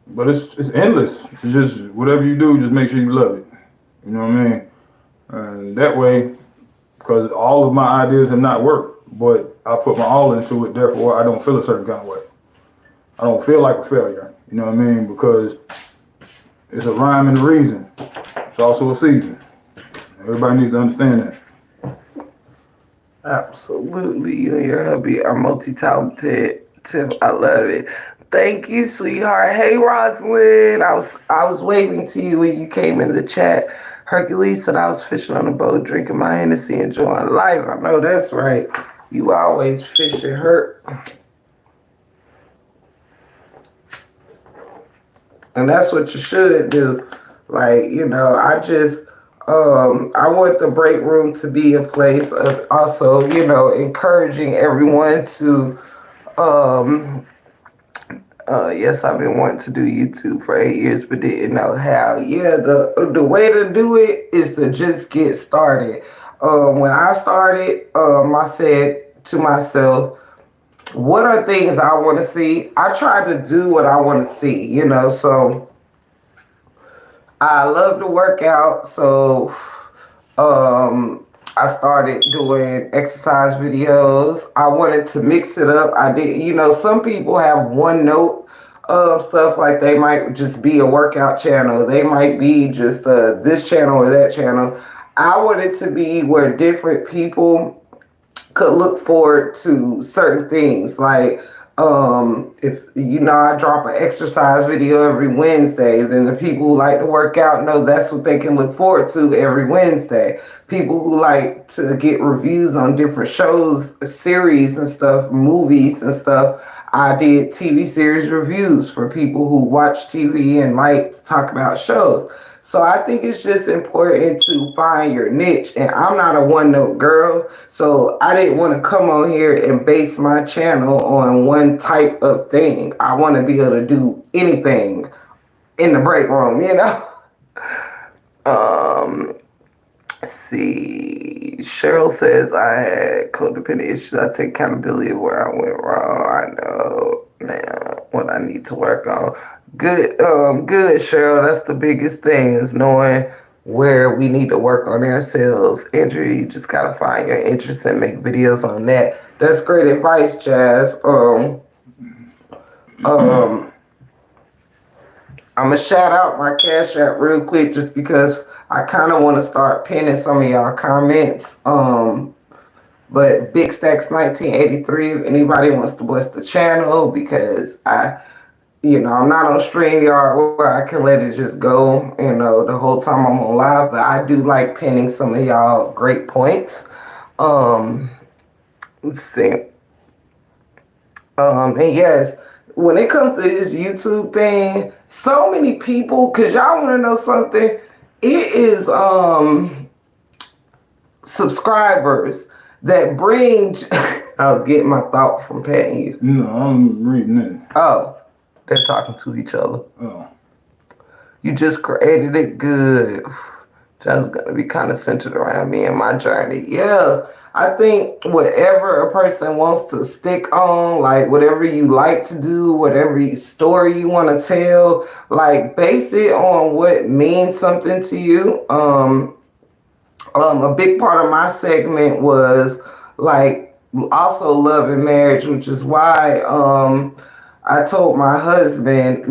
But it's endless. It's just whatever you do, just make sure you love it. You know what I mean? And that way, because all of my ideas have not worked, but I put my all into it. Therefore, I don't feel a certain kind of way. I don't feel like a failure. You know what I mean? Because it's a rhyme and a reason. It's also a season. Everybody needs to understand that. Absolutely. You and your hubby are multi-talented. Tim, I love it. Thank you, sweetheart. Hey, Rosalind. I was waving to you when you came in the chat. Hercules said I was fishing on a boat, drinking my Hennessy, enjoying life. I know that's right. You always fishing, hurt. And that's what you should do. Like, I want the break room to be a place of also, encouraging everyone to, yes, I've been wanting to do YouTube for 8 years, but didn't know how. Yeah, the way to do it is to just get started. When I started, I said to myself, what are things I want to see? I try to do what I want to see, so I love to work out, so I started doing exercise videos. I wanted to mix it up. I did, some people have one note stuff, like they might just be a workout channel. They might be just this channel or that channel. I wanted to be where different people could look forward to certain things. Like, if I drop an exercise video every Wednesday, then the people who like to work out know that's what they can look forward to every Wednesday. People who like to get reviews on different shows, series and stuff, movies and stuff, I did TV series reviews for people who watch TV and like to talk about shows. So I think it's just important to find your niche. And I'm not a one-note girl, so I didn't want to come on here and base my channel on one type of thing. I want to be able to do anything in the break room, Let's see. Cheryl says I had codependent issues. I take accountability where I went wrong. I know now what I need to work on. Good, Cheryl. That's the biggest thing, is knowing where we need to work on ourselves. Andrew, you just gotta find your interest and make videos on that. That's great advice, Jazz. I'm gonna shout out my Cash App real quick, just because I kind of want to start pinning some of y'all comments. But Big Stacks 1983, if anybody wants to bless the channel, because I'm not on StreamYard where I can let it just go, the whole time I'm on live, but I do like pinning some of y'all great points. Let's see. And yes, when it comes to this YouTube thing, so many people, cause y'all want to know something, it is subscribers that bring. I was getting my thought from patting you. No, I'm reading it. Oh, they're talking to each other. Oh. You just created it good. Just gonna be kind of centered around me and my journey. Yeah, I think whatever a person wants to stick on, like whatever you like to do, whatever story you want to tell, like base it on what means something to you. A big part of my segment was like also love and marriage, which is why I told my husband,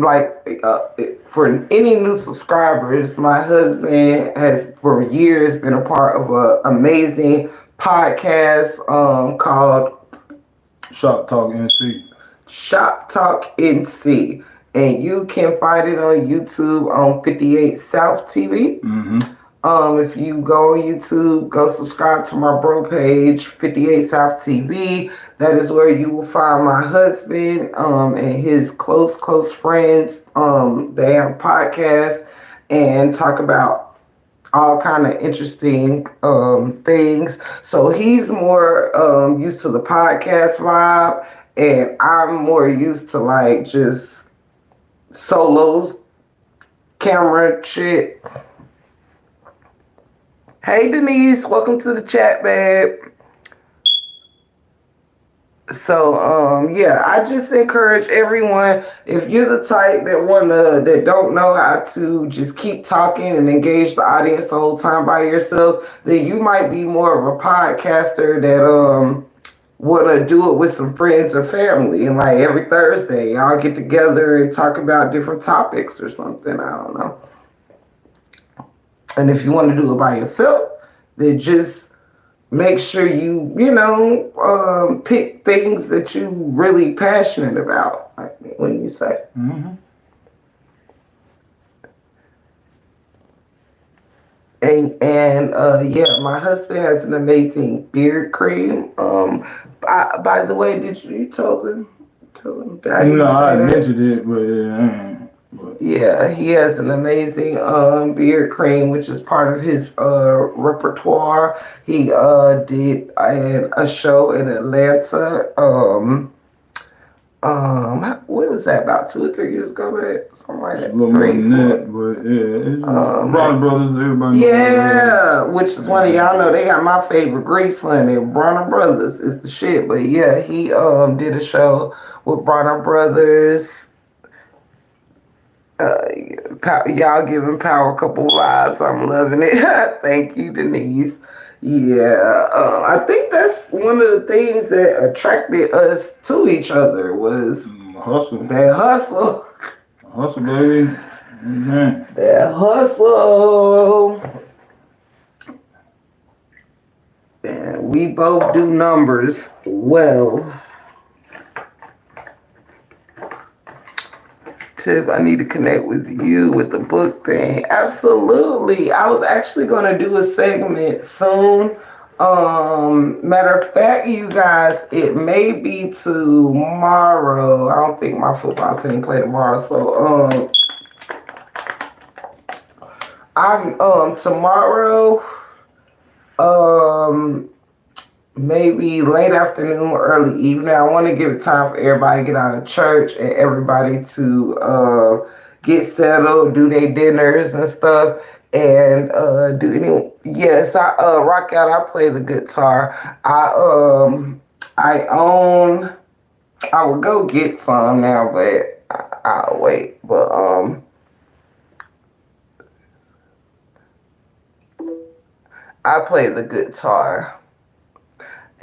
for any new subscribers, my husband has for years been a part of an amazing podcast called Shop Talk NC. Shop Talk NC. And you can find it on YouTube on 58 South TV. Mm-hmm. If you go on YouTube, go subscribe to my bro page, 58 South TV. That is where you will find my husband and his close friends. They have a podcast and talk about all kind of interesting things. So he's more used to the podcast vibe, and I'm more used to like just solos, camera shit. Hey Denise, welcome to the chat, babe. So yeah, I just encourage everyone, if you're the type that don't know how to just keep talking and engage the audience the whole time by yourself, then you might be more of a podcaster that wanna do it with some friends or family, and like every Thursday y'all get together and talk about different topics or something. I don't know. And if you want to do it by yourself, then just make sure you pick things that you really passionate about. Like, what do you say? Mm-hmm. And yeah, my husband has an amazing beard cream. By the way, did you tell him? Did I No, even I say that? mentioned it, but yeah, I ain't. But Yeah, he has an amazing beard cream, which is part of his repertoire. He did a show in Atlanta. What was that, about 2 or 3 years ago, man? Something like it's a that. little more Three, than four. that. But yeah, it's Um, Bronner Brothers. Everybody know. yeah, which is one of y'all know they got my favorite grease honey. Bronner Brothers is the shit. But yeah, he did a show with Bronner Brothers. Uh, y'all giving power couple vibes. I'm loving it. Thank you, Denise. Yeah, I think that's one of the things that attracted us to each other was Hustle, that hustle. hustle, baby. Amen. That hustle. And we both do numbers well. Tiff, I need to connect with you with the book thing. Absolutely. I was actually going to do a segment soon. Matter of fact, you guys, it may be tomorrow. I don't think my football team play tomorrow, so I'm tomorrow, um maybe late afternoon or early evening. I want to give it time for everybody to get out of church and everybody to get settled, do their dinners and stuff, and do any. Yes, I rock out. I play the guitar. I own. I would go get some now, but I'll wait. But I play the guitar.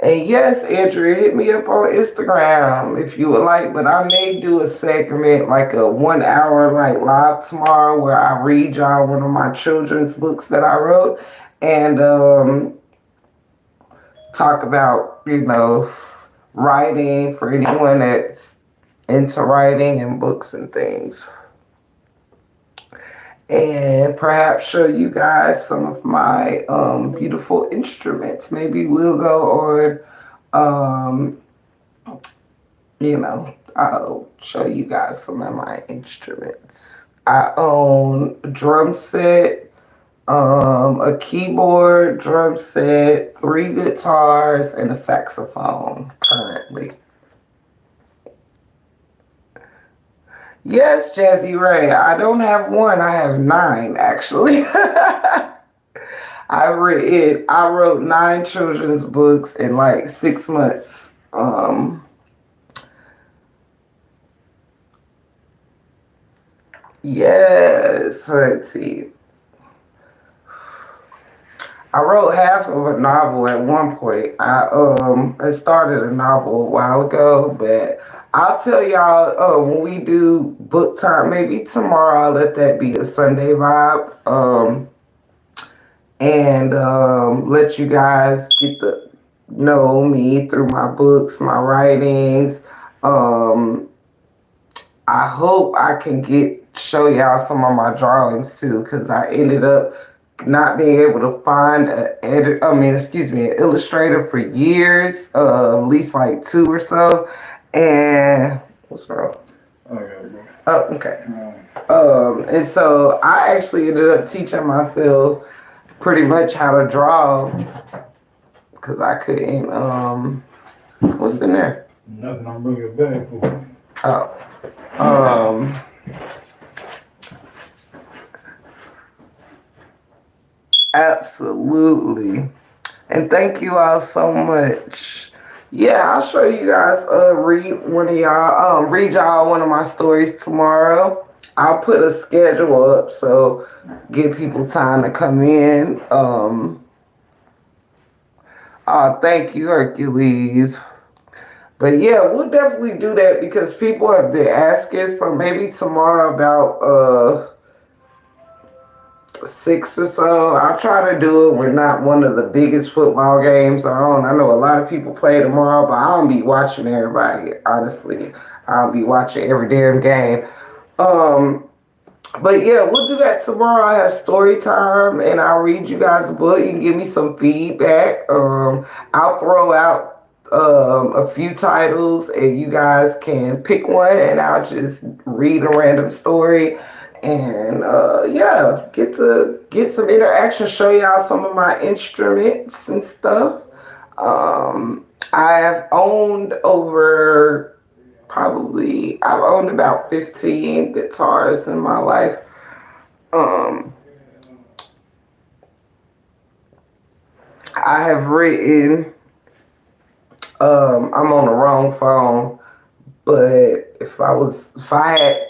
And yes, Andrea, hit me up on Instagram if you would like. But I may do a segment, like a 1 hour like live tomorrow, where I read y'all one of my children's books that I wrote, and talk about writing for anyone that's into writing and books and things. And perhaps show you guys some of my beautiful instruments. Maybe we'll go on, I'll show you guys some of my instruments. I own a drum set, a keyboard, drum set, 3 guitars, and a saxophone currently. Yes, Jazzy Ray. I don't have one. I have 9 actually. I wrote 9 children's books in like 6 months. Yes, Hunty. I wrote half of a novel at one point. I started a novel a while ago, but I'll tell y'all when we do book time, maybe tomorrow. I'll let that be a Sunday vibe, and let you guys get to know me through my books, my writings. Um, I hope I can show y'all some of my drawings too, because I ended up not being able to find an illustrator for years, at least like 2 or so. And what's wrong? Okay, bro. Oh, okay. And so I actually ended up teaching myself pretty much how to draw because I couldn't. What's in there? Nothing. I'm bringing it back for. Oh, um, absolutely. And thank you all so much. Yeah, I'll show you guys. Read y'all one of my stories tomorrow. I'll put a schedule up so give people time to come in. Thank you, Hercules. But yeah, we'll definitely do that because people have been asking. So maybe tomorrow about 6 or so. I'll try to do it when not one of the biggest football games are on. I know a lot of people play tomorrow, but I don't be watching everybody. Honestly, I don't be watching every damn game. Um, but yeah, we'll do that tomorrow. I have story time, and I'll read you guys a book. You can give me some feedback. I'll throw out a few titles, and you guys can pick one, and I'll just read a random story. And yeah, get some interaction. Show y'all some of my instruments and stuff. I have owned over I've owned about 15 guitars in my life. Um, I have written, I'm on the wrong phone, but if I had,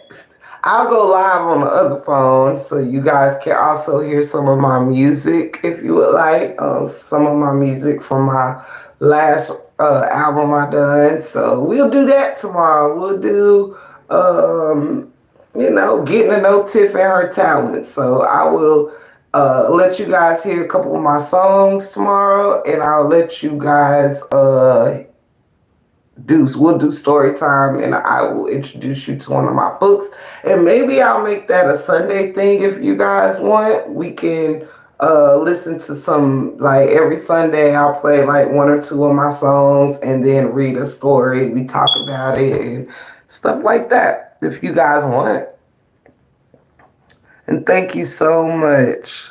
I'll go live on the other phone so you guys can also hear some of my music if you would like. Some of my music from my last album I done. So we'll do that tomorrow. We'll do, getting to know Tiff and her talent. So I will let you guys hear a couple of my songs tomorrow, and I'll let you guys we'll do story time, and I will introduce you to one of my books, and maybe I'll make that a Sunday thing if you guys want. We can listen to some, like every Sunday I'll play like one or two of my songs and then read a story. We talk about it and stuff like that if you guys want. And thank you so much.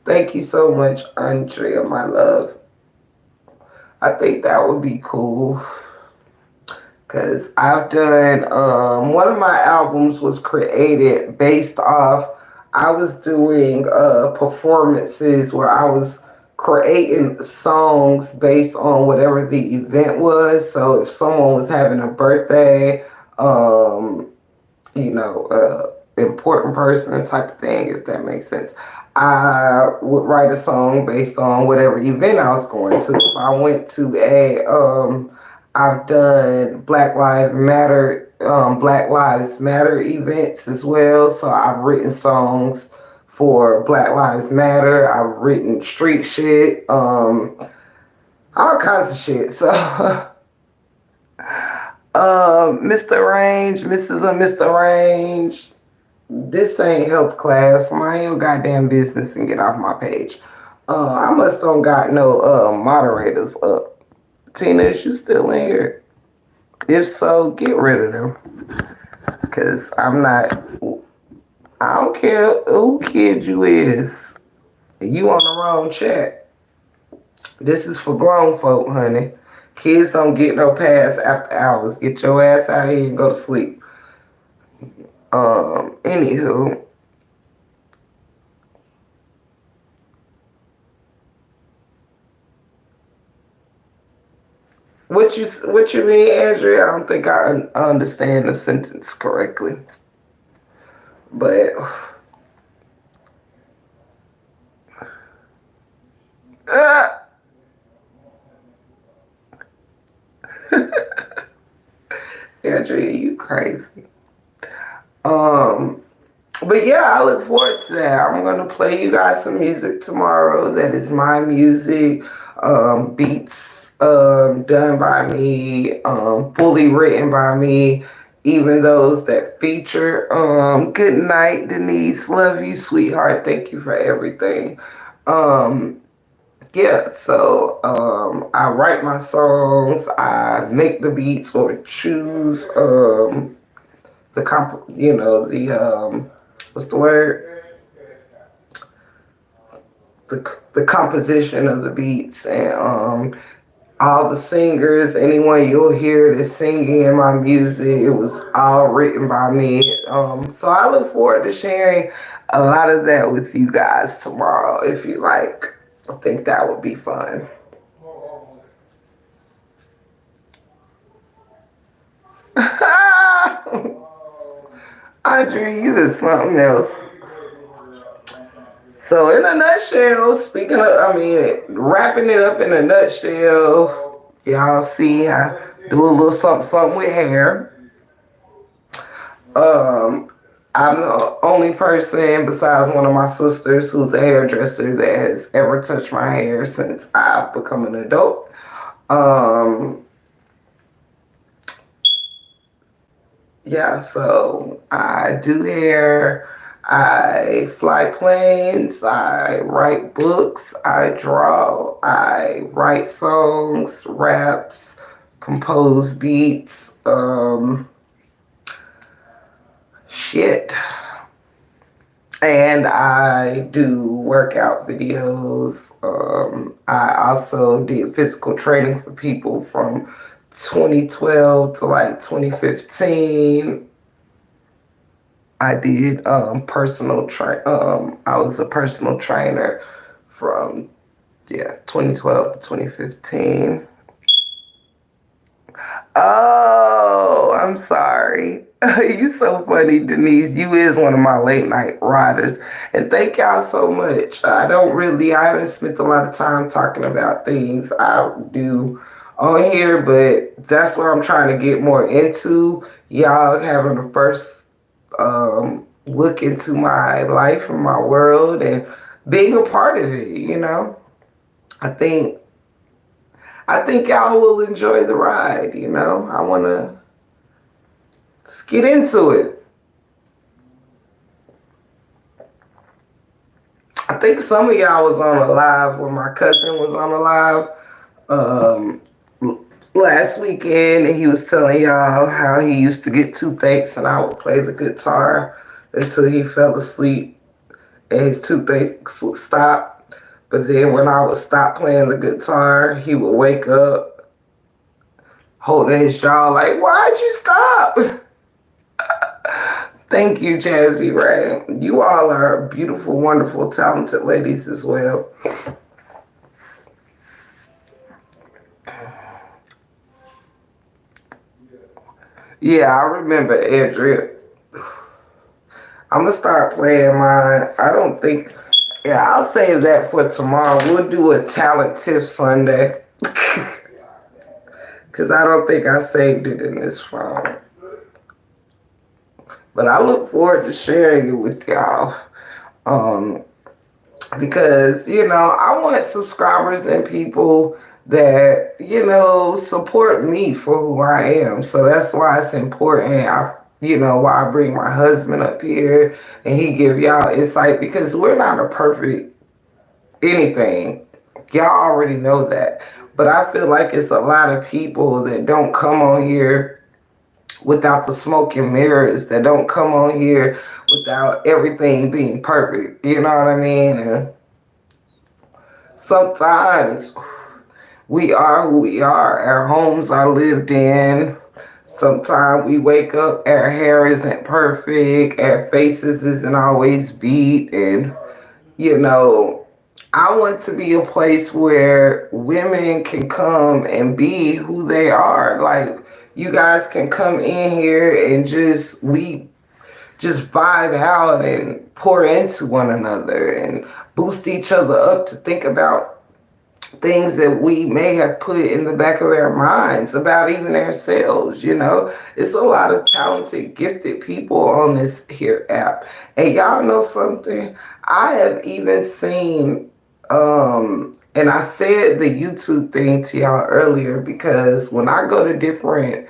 Thank you so much, Andrea, my love. I think that would be cool. Because I've done, one of my albums was created based off, I was doing performances where I was creating songs based on whatever the event was. So if someone was having a birthday, important person type of thing, if that makes sense. I would write a song based on whatever event I was going to. If I went to I've done Black Lives Matter events as well. So I've written songs for Black Lives Matter. I've written street shit, all kinds of shit. So Mr. Range, Mrs. and Mr. Range, this ain't health class. Mind your goddamn business and get off my page. I must don't got no moderators up. Tina, is you still in here? If so, get rid of them. Cause I don't care who kid you is. You on the wrong chat. This is for grown folk, honey. Kids don't get no pass after hours. Get your ass out of here and go to sleep. Anywho. What you mean, Andrea? I don't think I understand the sentence correctly. But Andrea, you crazy. But yeah, I look forward to that. I'm gonna play you guys some music tomorrow. That is my music, beats done by me, fully written by me. Even those that feature. Good night, Denise. Love you, sweetheart. Thank you for everything. Yeah, so I write my songs, I make the beats or choose the what's the word? the composition of the beats and all the singers, anyone you'll hear that's singing in my music, it was all written by me. So I look forward to sharing a lot of that with you guys tomorrow. If you like, I think that would be fun. Andre, you is something else. So in a nutshell, speaking of, I mean, wrapping it up in a nutshell, y'all see I do a little something, something with hair. Um, I'm the only person besides one of my sisters who's a hairdresser that has ever touched my hair since I've become an adult. Um, yeah, so I do hair, I fly planes, I write books, I draw, I write songs, raps, compose beats, shit. And I do workout videos. I also did physical training for people from 2012 to like 2015. I did I was a personal trainer from 2012 to 2015. Oh, I'm sorry. You so funny, Denise. You is one of my late night riders. And thank y'all so much. I haven't spent a lot of time talking about things I do on here, but that's what I'm trying to get more into. Y'all having the first look into my life and my world and being a part of it, you know. I think I think y'all will enjoy the ride, you know. I wanna let's get into it. I think some of y'all was on a live when my cousin was on a live um, last weekend, and he was telling y'all how he used to get toothaches, and I would play the guitar until he fell asleep, and his toothaches would stop. But then when I would stop playing the guitar, he would wake up holding his jaw like, "Why'd you stop?" Thank you, Jazzy Ray. You all are beautiful, wonderful, talented ladies as well. Yeah, I remember Edric. I'm gonna start playing mine. I don't think. Yeah, I'll save that for tomorrow. We'll do a talent tip Sunday. Cause I don't think I saved it in this phone. But I look forward to sharing it with y'all. Um, because, you know, I want subscribers and people that, you know, support me for who I am. So that's why it's important. Why I bring my husband up here and he give y'all insight because we're not a perfect anything. Y'all already know that. But I feel like it's a lot of people that don't come on here without the smoke and mirrors, that don't come on here without everything being perfect. You know what I mean? And sometimes we are who we are. Our homes are lived in. Sometimes we wake up, our hair isn't perfect, our faces isn't always beat, and you know, I want to be a place where women can come and be who they are. Like you guys can come in here and we just vibe out and pour into one another and boost each other up to think about things that we may have put in the back of our minds about even ourselves, you know. It's a lot of talented, gifted people on this here app. And y'all know something? I have even seen, and I said the YouTube thing to y'all earlier because when I go to different,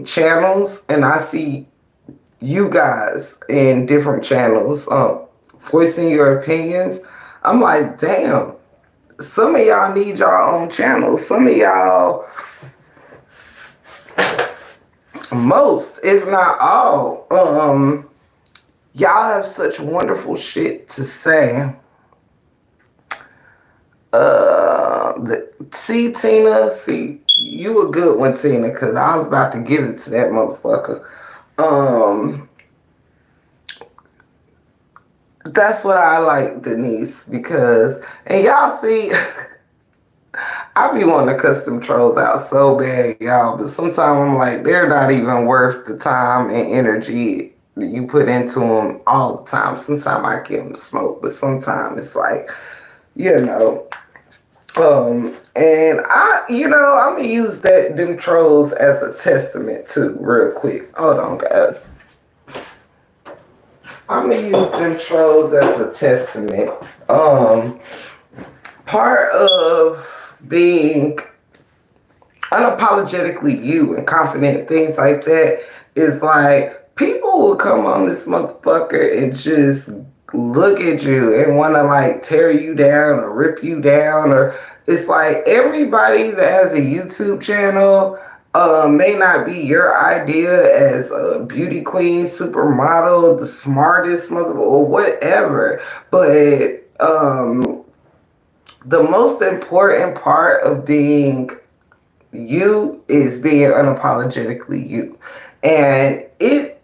channels and I see you guys in different channels, voicing your opinions, I'm like, damn, some of y'all need your own channels. Some of y'all, most, if not all, y'all have such wonderful shit to say. See, Tina, see, you a good one, Tina, because I was about to give it to that motherfucker. Um, that's what I like, Denise, because, and y'all see, I be wanting to cuss them trolls out so bad, y'all, but sometimes I'm like, they're not even worth the time and energy that you put into them all the time. Sometimes I give them smoke, but sometimes it's like, you know, and I'm gonna use them trolls as a testament too, real quick. Hold on, guys. I'm gonna use them trolls as a testament. Part of being unapologetically you and confident, things like that, is like people will come on this motherfucker and just look at you and want to like tear you down or rip you down, or it's like everybody that has a YouTube channel may not be your idea as a beauty queen, supermodel, the smartest mother or whatever, but the most important part of being you is being unapologetically you. And it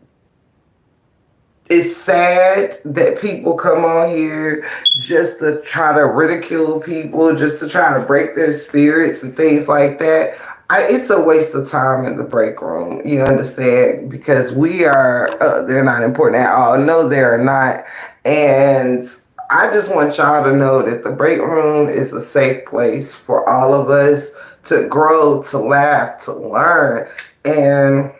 is sad that people come on here just to try to ridicule people, just to try to break their spirits and things like that. It's a waste of time in the break room. You understand? Because they're not important at all. No, they're not. And I just want y'all to know that the break room is a safe place for all of us to grow, to laugh, to learn. And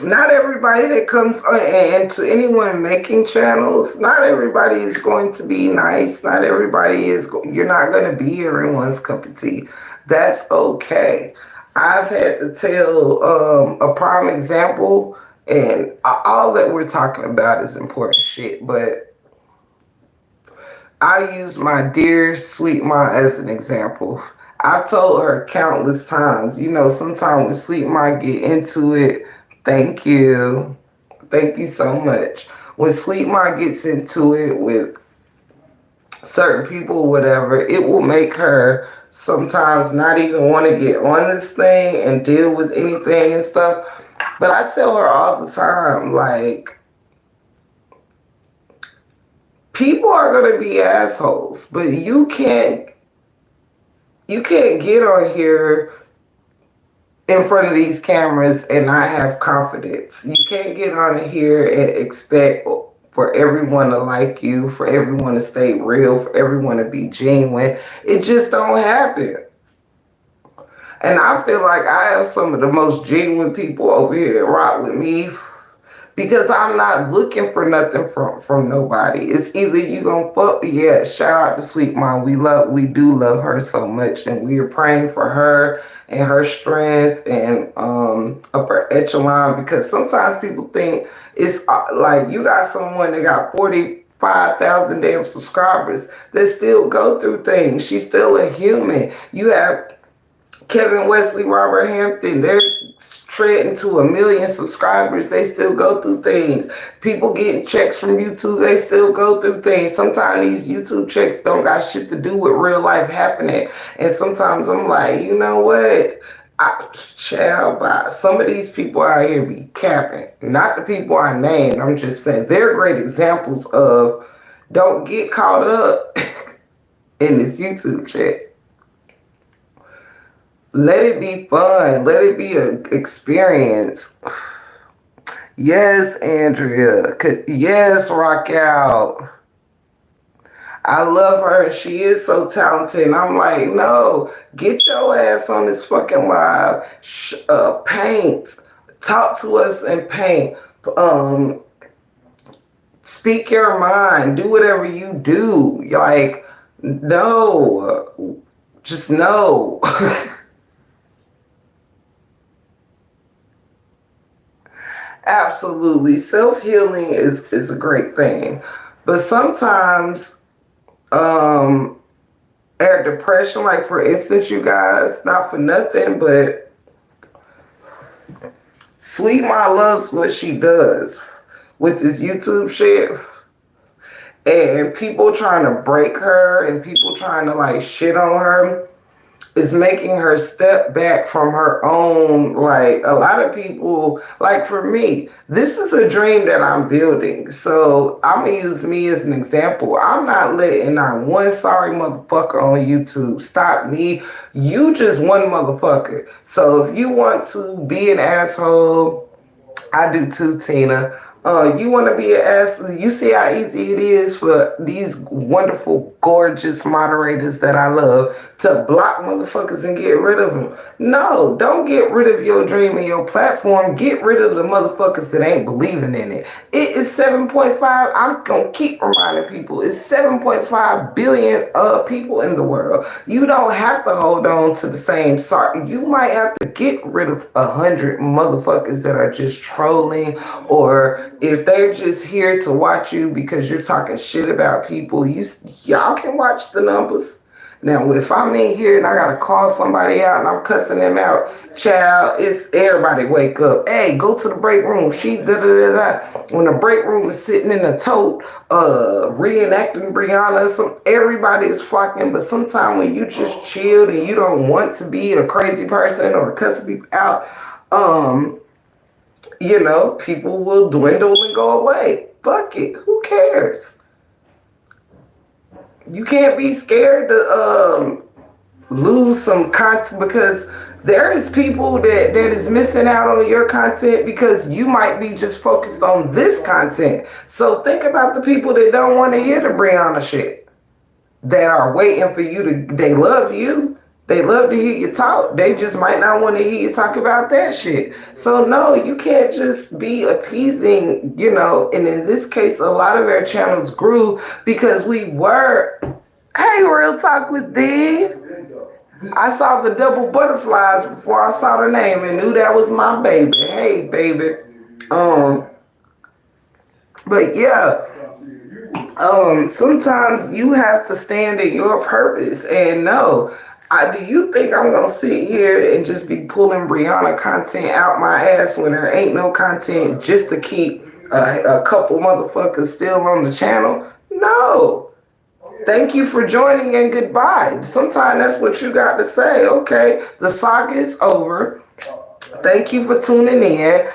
not everybody that comes and to anyone making channels, not everybody is going to be nice. Not everybody you're not going to be everyone's cup of tea. That's okay. I've had to tell a prime example, and all that we're talking about is important shit, but I use my dear sweet ma as an example. I've told her countless times, sometimes when sweet ma get into it, thank you. Thank you so much. When sweet ma gets into it with certain people, whatever, it will make her sometimes not even want to get on this thing and deal with anything and stuff. But I tell her all the time, like, people are gonna be assholes, but you can't get on here in front of these cameras and not have confidence. You can't get on here and expect for everyone to like you, for everyone to stay real, for everyone to be genuine. It just don't happen. And I feel like I have some of the most genuine people over here that rock with me, because I'm not looking for nothing from nobody. It's either you gonna fuck. Yeah, shout out to Sweet Mom. We do love her so much, and we are praying for her and her strength and upper echelon. Because sometimes people think it's like you got someone that got 45,000 damn subscribers that still go through things. She's still a human. You have Kevin Wesley, Robert Hampton, they're treading to 1 million subscribers. They still go through things. People getting checks from YouTube, they still go through things. Sometimes these YouTube checks don't got shit to do with real life happening. And sometimes I'm like, you know what? Some of these people out here be capping. Not the people I named. I'm just saying they're great examples of don't get caught up in this YouTube shit. Let it be fun. Let it be an experience. Yes, Andrea. Yes, Rock Out. I love her. She is so talented. And I'm like, no, get your ass on this fucking live. Paint. Talk to us and paint. Speak your mind. Do whatever you do. Like, no. Just no. Absolutely. Self-healing is a great thing. But sometimes our depression, like for instance, you guys, not for nothing, but Sweet Ma loves what she does with this YouTube shit. and people trying to break her and people trying to like shit on her is making her step back from her own. Like a lot of people, like for me, this is a dream that I'm building. So I'm gonna use me as an example. I'm not letting not one sorry motherfucker on YouTube stop me. You just one motherfucker. So if you want to be an asshole, I do too, Tina. You want to be an athlete. You see how easy it is for these wonderful, gorgeous moderators that I love to block motherfuckers and get rid of them. No, don't get rid of your dream and your platform. Get rid of the motherfuckers that ain't believing in it. It is 7.5. I'm going to keep reminding people. It's 7.5 billion people in the world. You don't have to hold on to the same sorry. You might have to get rid of 100 motherfuckers that are just trolling, or if they're just here to watch you because you're talking shit about people. Y'all can watch the numbers. Now, if I'm in here and I gotta call somebody out and I'm cussing them out, child, it's everybody wake up. Hey, go to the break room. She da da da da. When the break room is sitting in a tote, reenacting Brianna, everybody is flocking. But sometimes when you just chilled and you don't want to be a crazy person or cussing people out, people will dwindle and go away. Fuck it. Who cares? You can't be scared to lose some content, because there is people that is missing out on your content because you might be just focused on this content. So think about the people that don't want to hear the Brianna shit, that are waiting for you to, they love you. They love to hear you talk. They just might not want to hear you talk about that shit. So no, you can't just be appeasing, and in this case, a lot of our channels grew because we were, hey, Real Talk with D. I saw the double butterflies before I saw the name and knew that was my baby. Hey, baby. But yeah, sometimes you have to stand in your purpose and know. Do you think I'm going to sit here and just be pulling Brianna content out my ass when there ain't no content just to keep a couple motherfuckers still on the channel? No. Thank you for joining and goodbye. Sometimes that's what you got to say. Okay, the saga is over. Thank you for tuning in.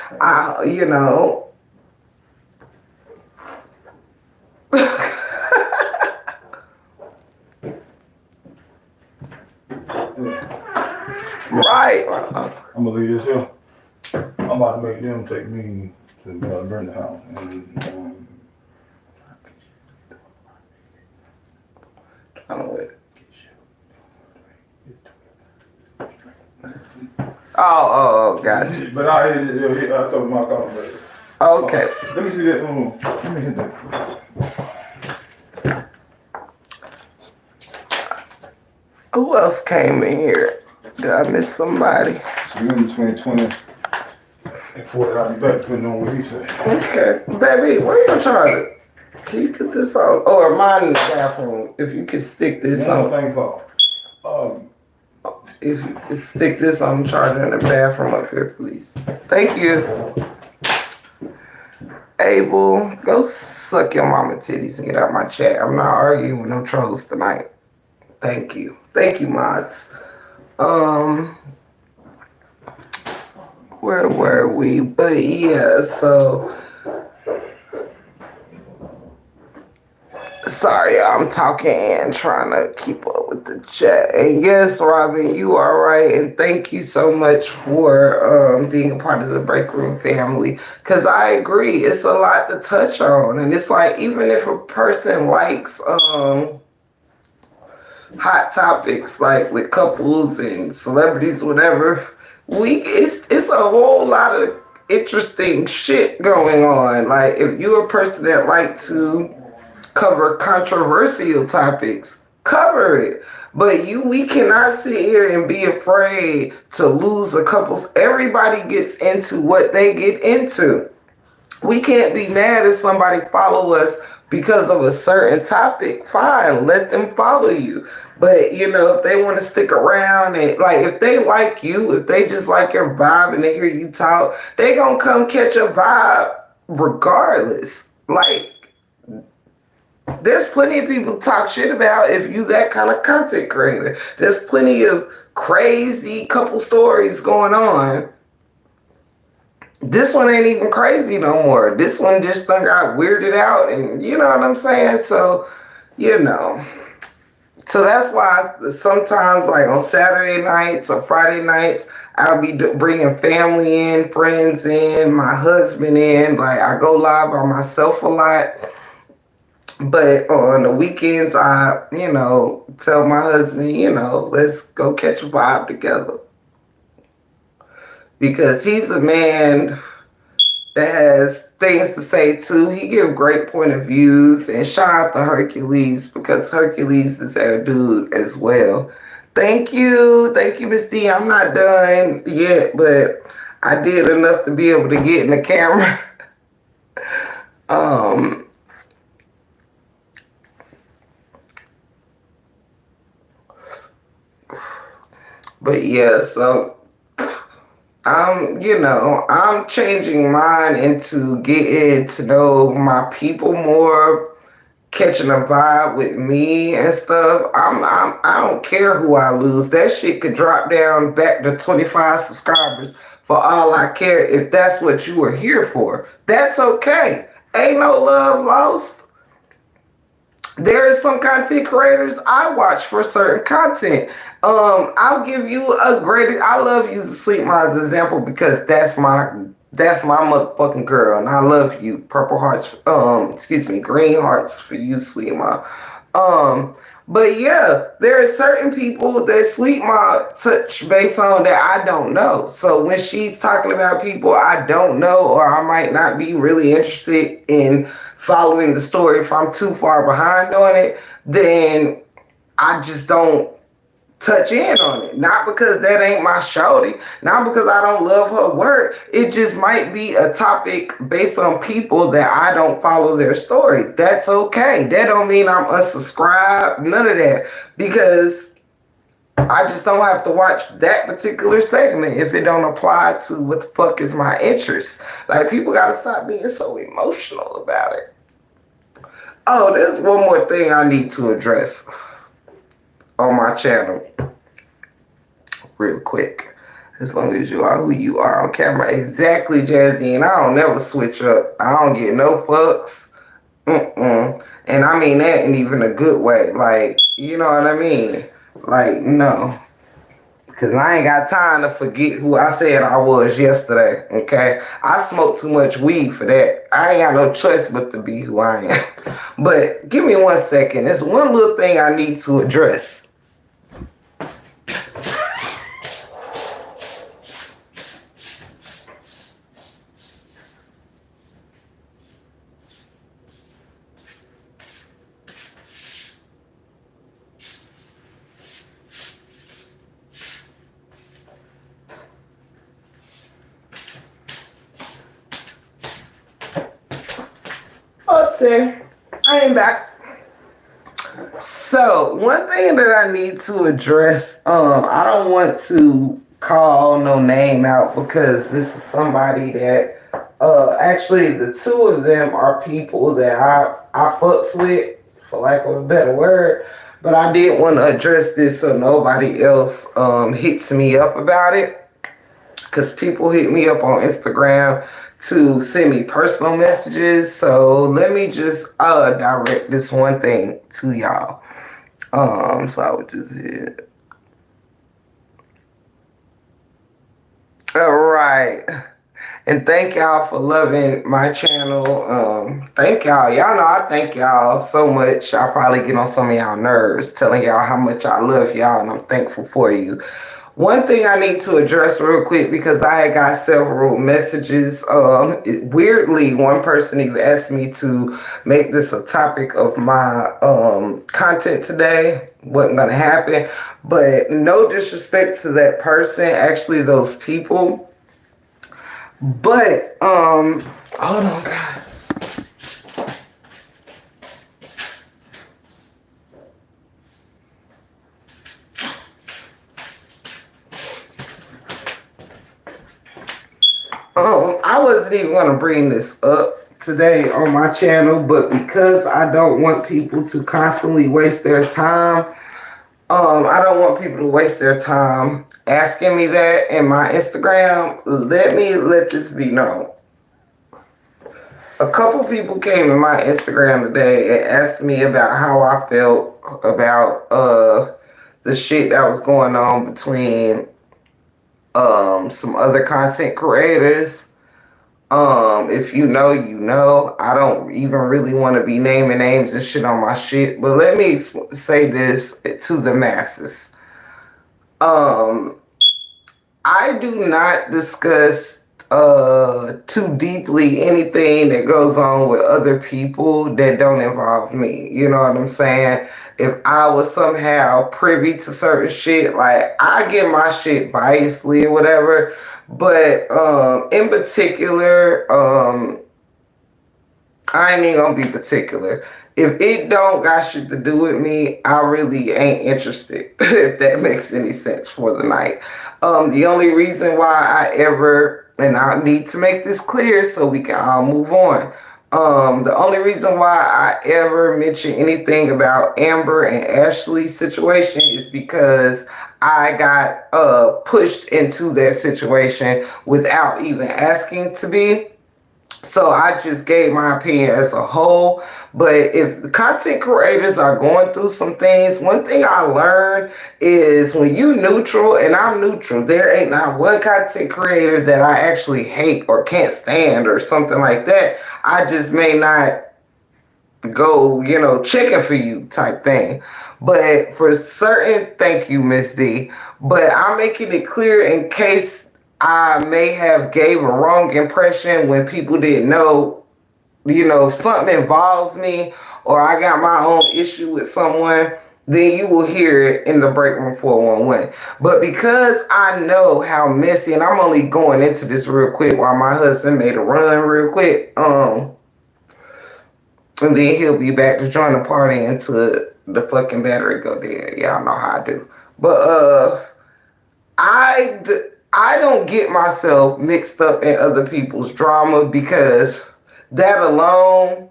Right. I'm gonna leave this here. I'm about to make them take me to burn the house. And, Oh, gotcha. But I told my call. Okay. Let me see that. Let me hit that. Who else came in here? Did I miss somebody? So you're in between 20 and 40 hours back, depending on what he said. Okay. Baby, where you charger? Can you put this on? Or mine in the bathroom. If you could stick this on. Thing for. If you could stick this on the charger in the bathroom up here, please. Thank you. Abel, go suck your mama titties and get out my chat. I'm not arguing with no trolls tonight. Thank you. Thank you, mods. Where were we? But yeah, so sorry, I'm talking and trying to keep up with the chat. And yes, Robin, you are right. And thank you so much for being a part of the Break Room family. Because I agree, it's a lot to touch on. And it's like, even if a person likes hot topics, like with couples and celebrities, whatever, it's a whole lot of interesting shit going on. Like, if you're a person that like to cover controversial topics, cover it. But we cannot sit here and be afraid to lose a couple. Everybody gets into what they get into. We can't be mad if somebody follow us because of a certain topic. Fine, let them follow you. But if they want to stick around and if they like you, if they just like your vibe and they hear you talk, they gonna come catch a vibe regardless. There's plenty of people to talk shit about if you that kind of content creator. There's plenty of crazy couple stories going on. This one ain't even crazy no more. This one just done got weirded out, and you know what I'm saying? So, you know. So that's why sometimes, like on Saturday nights or Friday nights, I'll be bringing family in, friends in, my husband in. Like I go live by myself a lot. But on the weekends, I, tell my husband, let's go catch a vibe together. Because he's a man that has things to say too. He give great point of views, and shout out to Hercules because Hercules is our dude as well. Thank you, Miss D. I'm not done yet, but I did enough to be able to get in the camera. But yeah, so I'm changing mine into getting to know my people more, catching a vibe with me and stuff. I don't care who I lose. That shit could drop down back to 25 subscribers for all I care if that's what you were here for. That's okay. Ain't no love lost. There is some content creators I watch for certain content. I'll give you I love using Sweet Ma as an example because that's my motherfucking girl, and I love you. Purple hearts, green hearts for you, Sweet Ma. But yeah, there are certain people that Sweet Ma touch base on that I don't know. So when she's talking about people I don't know, or I might not be really interested in following the story if I'm too far behind on it, then I just don't touch in on it. Not because that ain't my shorty, not because I don't love her work. It just might be a topic based on people that I don't follow their story. That's okay. That don't mean I'm unsubscribed, none of that. Because I just don't have to watch that particular segment if it don't apply to what the fuck is my interest. Like, people gotta stop being so emotional about it. Oh, there's one more thing I need to address on my channel real quick. As long as you are who you are on camera. Exactly, Jazzy. And I don't never switch up. I don't get no fucks. And I mean that in even a good way. Like, you know what I mean? Like, no. Because I ain't got time to forget who I said I was yesterday, okay? I smoke too much weed for that. I ain't got no choice but to be who I am. But give me 1 second. There's one little thing I need to address. Okay, I am back. So one thing that I need to address, I don't want to call no name out because this is somebody that, actually the two of them are people that I fucks with, for lack of a better word. But I did want to address this so nobody else hits me up about it. Because people hit me up on Instagram to send me personal messages. So let me just direct this one thing to y'all. So I would just hit. All right. And thank y'all for loving my channel. Thank y'all. Y'all know I thank y'all so much. I probably get on some of y'all nerves telling y'all how much I love y'all and I'm thankful for you. One thing I need to address real quick because I had got several messages. Weirdly, one person even asked me to make this a topic of my content today. Wasn't gonna happen, but no disrespect to that person, actually those people. But hold on, guys. I wasn't even gonna bring this up today on my channel, but because I don't want people to constantly waste their time, I don't want people to waste their time asking me that in my Instagram. Let me let this be known. A couple people came in my Instagram today and asked me about how I felt about the shit that was going on between some other content creators. If you know, you know. I don't even really want to be naming names and shit on my shit, but let me say this to the masses. Um, I do not discuss too deeply anything that goes on with other people that don't involve me. You know what I'm saying? If I was somehow privy to certain shit, like I get my shit biasly or whatever, but in particular, I ain't even gonna be particular. If it don't got shit to do with me, I really ain't interested. If that makes any sense for the night. The only reason why I ever, and I need to make this clear so we can all move on. The only reason why I ever mention anything about Amber and Ashley's situation is because I got pushed into that situation without even asking to be. So I just gave my opinion as a whole. But if the content creators are going through some things, one thing I learned is when you neutral, and I'm neutral, there ain't not one content creator that I actually hate or can't stand or something like that. I just may not go, checking for you type thing. But for certain, thank you, Miss D. But I'm making it clear in case I may have gave a wrong impression when people didn't know, if something involves me or I got my own issue with someone, then you will hear it in the break room 411. But because I know how messy, and I'm only going into this real quick while my husband made a run real quick, and then he'll be back to join the party until the fucking battery go dead. Y'all know how I do. But I don't get myself mixed up in other people's drama because that alone,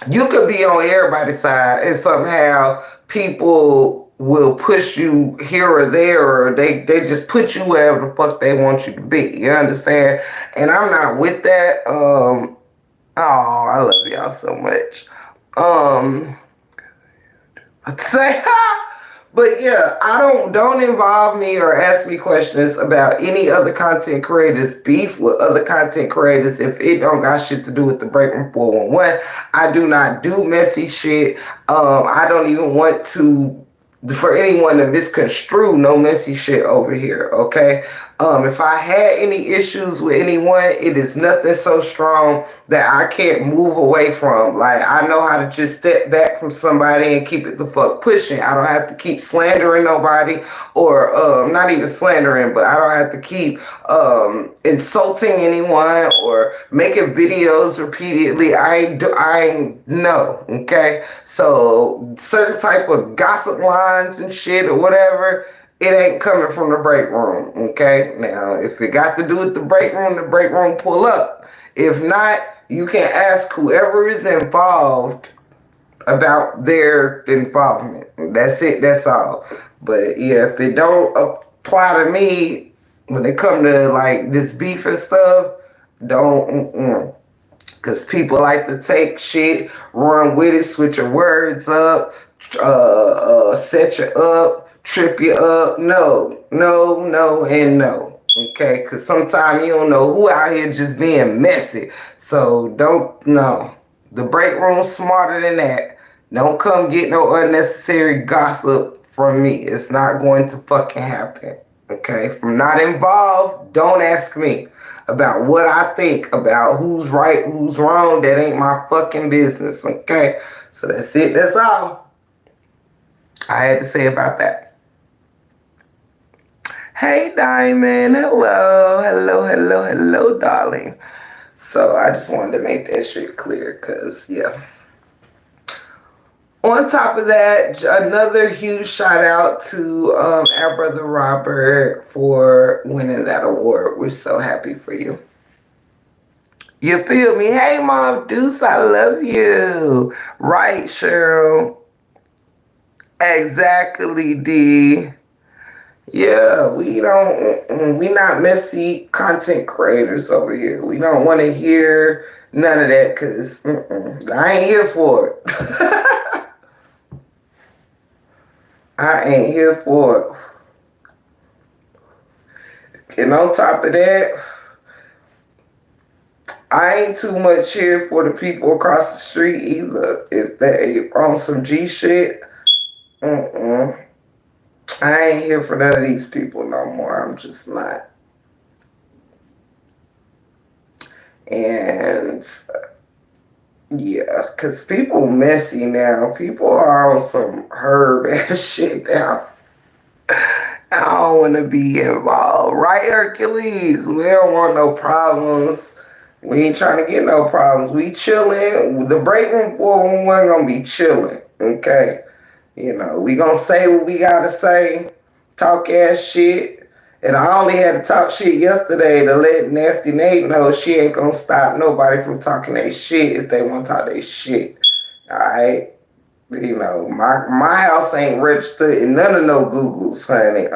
you could be on everybody's side and somehow people will push you here or there, or they just put you wherever the fuck they want you to be. You understand? And I'm not with that. Oh, I love y'all so much. I'd say, but yeah, don't involve me or ask me questions about any other content creators, beef with other content creators if it don't got shit to do with the Break Room 411. I do not do messy shit. I don't even want for anyone to misconstrue no messy shit over here, okay? If I had any issues with anyone, it is nothing so strong that I can't move away from. Like, I know how to just step back from somebody and keep it the fuck pushing. I don't have to keep slandering nobody, or not even slandering, but I don't have to keep insulting anyone or making videos repeatedly. I know, okay? So certain type of gossip lines and shit or whatever, it ain't coming from the break room, okay? Now, if it got to do with the break room pull up. If not, you can ask whoever is involved about their involvement. That's it, that's all. But yeah, if it don't apply to me, when it come to like this beef and stuff, don't, because people like to take shit, run with it, switch your words up, set you up, trip you up. No, and no. Okay? Because sometimes you don't know who out here just being messy. So no. The break room's smarter than that. Don't come get no unnecessary gossip from me. It's not going to fucking happen. Okay? If I'm not involved, don't ask me about what I think about who's right, who's wrong. That ain't my fucking business. Okay? So that's it. That's all I had to say about that. Hey, Diamond. Hello, darling. So I just wanted to make that shit clear because, yeah. On top of that, another huge shout out to our brother Robert for winning that award. We're so happy for you. You feel me? Hey, Mom Deuce, I love you. Right, Cheryl. Exactly, D. Yeah, we not messy content creators over here. We don't want to hear none of that because I ain't here for it. I ain't here for it. And on top of that, I ain't too much here for the people across the street either. If they on some G shit, I ain't here for none of these people no more. I'm just not. And yeah, because people messy now. People are on some herb ass shit now. I don't want to be involved. Right, Hercules? We don't want no problems. We ain't trying to get no problems. We chilling. The break room 411 gonna be chilling. Okay? You know, we gonna say what we gotta say. Talk ass shit. And I only had to talk shit yesterday to let Nasty Nate know she ain't gonna stop nobody from talking their shit if they want to talk their shit. Alright? You know, my house ain't registered in none of no Googles, honey.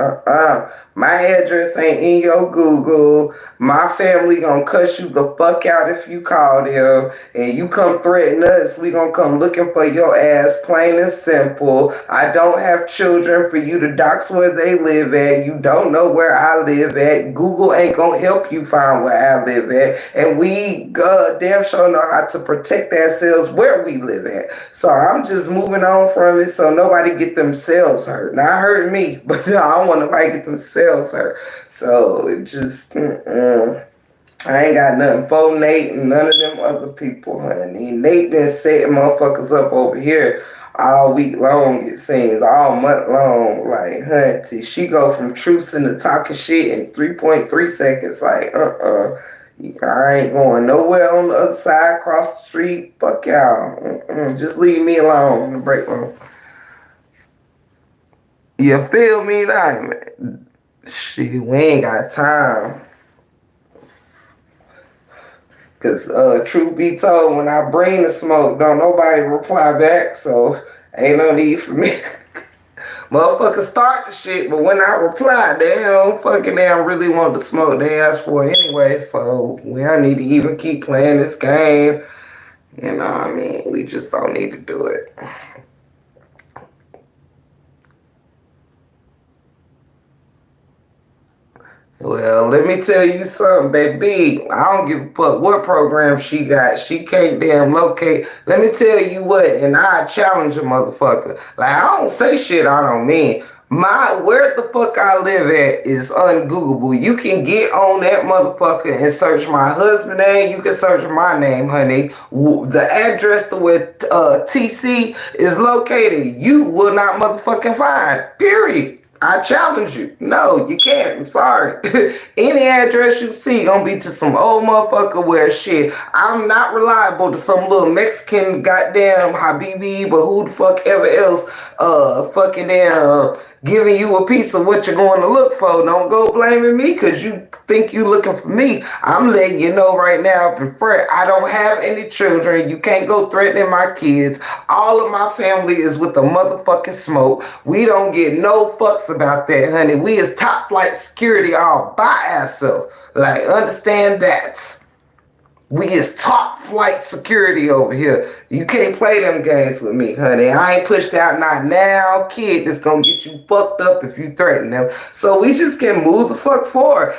My address ain't in your Google. My family gonna cuss you the fuck out if you call them. And you come threaten us, we gonna come looking for your ass, plain and simple. I don't have children for you to dox where they live at. You don't know where I live at. Google ain't gonna help you find where I live at. And we damn sure know how to protect ourselves where we live at. So I'm just moving on from it so nobody get themselves hurt. Not hurting me, but I don't want nobody get themselves hurt. So it just, I ain't got nothing for Nate and none of them other people, honey. Nate been setting motherfuckers up over here all week long, it seems, all month long. Like, hunty, she go from trucing to talking shit in 3.3 seconds. Like, I ain't going nowhere on the other side, across the street. Fuck y'all. Just leave me alone in the break room. You feel me, man? Shit, we ain't got time. Cause truth be told, when I bring the smoke, don't nobody reply back, so ain't no need for me. Motherfuckers start the shit, but when I reply, they don't really want the smoke they asked for anyway, so we don't need to even keep playing this game. You know what I mean? We just don't need to do it. Well, let me tell you something, baby. I don't give a fuck what program she got. She can't damn locate. Let me tell you what, and I challenge a motherfucker. Like, I don't say shit I don't mean. Where the fuck I live at is ungoogable. You can get on that motherfucker and search my husband's name. You can search my name, honey. The address to where TC is located, you will not motherfucking find. Period. I challenge you. No, you can't. I'm sorry. Any address you see gonna be to some old motherfucker where shit. I'm not reliable to some little Mexican goddamn Habibi, but who the fuck ever else fucking damn giving you a piece of what you're going to look for. Don't go blaming me because you think you looking for me. I'm letting you know right now up in front, I don't have any children. You can't go threatening my kids. All of my family is with the motherfucking smoke. We don't get no fucks about that, honey. We is top flight security all by ourselves. Like, understand that. We is top flight security over here. You can't play them games with me, honey. I ain't pushed out not now kid that's gonna get you fucked up if you threaten them. So we just can move the fuck forward.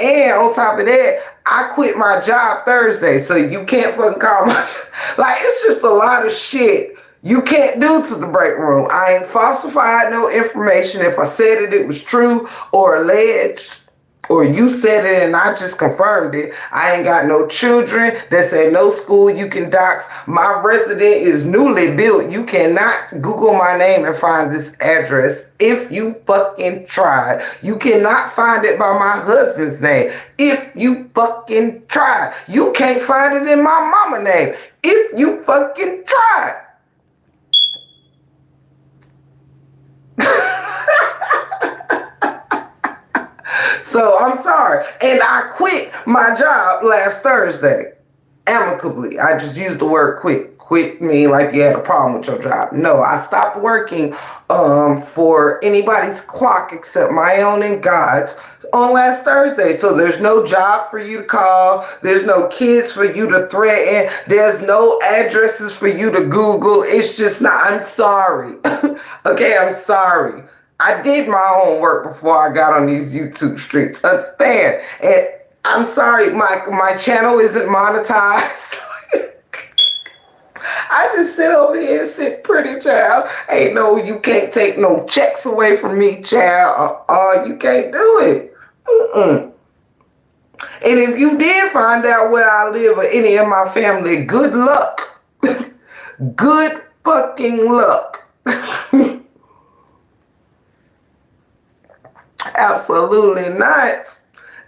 And on top of that, I quit my job Thursday, so you can't fucking call my like, it's just a lot of shit you can't do to the break room. I ain't falsified no information. If I said it was true or alleged, or you said it and I just confirmed it. I ain't got no children. That's at no school you can dox. My resident is newly built. You cannot Google my name and find this address if you fucking tried. You cannot find it by my husband's name if you fucking tried. You can't find it in my mama's name if you fucking tried. So I'm sorry. And I quit my job last Thursday. amicably. I just used the word quit. Quit mean like you had a problem with your job. No, I stopped working for anybody's clock except my own and God's on last Thursday. So there's no job for you to call. There's no kids for you to threaten. There's no addresses for you to Google. It's just not. I'm sorry. Okay, I'm sorry. I did my homework before I got on these YouTube streets. Understand? And I'm sorry, my channel isn't monetized. I just sit over here and sit pretty, child. Ain't no, you can't take no checks away from me, child. You can't do it. Mm-mm. And if you did find out where I live or any of my family, good luck. Good fucking luck. Absolutely not.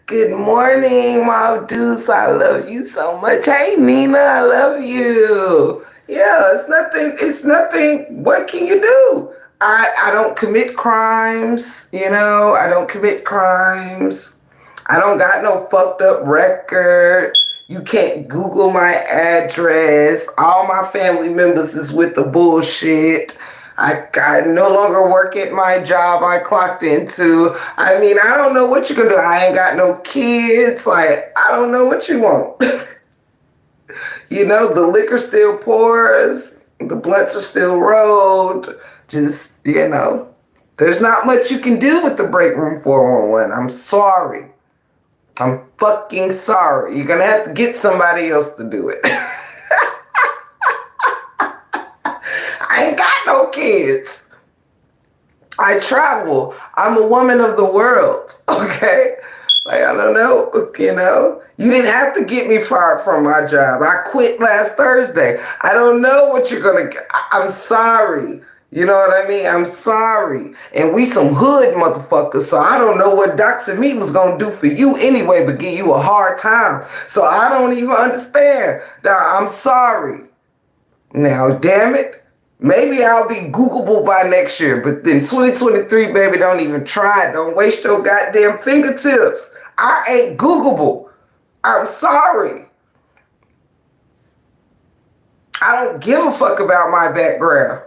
Good morning, my dudes. I love you so much. Hey, Nina, I love you. Yeah, it's nothing. What can you do? I don't commit crimes, I don't commit crimes. I don't got no fucked up record. You can't Google my address. All my family members is with the bullshit. I no longer work at my job I clocked into. I mean, I don't know what you're gonna do. I ain't got no kids. Like, I don't know what you want. The liquor still pours. The blunts are still rolled. Just, there's not much you can do with the break room 411. I'm sorry. I'm fucking sorry. You're gonna have to get somebody else to do it. I ain't got no kids. I travel. I'm a woman of the world. Okay? Like, I don't know, You didn't have to get me fired from my job. I quit last Thursday. I don't know what you're going to get. I'm sorry. You know what I mean? I'm sorry. And we some hood motherfuckers, so I don't know what Doxing me was going to do for you anyway but give you a hard time. So I don't even understand. Now, I'm sorry. Now, damn it. Maybe I'll be Googleable by next year, but then 2023, baby, don't even try it. Don't waste your goddamn fingertips. I ain't Googleable. I'm sorry. I don't give a fuck about my background.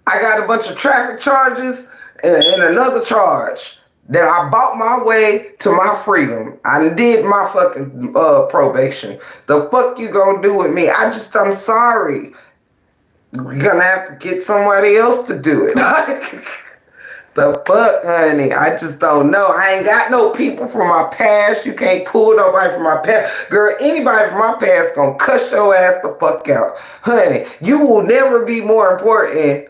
I got a bunch of traffic charges and another charge that I bought my way to my freedom. I did my fucking probation. The fuck you gonna do with me? I'm sorry. You're gonna have to get somebody else to do it. The fuck, honey? I just don't know. I ain't got no people from my past. You can't pull nobody from my past. Girl, anybody from my past gonna cuss your ass the fuck out. Honey, you will never be more important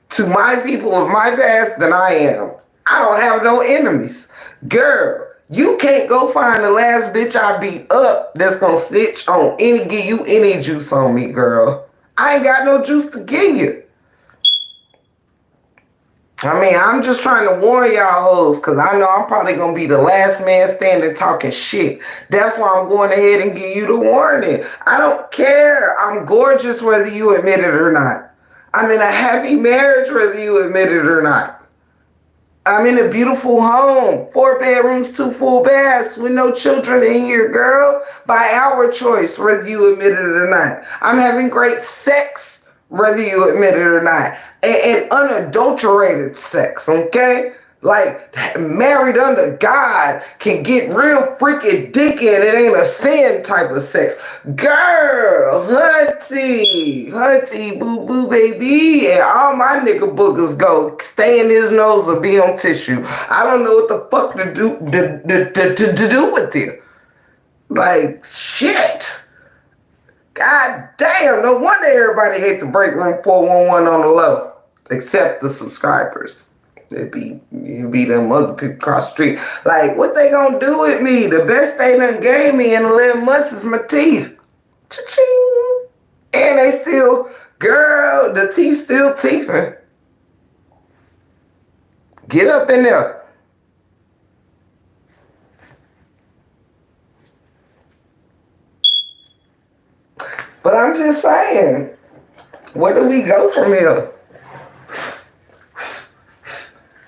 to my people of my past than I am. I don't have no enemies. Girl, you can't go find the last bitch I beat up that's gonna snitch on give you any juice on me, girl. I ain't got no juice to give you. I mean, I'm just trying to warn y'all hoes, because I know I'm probably going to be the last man standing talking shit. That's why I'm going ahead and give you the warning. I don't care. I'm gorgeous whether you admit it or not. I'm in a happy marriage whether you admit it or not. I'm in a beautiful home. 4 bedrooms, 2 full baths with no children in here, girl. By our choice, whether you admit it or not. I'm having great sex, whether you admit it or not. And unadulterated sex, okay? Like, married under God can get real freaking dicky and it ain't a sin type of sex. Girl, hunty, boo-boo, baby. And all my nigga boogers go stay in his nose or be on tissue. I don't know what the fuck to do with you. Like, shit. God damn, no wonder everybody hate the break room 411 on the low. Except the subscribers. It be them other people across the street. Like, what they gonna do with me? The best they done gave me in 11 months is my teeth. Cha-ching. And they still, girl, the teeth still teething. Get up in there. But I'm just saying, where do we go from here?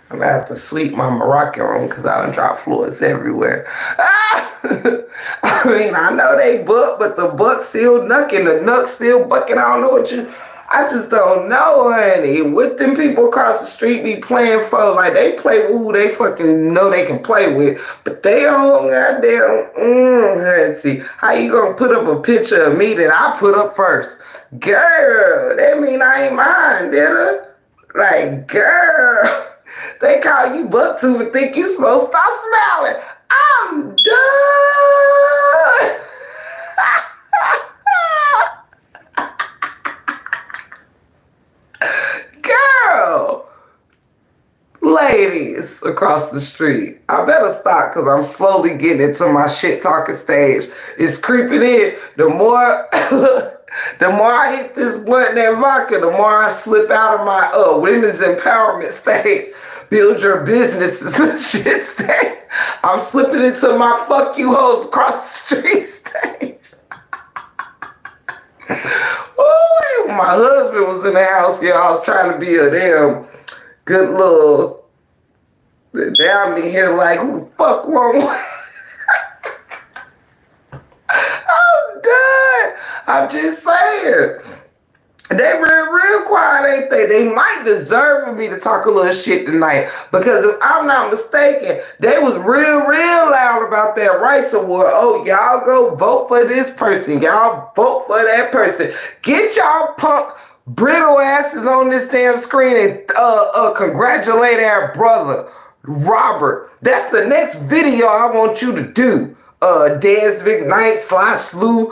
I'm gonna have to sweep my Moroccan room because I done dropped floors everywhere. Ah! I mean, I know they buck, but the buck still nucking, the nuck still bucking. I don't know what you. I just don't know, honey. What them people across the street be playing for? Like, they play with who they fucking know they can play with, but they don't goddamn, honey. How you gonna put up a picture of me that I put up first? Girl, that mean I ain't mine, did I? Like, girl, they call you buck tooth and think you supposed to stop smiling. I'm done. Girl, ladies across the street, I better stop because I'm slowly getting into my shit talking stage. It's creeping in. The more the more I hit this blunt and vodka, the more I slip out of my women's empowerment stage. Build your businesses and shit stage. I'm slipping into my fuck you hoes across the street stage. Ooh, my husband was in the house, yeah. I was trying to be a damn good little down in here like, who the fuck won't? I'm done. I'm just saying. They real quiet, ain't they? They might deserve for me to talk a little shit tonight. Because if I'm not mistaken, they was real loud about that Rice Award. Oh, y'all go vote for this person. Y'all vote for that person. Get y'all punk brittle asses on this damn screen and congratulate our brother, Robert. That's the next video I want you to do. Dez McKnight, Sly Slew,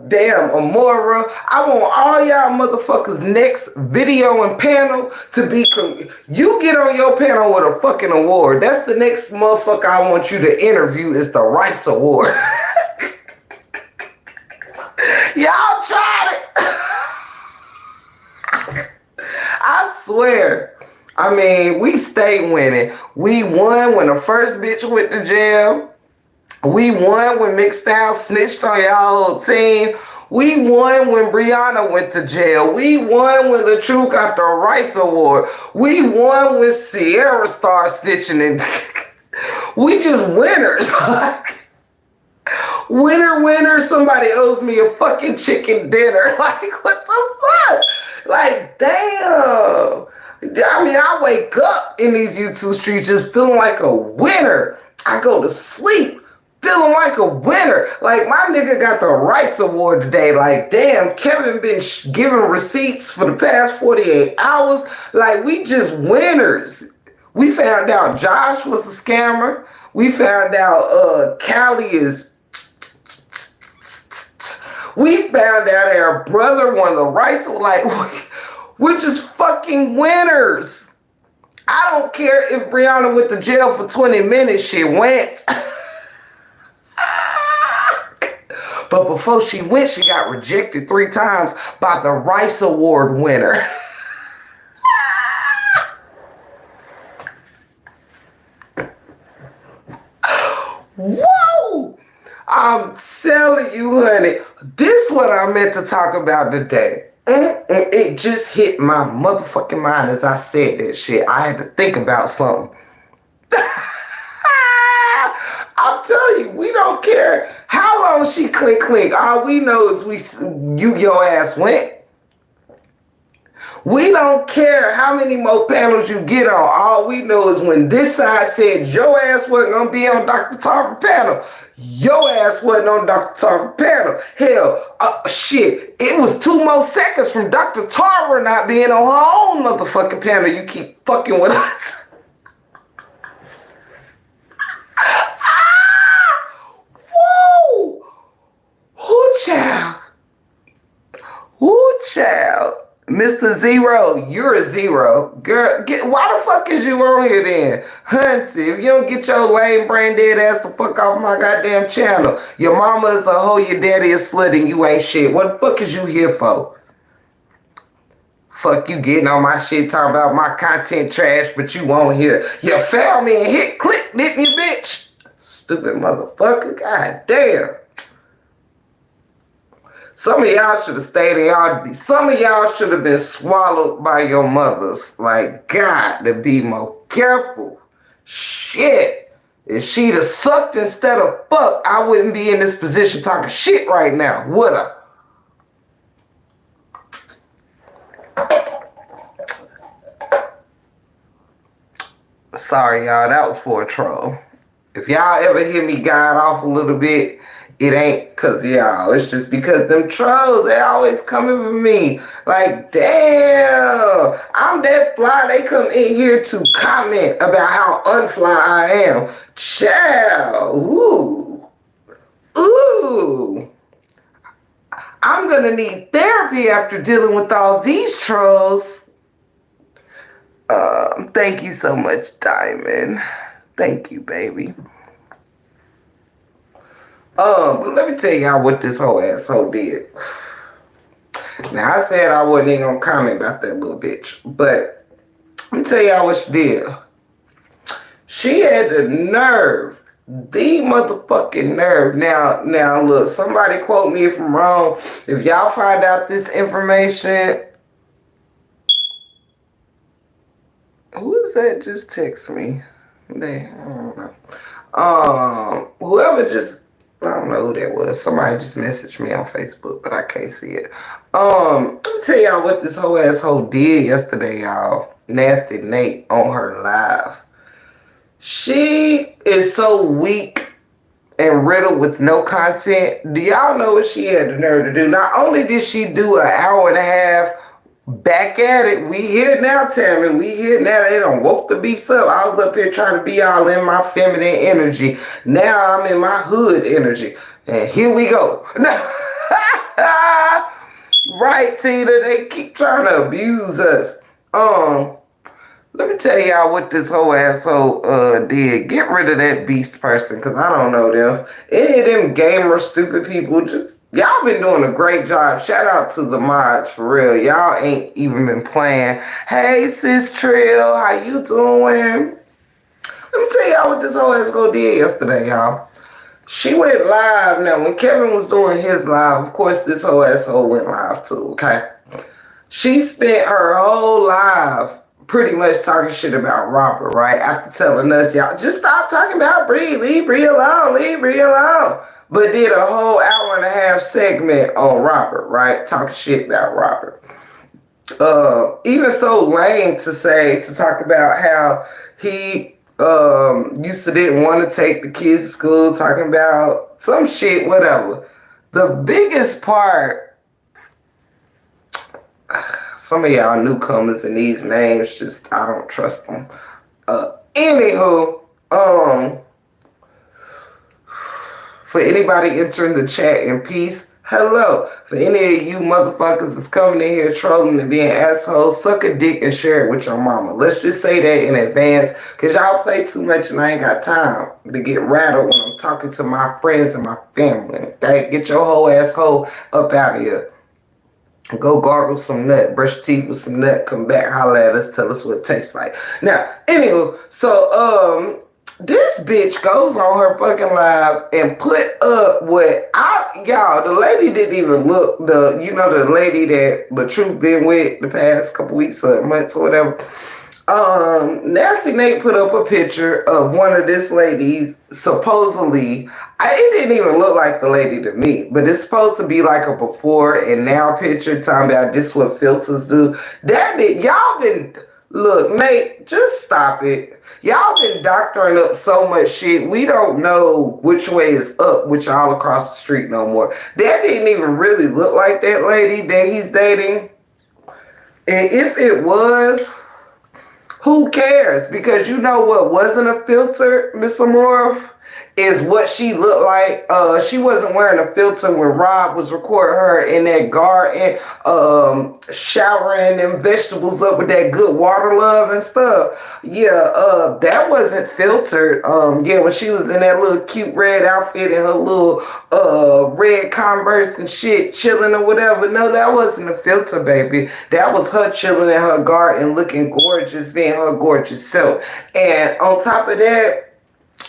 damn Amora. I want all y'all motherfuckers next video and panel to be you get on your panel with a fucking award. That's the next motherfucker I want you to interview is the Rice Award. Y'all tried it. I swear. I mean, we stay winning. We won when the first bitch went to jail. We won when McStyle snitched on y'all whole team. We won when Brianna went to jail. We won when LaTrue got the Rice Award. We won when Sierra started snitching. And we just winners. Winner, somebody owes me a fucking chicken dinner. Like, what the fuck? Like, damn. I mean, I wake up in these YouTube streets just feeling like a winner. I go to sleep feeling like a winner. Like, my nigga got the Rice Award today. Like, damn, Kevin been giving receipts for the past 48 hours. Like, we just winners. We found out Josh was a scammer. We found out Callie is... We found out our brother won the Rice Award. Like, we're just fucking winners. I don't care if Brianna went to jail for 20 minutes. She went. But before she went, she got rejected 3 times by the Rice Award winner. Whoa! I'm telling you, honey, this is what I meant to talk about today. It just hit my motherfucking mind as I said that shit. I had to think about something. I'm telling you, we don't care how long she clink. All we know is your ass went. We don't care how many more panels you get on. All we know is when this side said your ass wasn't going to be on Dr. Tarver panel, your ass wasn't on Dr. Tarver panel. Hell, shit, it was 2 more seconds from Dr. Tarver not being on her own motherfucking panel. You keep fucking with us. Woo, child. Mr. Zero, you're a zero. Girl, why the fuck is you on here then? Hunty, if you don't get your lame brain dead ass the fuck off my goddamn channel. Your mama is a hoe, your daddy is slut, and you ain't shit. What the fuck is you here for? Fuck you getting on my shit talking about my content trash, but you won't hear. You found me and hit click, didn't you, bitch? Stupid motherfucker, god damn. Some of y'all should have stayed in y'all. Some of y'all should have been swallowed by your mothers. Like, God, to be more careful. Shit. If she'd have sucked instead of fucked, I wouldn't be in this position talking shit right now, would I? Sorry, y'all. That was for a troll. If y'all ever hear me guide off a little bit, it ain't because y'all. It's just because them trolls, they always coming for me. Like, damn, I'm that fly. They come in here to comment about how unfly I am. Child. Ooh. Ooh. I'm going to need therapy after dealing with all these trolls. Thank you so much, Diamond. Thank you, baby. But let me tell y'all what this whole asshole did. Now, I said I wasn't even gonna comment about that little bitch, but let me tell y'all what she did. She had the nerve, the motherfucking nerve. Now, look, somebody quote me if I'm wrong. If y'all find out this information, who is that just text me? I don't know. Whoever just, I don't know who that was. Somebody just messaged me on Facebook, but I can't see it. Let me tell y'all what this whole asshole did yesterday, y'all. Nasty Nate on her live. She is so weak and riddled with no content. Do y'all know what she had the nerve to do? Not only did she do an hour and a half back at it, we here now, Tammy. We here now. They done woke the beast up. I was up here trying to be all in my feminine energy. Now I'm in my hood energy. And here we go. Right, Tina. They keep trying to abuse us. Let me tell y'all what this whole asshole did. Get rid of that beast person, because I don't know them. Any of them gamer stupid people, just, y'all been doing a great job. Shout out to the mods, for real. Y'all ain't even been playing. Hey, sis Trill, how you doing? Let me tell y'all what this whole asshole did yesterday, y'all. She went live. Now, when Kevin was doing his live, of course, this whole asshole went live too, okay? She spent her whole life pretty much talking shit about Robert, right? After telling us, y'all, just stop talking about Bree, leave Bree alone, leave Bree alone. But did a whole hour and a half segment on Robert, right? Talking shit about Robert. Even so lame to talk about how he used to didn't want to take the kids to school, talking about some shit, whatever. The biggest part, some of y'all newcomers and these names, just, I don't trust them. Anywho, for anybody entering the chat in peace, hello. For any of you motherfuckers that's coming in here trolling and being assholes, suck a dick and share it with your mama. Let's just say that in advance, because y'all play too much and I ain't got time to get rattled when I'm talking to my friends and my family. Okay? Get your whole asshole up out of here. Go gargle some nut, brush your teeth with some nut, come back, holler at us, tell us what it tastes like. Now, anywho, so, this bitch goes on her fucking live and put up y'all, the lady didn't even look, the lady that the truth been with the past couple weeks or months or whatever. Nasty Nate put up a picture of one of this lady's, supposedly, it didn't even look like the lady to me, but it's supposed to be like a before and now picture talking about this what filters do. Look, Nate, just stop it. Y'all been doctoring up so much shit. We don't know which way is up with y'all across the street no more. That didn't even really look like that lady that he's dating. And if it was, who cares? Because you know what wasn't a filter, Miss Amora, is what she looked like. She wasn't wearing a filter when Rob was recording her in that garden, showering them vegetables up with that good water love and stuff. Yeah, that wasn't filtered. When she was in that little cute red outfit and her little red Converse and shit, chilling or whatever. No, that wasn't a filter, baby. That was her chilling in her garden, looking gorgeous, being her gorgeous self. And on top of that,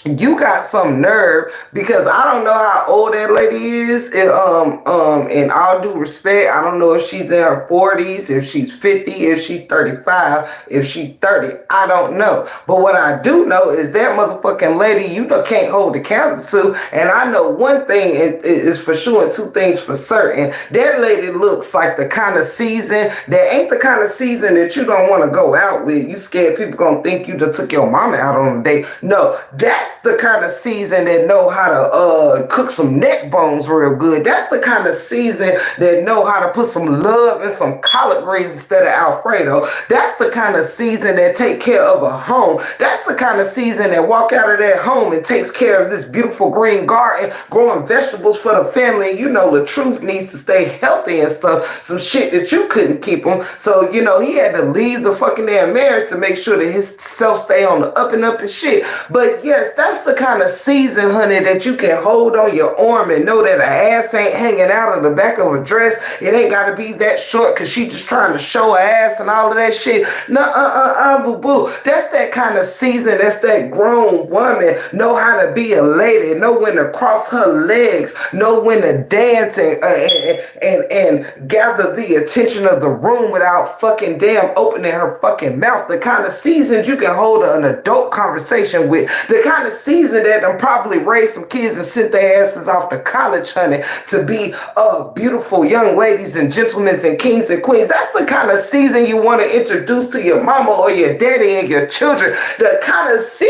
you got some nerve, because I don't know how old that lady is. In all due respect, I don't know if she's in her 40s, if she's 50, if she's 35, if she's 30. I don't know. But what I do know is that motherfucking lady you can't hold the candle to. And I know one thing is for sure, and two things for certain. That lady looks like the kind of season that ain't the kind of season that you don't want to go out with. You scared people gonna think you done took your mama out on a date. No, that's the kind of season that know how to cook some neck bones real good. That's the kind of season that know how to put some love in some collard greens instead of Alfredo. That's the kind of season that take care of a home. That's the kind of season that walk out of that home and takes care of this beautiful green garden, growing vegetables for the family. And you know the truth needs to stay healthy and stuff. Some shit that you couldn't keep him. So, you know, he had to leave the fucking damn marriage to make sure that his self stay on the up and shit. But yes, that's the kind of season, honey, that you can hold on your arm and know that her ass ain't hanging out of the back of a dress. It ain't got to be that short because she just trying to show her ass and all of that shit. No, boo-boo. That's that kind of season. That's that grown woman. Know how to be a lady. Know when to cross her legs. Know when to dance and gather the attention of the room without fucking damn opening her fucking mouth. The kind of seasons you can hold an adult conversation with. The kind of season that them probably raised some kids and sent their asses off to college, honey, to be beautiful young ladies and gentlemen and kings and queens. That's the kind of season you want to introduce to your mama or your daddy and your children. The kind of season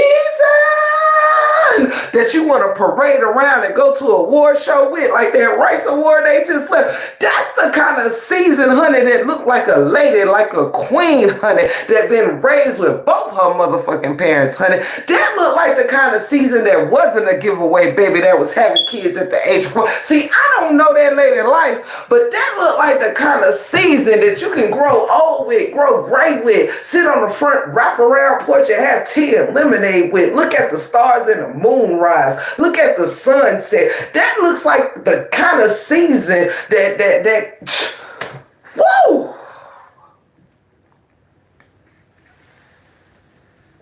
that you want to parade around and go to a award show with, like that Rice Award they just left. That's the kind of season, honey, that look like a lady, like a queen, honey, that been raised with both her motherfucking parents, honey. That look like the kind of season that wasn't a giveaway baby that was having kids at the age of 4. See, I don't know that lady life, but that look like the kind of season that you can grow old with, grow gray with, sit on the front wraparound porch and have tea and lemonade with, look at the stars and the moon rise, look at the sunset. That looks like the kind of season that whoa!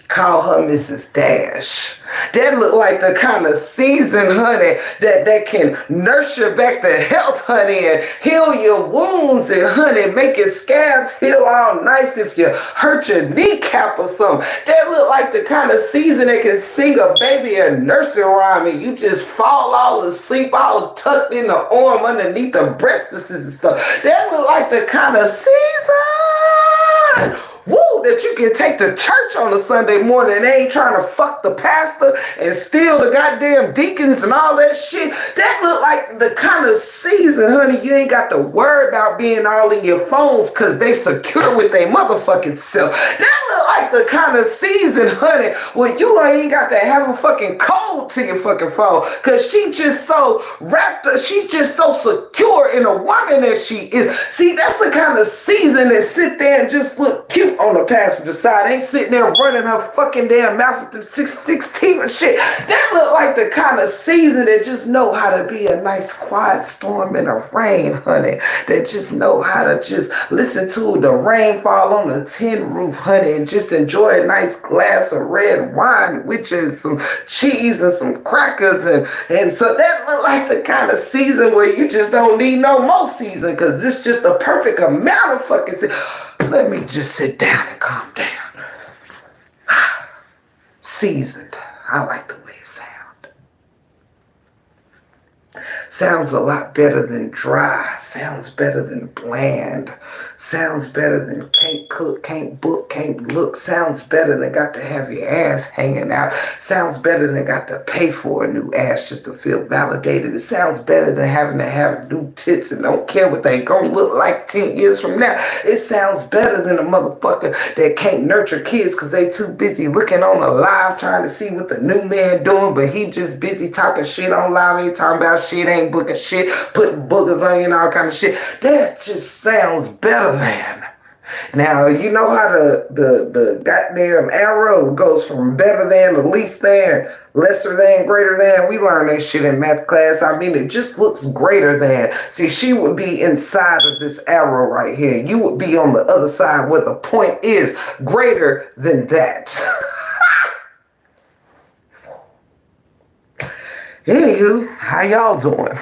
Call her Mrs. Dash. That look like the kind of season, honey, that can nurse you back to health, honey, and heal your wounds, and honey, make your scabs heal all nice if you hurt your kneecap or something. That look like the kind of season that can sing a baby a nursery rhyme and you just fall all asleep, all tucked in the arm underneath the breasts and stuff. That look like the kind of season, woo, that you can take to church on a Sunday morning and they ain't trying to fuck the pastor and steal the goddamn deacons and all that shit. That look like the kind of season, honey, you ain't got to worry about being all in your phones because they secure with their motherfucking self. That look like the kind of season, honey, where you ain't got to have a fucking code to your fucking phone because she just so wrapped up, she just so secure in a woman that she is. See, that's the kind of season that sit there and just look cute on the passenger side. Ain't sitting there running her fucking damn mouth with them 6 teeth and shit. That look like the kind of season that just know how to be a nice quiet storm in the rain, honey. That just know how to just listen to the rain fall on the tin roof, honey, and just enjoy a nice glass of red wine, which is some cheese and some crackers. And so that look like the kind of season where you just don't need no more season because it's just the perfect amount of fucking season. Let me just sit down and calm down. Seasoned. I like the way it sounds. Sounds a lot better than dry. Sounds better than bland. Sounds better than can't cook, can't book, can't look. Sounds better than got to have your ass hanging out. Sounds better than got to pay for a new ass just to feel validated. It sounds better than having to have new tits and don't care what they gonna look like 10 years from now. It sounds better than a motherfucker that can't nurture kids because they too busy looking on a live trying to see what the new man doing, but he just busy talking shit on live, ain't talking about shit, ain't booking shit, putting boogers on you and all kind of shit. That just sounds better than. Now, you know how the goddamn arrow goes from better than to least than, lesser than, greater than. We learned that shit in math class. I mean, it just looks greater than. See, she would be inside of this arrow right here. You would be on the other side where the point is greater than that. Anywho, how y'all doing?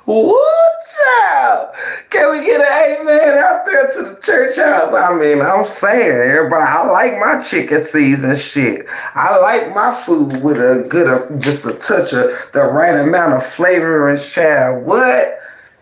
What child? Can we get an amen out there to the church house? I mean, I'm saying, everybody, I like my chicken season shit. I like my food with a good, just a touch of the right amount of flavor and child. What?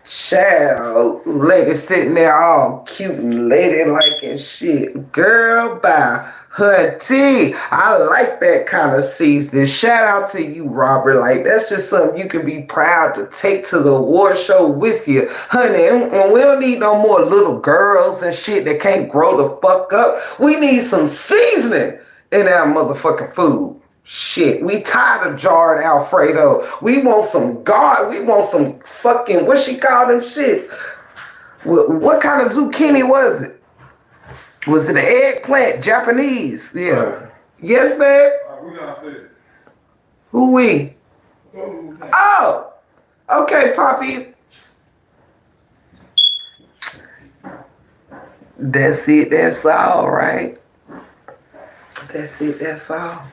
Child, lady sitting there all cute and ladylike and shit. Girl, bye. Her tea. I like that kind of seasoning. Shout out to you, Robert. Like, that's just something you can be proud to take to the award show with you. Honey, and we don't need no more little girls and shit that can't grow the fuck up. We need some seasoning in our motherfucking food. Shit, we tired of jarred Alfredo. We want some we want some fucking, what she call them shits? What kind of zucchini was it? Was it an eggplant? Japanese? Yeah. Right. Yes, babe? We downstairs. Who we? Oh! Okay, Poppy. That's it, that's all, right? That's it, that's all.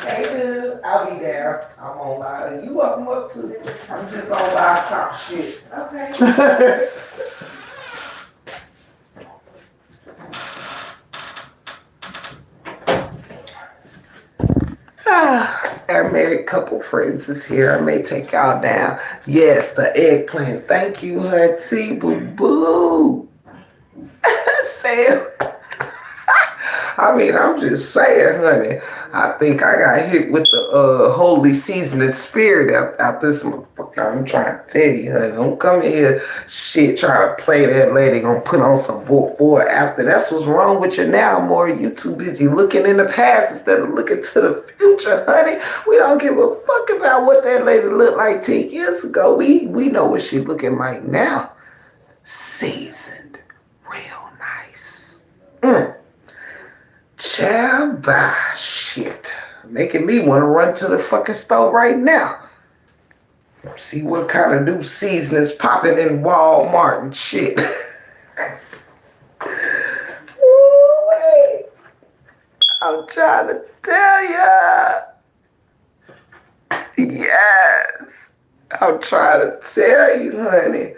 Hey, dude, I'll be there. I'm on live. You welcome up to it. I'm just on live talk shit. Okay. Our married couple friends is here. I may take y'all down. Yes, the eggplant. Thank you, Hudsie. Boo boo. Sam. I mean, I'm just saying, honey. I think I got hit with the holy seasoning spirit out this motherfucker. I'm trying to tell you, honey. Don't come in here, shit, try to play that lady. Gonna put on some boy after. That's what's wrong with you now, Maury. You too busy looking in the past instead of looking to the future, honey. We don't give a fuck about what that lady looked like 10 years ago. We know what she's looking like now. Seasoned. Real nice. Child, bye, shit. Making me want to run to the fucking store right now. See what kind of new seasonings popping in Walmart and shit. Ooh, wait. I'm trying to tell ya. Yes. I'm trying to tell you, honey.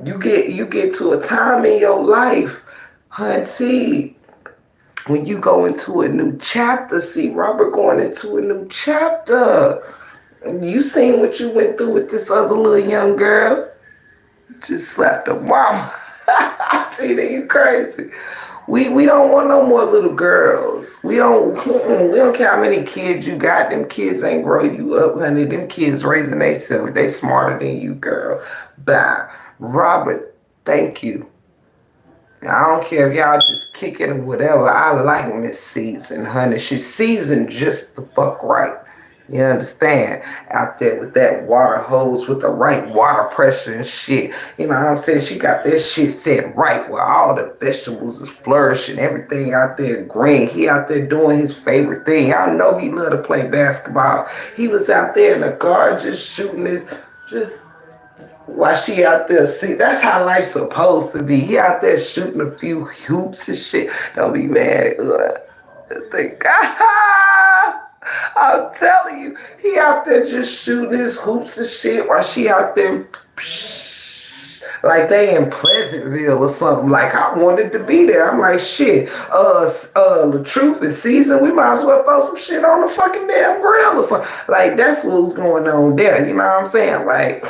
You get to a time in your life, honey, when you go into a new chapter. See, Robert going into a new chapter. You seen what you went through with this other little young girl? Just slapped her mama. Tina, you crazy. We don't want no more little girls. We don't care how many kids you got. Them kids ain't grow you up, honey. Them kids raising themselves. They smarter than you, girl. Bye. Robert, thank you. I don't care if y'all just kick it or whatever. I like Miss Season, honey. She's seasoned just the fuck right. You understand? Out there with that water hose with the right water pressure and shit. You know what I'm saying? She got that shit set right where all the vegetables is flourishing. Everything out there green. He out there doing his favorite thing. I know he love to play basketball. He was out there in the garden just shooting his, while she out there, see, that's how life's supposed to be. He out there shooting a few hoops and shit. Don't be mad. Think, I'm telling you, he out there just shooting his hoops and shit while she out there, like they in Pleasantville or something. Like, I wanted to be there. I'm like, shit, the truth is season. We might as well throw some shit on the fucking damn grill or something. Like, that's what's going on there. You know what I'm saying? Like,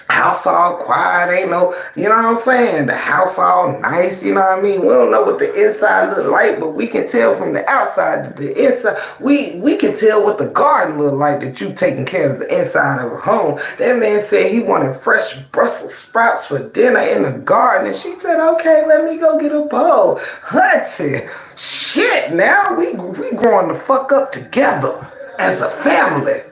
house all quiet, ain't no, you know what I'm saying? The house all nice, you know what I mean? We don't know what the inside look like, but we can tell from the outside to the inside. We can tell what the garden look like that you taking care of the inside of a home. That man said he wanted fresh Brussels sprouts for dinner in the garden, and she said, okay, let me go get a bowl. Hunty, shit, now we growing the fuck up together as a family.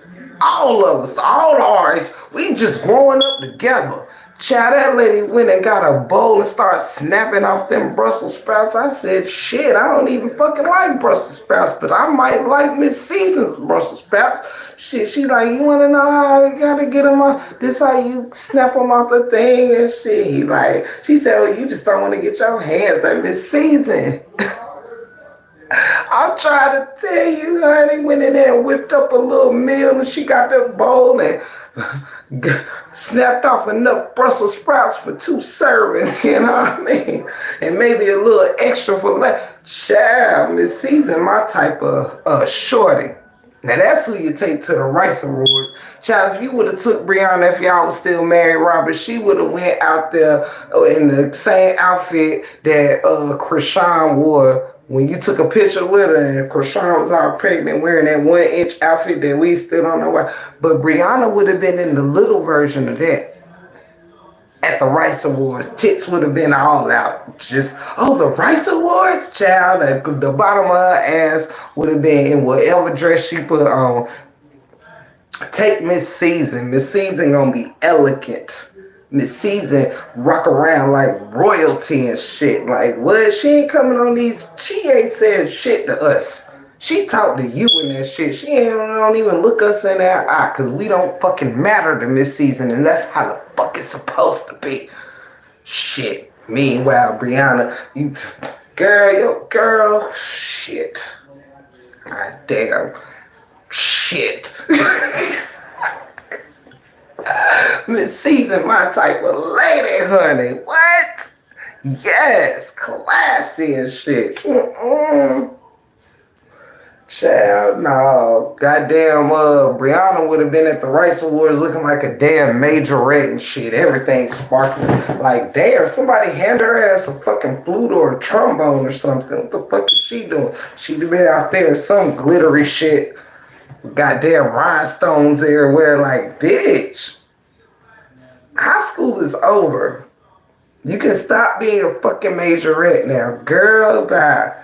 All of us, all ours, we just growing up together. Child, that lady went and got a bowl and started snapping off them Brussels sprouts. I said, shit, I don't even fucking like Brussels sprouts, but I might like Miss Season's Brussels sprouts. Shit, she like, you want to know how I gotta get them off? This how you snap them off the thing and shit. He like, she said, oh, you just don't want to get your hands on Miss Season. I'm trying to tell you, honey, went in there and whipped up a little meal and she got that bowl and snapped off enough Brussels sprouts for 2 servings, you know what I mean? And maybe a little extra for that. Child, Miss Season, my type of shorty. Now that's who you take to the Rice Awards. Child, if you would have took Brianna, if y'all was still married, Robert, she would have went out there in the same outfit that Krishan wore when you took a picture with her and Krishan was all pregnant wearing that 1-inch outfit that we still don't know why. But Brianna would have been in the little version of that. At the Rice Awards, tits would have been all out. Just, oh, the Rice Awards, child. The bottom of her ass would have been in whatever dress she put on. Take Miss Season. Miss Season gonna be elegant. Miss Season rock around like royalty and shit. Like, what? She ain't coming on these. She ain't said shit to us. She talked to you and that shit. She don't even look us in our eye because we don't fucking matter to Miss Season, and that's how the fuck it's supposed to be. Shit. Meanwhile, Brianna, you, girl, shit. God damn. Shit. Miss Season, my type of lady, honey. What? Yes, classy and shit. Child, no. Goddamn, Brianna would have been at the Rice Awards looking like a damn majorette and shit. Everything sparkling. Like, damn, somebody hand her ass a fucking flute or a trombone or something. What the fuck is she doing? She'd have been out there in some glittery shit. Goddamn rhinestones everywhere. Like, bitch. High school is over. You can stop being a fucking majorette now. Girl, bye.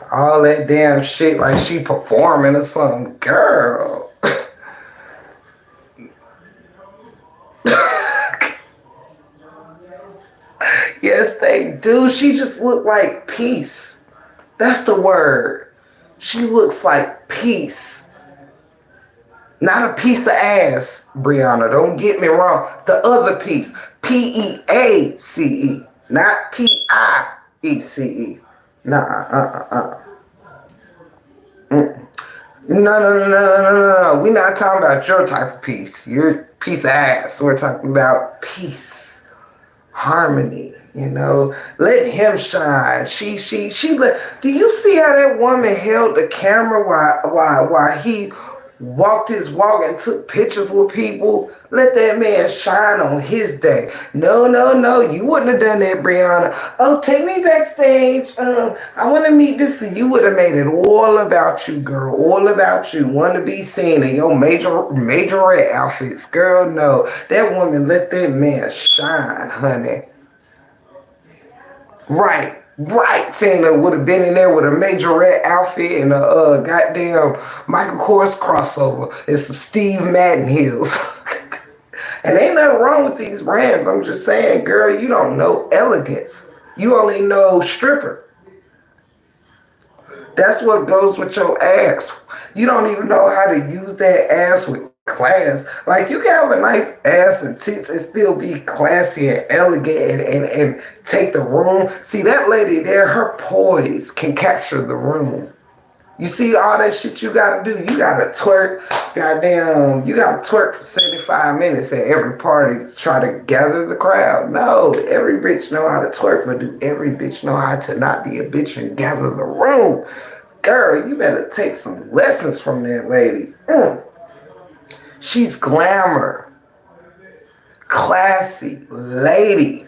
All that damn shit like she performing or something. Girl. Yes, they do. She just look like peace. That's the word. She looks like peace. Not a piece of ass, Brianna. Don't get me wrong. The other piece. P-E-A-C-E. Not P-I-E-C-E. Nah, No. We're not talking about your type of peace. Your piece of ass. We're talking about peace. Harmony. You know, let him shine. She let. Do you see how that woman held the camera while he walked his walk and took pictures with people? Let that man shine on his day. No. You wouldn't have done that, Brianna. Oh, take me backstage. I want to meet this. You would have made it all about you, girl. All about you. Want to be seen in your majorette outfits. Girl, no. That woman let that man shine, honey. Right, Tina would have been in there with a majorette outfit and a goddamn Michael Kors crossover and some Steve Madden heels. And ain't nothing wrong with these brands. I'm just saying, girl, you don't know elegance. You only know stripper. That's what goes with your ass. You don't even know how to use that ass with class. Like, you can have a nice ass and tits and still be classy and elegant and take the room. See, that lady there, her poise can capture the room. You see all that shit you gotta do. You gotta twerk, goddamn, you gotta twerk for 75 minutes at every party to try to gather the crowd. No, every bitch know how to twerk, but do every bitch know how to not be a bitch and gather the room? Girl, you better take some lessons from that lady. She's glamour, classy, lady,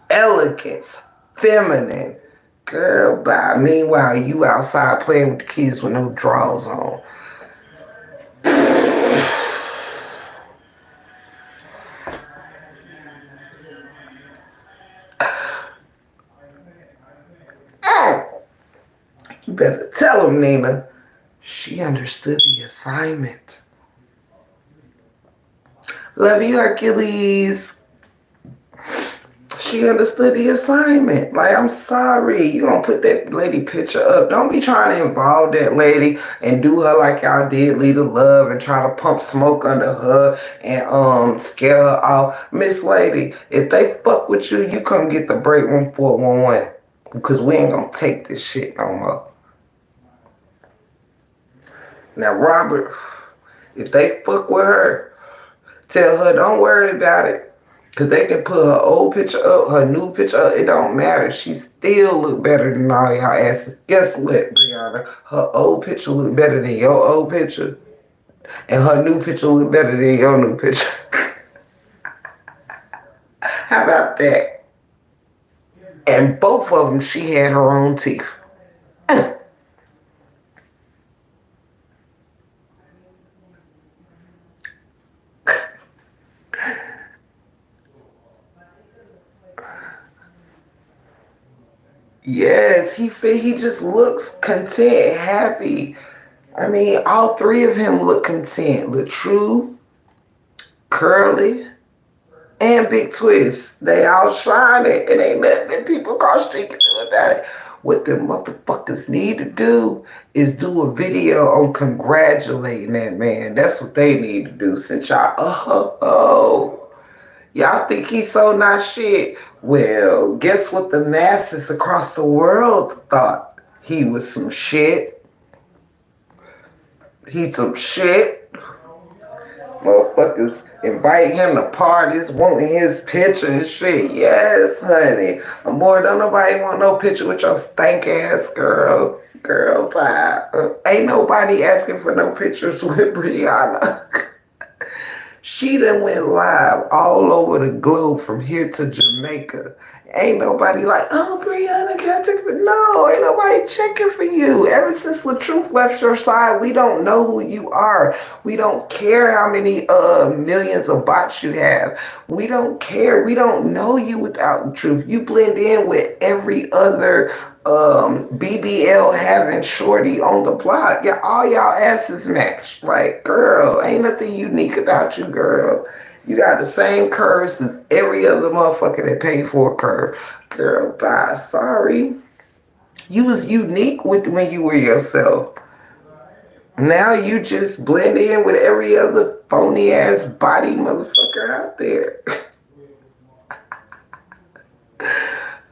elegance, feminine. Girl, bye. Meanwhile, you outside playing with the kids with no drawers on. You better tell him, Nina. She understood the assignment. Love you, Hercules. she understood the assignment. Like, I'm sorry. You gonna put that lady picture up. Don't be trying to involve that lady and do her like y'all did Leader Love and try to pump smoke under her and scare her off. Miss Lady, if they fuck with you, you come get the break room 411. Because we ain't gonna take this shit no more. Now, Robert, if they fuck with her, tell her don't worry about it. Cause they can put her old picture up, her new picture up, it don't matter. She still look better than all y'all asses. Guess what, Brianna? Her old picture look better than your old picture. And her new picture look better than your new picture. How about that? And both of them, she had her own teeth. Yes, he just looks content, happy. I mean, all three of him look content. Latrue, Curly, and Big Twist. They all shining, and ain't nothing that people cross street can do about it. What the motherfuckers need to do is do a video on congratulating that man. That's what they need to do. Since y'all think he's so not shit. Well, guess what the masses across the world thought? He was some shit. He's some shit. Motherfuckers invite him to parties, wanting his picture and shit. Yes, honey. More don't nobody want no picture with your stank ass girl. Girl, bye. Ain't nobody asking for no pictures with Brianna. She done went live all over the globe from here to Jamaica. Ain't nobody like, oh, Brianna, can I take a picture? No, ain't nobody checking for you. Ever since LaTruth left your side, we don't know who you are. We don't care how many millions of bots you have. We don't care. We don't know you without LaTruth. You blend in with every other BBL having shorty on the block. Yeah, all y'all asses match. Like, girl, ain't nothing unique about you, girl. You got the same curves as every other motherfucker that paid for a curve. Girl, bye. Sorry. You was unique when you were yourself. Now you just blend in with every other phony ass body motherfucker out there.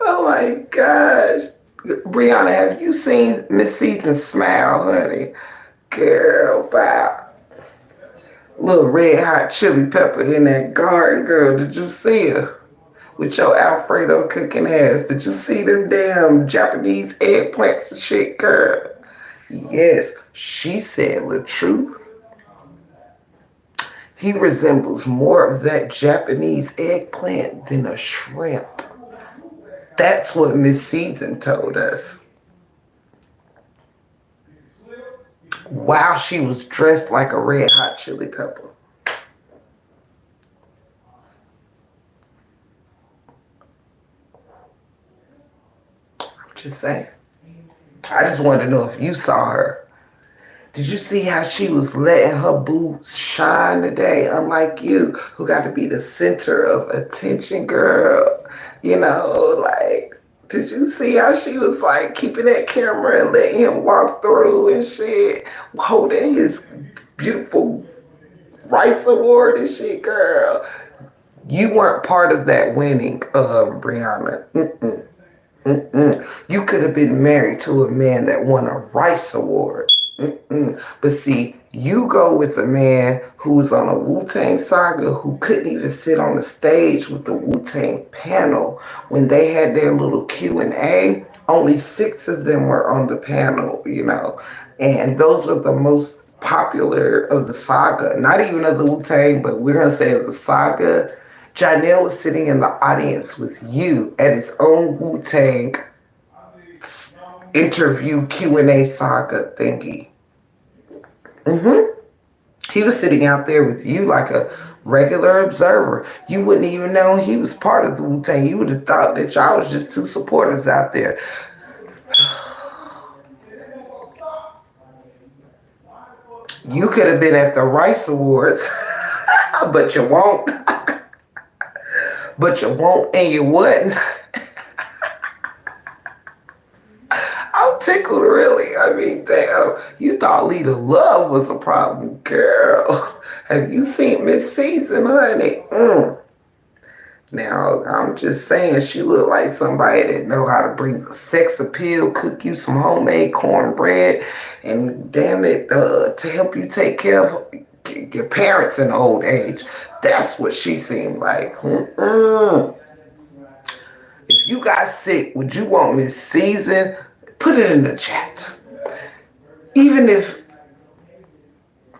Oh my gosh. Brianna, have you seen Miss Season's smile, honey? Girl, bye. Little red hot chili pepper in that garden, girl. Did you see her? With your Alfredo cooking ass. Did you see them damn Japanese eggplants and shit, girl? Yes, she said the truth. He resembles more of that Japanese eggplant than a shrimp. That's what Miss Season told us. While she was dressed like a red hot chili pepper. I'm just saying. I just wanted to know if you saw her. Did you see how she was letting her boo shine today? Unlike you, who got to be the center of attention, girl. You know, like, did you see how she was like keeping that camera and letting him walk through and shit, holding his beautiful Rice Award and shit, girl? You weren't part of that winning, Brianna. You could have been married to a man that won a Rice Award. But see, you go with a man who was on a Wu-Tang Saga who couldn't even sit on the stage with the Wu-Tang panel. When they had their little Q&A, only 6 of them were on the panel, you know. And those were the most popular of the saga. Not even of the Wu-Tang, but we're going to say of the saga. Janelle was sitting in the audience with you at his own Wu-Tang interview Q&A saga thingy. He was sitting out there with you like a regular observer. You wouldn't even know he was part of the Wu-Tang. You would have thought that y'all was just 2 supporters out there. You could have been at the Rice Awards, but you won't. but you won't and you wouldn't. I'm tickled, really. I mean, damn, you thought Lita Love was a problem, girl. Have you seen Miss Season, honey? Now, I'm just saying, she look like somebody that know how to bring the sex appeal, cook you some homemade cornbread, and damn it, to help you take care of your parents in old age. That's what she seemed like. If you got sick, would you want Miss Season? Put it in the chat. Even if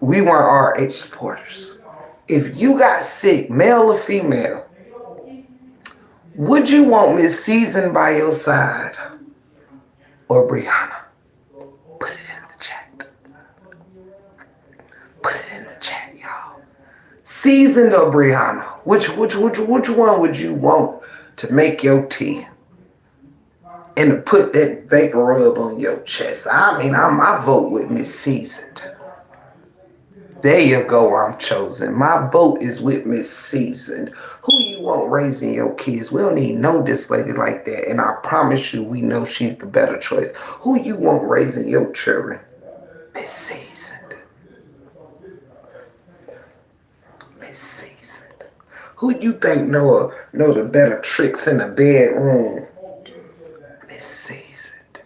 we weren't RH supporters, if you got sick, male or female, would you want Miss Season by your side or Brianna? Put it in the chat. Put it in the chat, y'all. Seasoned or Brianna? Which one would you want to make your tea and to put that vapor rub on your chest? I vote with Miss Seasoned. There you go, I'm chosen. My vote is with Miss Seasoned. Who you want raising your kids? We don't need no this lady like that. And I promise you, we know she's the better choice. Who you want raising your children? Miss Seasoned. Miss Seasoned. Who you think know the better tricks in the bedroom? Miss Seasoned.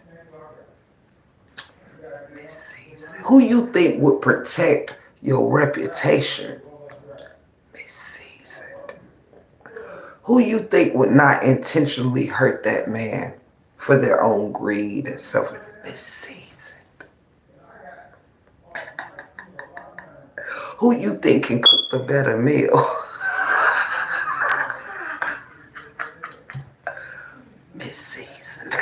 Miss Seasoned. Who you think would protect your reputation? Miss Seasoned. Who you think would not intentionally hurt that man for their own greed and self? Miss Seasoned. Who you think can cook the better meal? Miss Seasoned.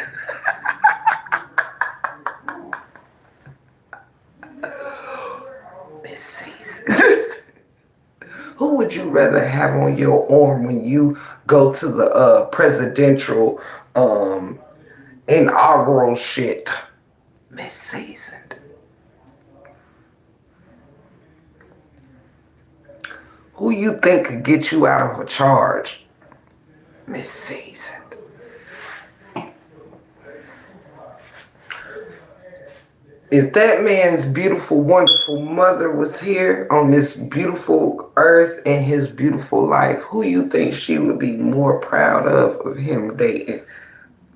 Miss Seasoned. Who would you rather have on your arm when you go to the presidential inaugural shit? Miss Seasoned. Who you think could get you out of a charge? Miss Seasoned. If that man's beautiful, wonderful mother was here on this beautiful earth and his beautiful life, who you think she would be more proud of him dating?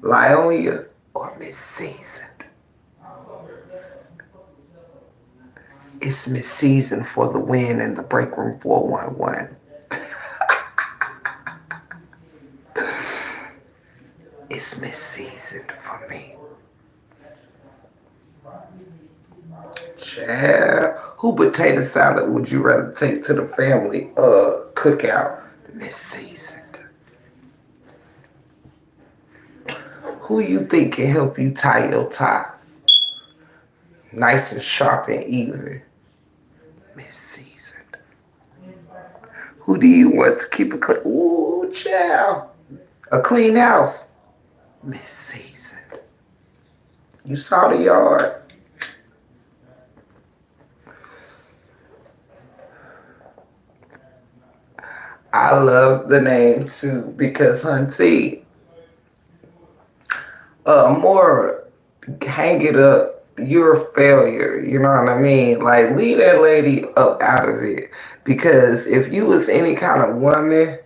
Lyonia or Miss Seasoned? It's Miss Seasoned for the win in the break room 411. It's Miss Seasoned for me. Child, who potato salad would you rather take to the family cookout? Miss Seasoned. Who you think can help you tie your tie nice and sharp and even? Miss Seasoned. Who do you want to keep a clean? Ooh, child. A clean house. Miss Seasoned. You saw the yard. I love the name too because Hunty, more hang it up, you're a failure, you know what I mean? Like, leave that lady up out of it. Because if you was any kind of woman,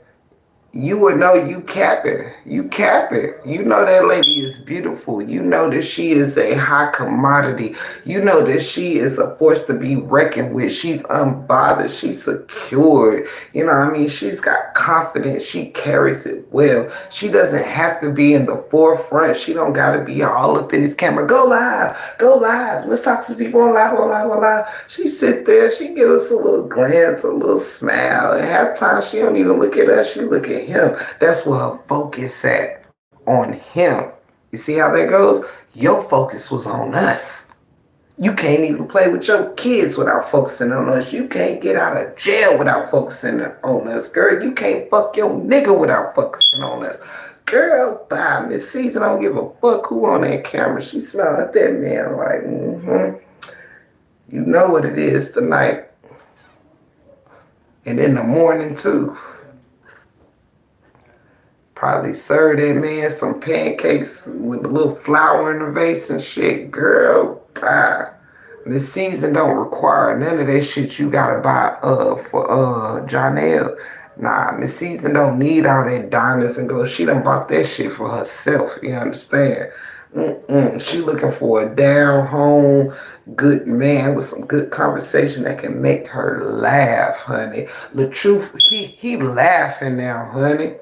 you would know you capping. You capping. You know that lady is beautiful. You know that she is a high commodity. You know that she is a force to be reckoned with. She's unbothered. She's secured. You know what I mean? She's got confidence. She carries it well. She doesn't have to be in the forefront. She don't got to be all up in this camera. Go live. Go live. Let's talk to people on live, on live, on live. She sit there. She give us a little glance, a little smile. And half time, she don't even look at us. She look at him. That's where her focus at, on him. You see how that goes? Your focus was on us. You can't even play with your kids without focusing on us. You can't get out of jail without focusing on us, girl. You can't fuck your nigga without focusing on us. Girl, bye. Miss Season don't give a fuck who on that camera. She smell at that man like, You know what it is tonight. And in the morning too. Probably serve that man some pancakes with a little flour in the vase and shit. Girl, bye. This season don't require none of that shit you gotta buy for Janelle. Nah, Miss Season don't need all that diamonds and gold. She done bought that shit for herself. You understand? She looking for a down home, good man with some good conversation that can make her laugh, honey. The truth, he laughing now, honey.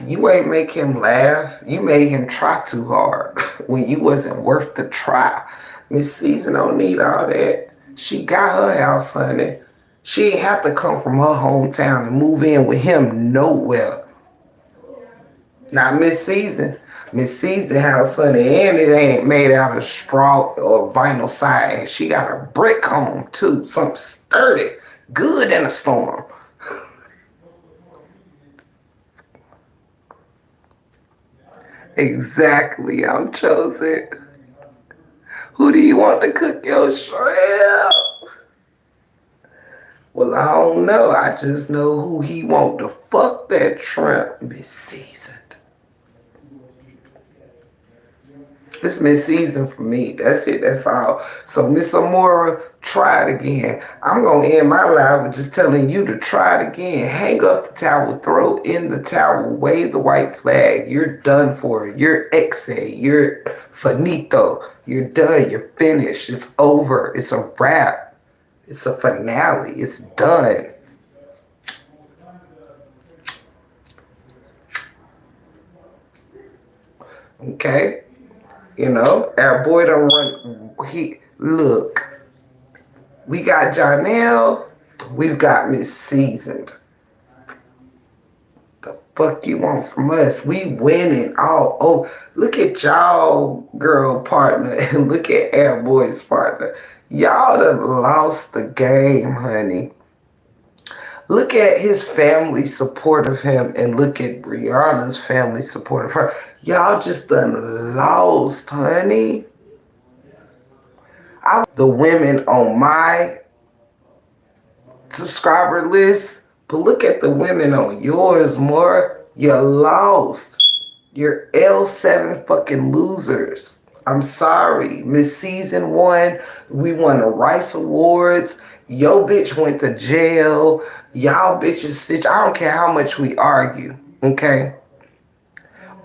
You ain't make him laugh. You made him try too hard when you wasn't worth the try. Miss Season don't need all that. She got her house, honey. She ain't have to come from her hometown and move in with him nowhere. Now, Miss Season house, honey, and it ain't made out of straw or vinyl siding. She got a brick home, too. Something sturdy. Good in a storm. Exactly, I'm chosen. Who do you want to cook your shrimp? Well, I don't know. I just know who he want to fuck that shrimp. Miss Seasoned. It's Miss Season for me. That's it. That's all. So, Miss Amora, try it again. I'm going to end my live with just telling you to try it again. Hang up the towel, throw in the towel, wave the white flag. You're done for. You're exe. You're finito. You're done. You're finished. It's over. It's a wrap. It's a finale. It's done. Okay? You know, our boy don't run. Look, we got Janelle, we've got Miss Seasoned. The fuck you want from us? We winning all. Oh, look at y'all girl partner and look at our boy's partner. Y'all done lost the game, honey. Look at his family support of him and look at Brianna's family support of her. Y'all just done lost, honey. The women on my subscriber list, but look at the women on yours more. You're lost. You're L7 fucking losers. I'm sorry. Miss Season 1, we won the Rice Awards. Yo bitch went to jail. Y'all bitches stitch. I don't care how much we argue, okay?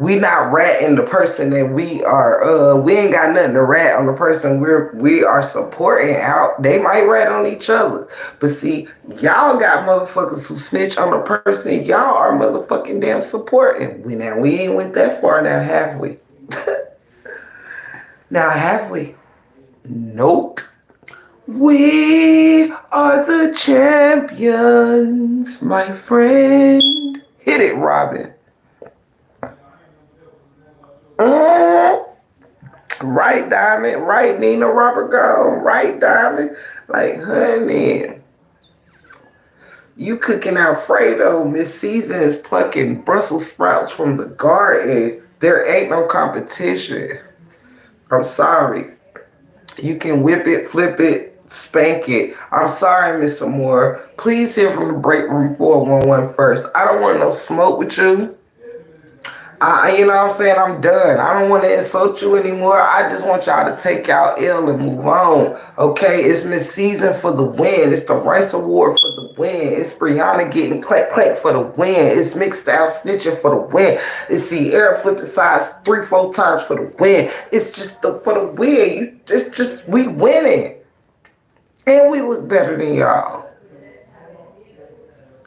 We not ratting the person that we are, we ain't got nothing to rat on the person we are supporting out. They might rat on each other. But see, y'all got motherfuckers who snitch on the person y'all are motherfucking damn supporting. We ain't went that far now, have we? Now, have we? Nope. We are the champions, my friend. Hit it, Robin. Right, Diamond. Right, Nina Robert Gone. Right, Diamond. Like, honey, you cooking Alfredo. Miss Season is plucking Brussels sprouts from the garden. There ain't no competition. I'm sorry. You can whip it, flip it, spank it. I'm sorry, Miss Amore. Please hear from the break room 411 first. I don't want no smoke with you. You know what I'm saying? I'm done. I don't want to insult you anymore. I just want y'all to take y'all L and move on. Okay? It's Miss Season for the win. It's the Rice Award for the win. It's Brianna getting clack clack for the win. It's Mixed Style snitching for the win. It's Sierra flipping sides 3-4 times for the win. It's just for the win. It's just we winning. And we look better than y'all.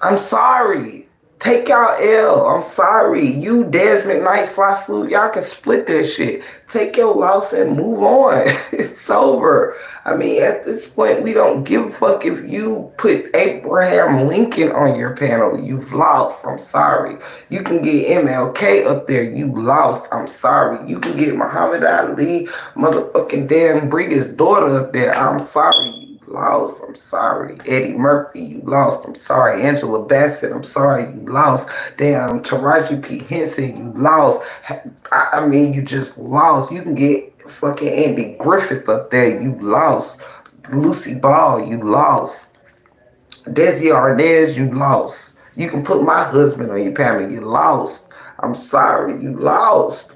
I'm sorry. Take y'all L. I'm sorry. You, Des McKnight, Sly Sloop, y'all can split that shit. Take your loss and move on. It's over. I mean, at this point, we don't give a fuck if you put Abraham Lincoln on your panel. You've lost. I'm sorry. You can get MLK up there. You lost. I'm sorry. You can get Muhammad Ali, motherfucking Dan Briggs' daughter up there. I'm sorry. Lost. I'm sorry. Eddie Murphy, you lost. I'm sorry. Angela Bassett, I'm sorry. You lost. Damn, Taraji P. Henson, you lost. I mean, you just lost. You can get fucking Andy Griffith up there. You lost. Lucy Ball, you lost. Desi Arnaz, you lost. You can put my husband on your panel. You lost. I'm sorry, you lost.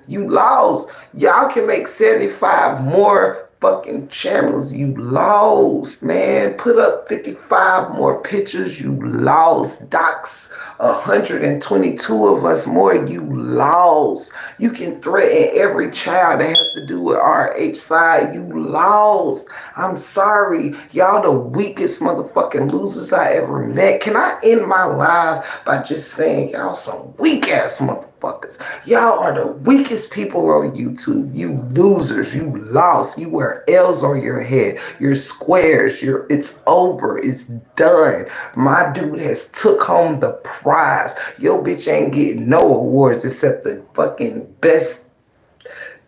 You lost. Y'all can make 75 more fucking channels. You lost, man. Put up 55 more pictures. You lost. Docs 122 of us more. You lost. You can threaten every child that has to do with RH side. You lost. I'm sorry. Y'all the weakest motherfucking losers I ever met. Can I end my live by just saying y'all some weak ass motherfuckers? Y'all are the weakest people on YouTube. You losers. You lost. You wear L's on your head. You're squares. It's over. It's done. My dude has took home the prize. Your bitch ain't getting no awards except the fucking best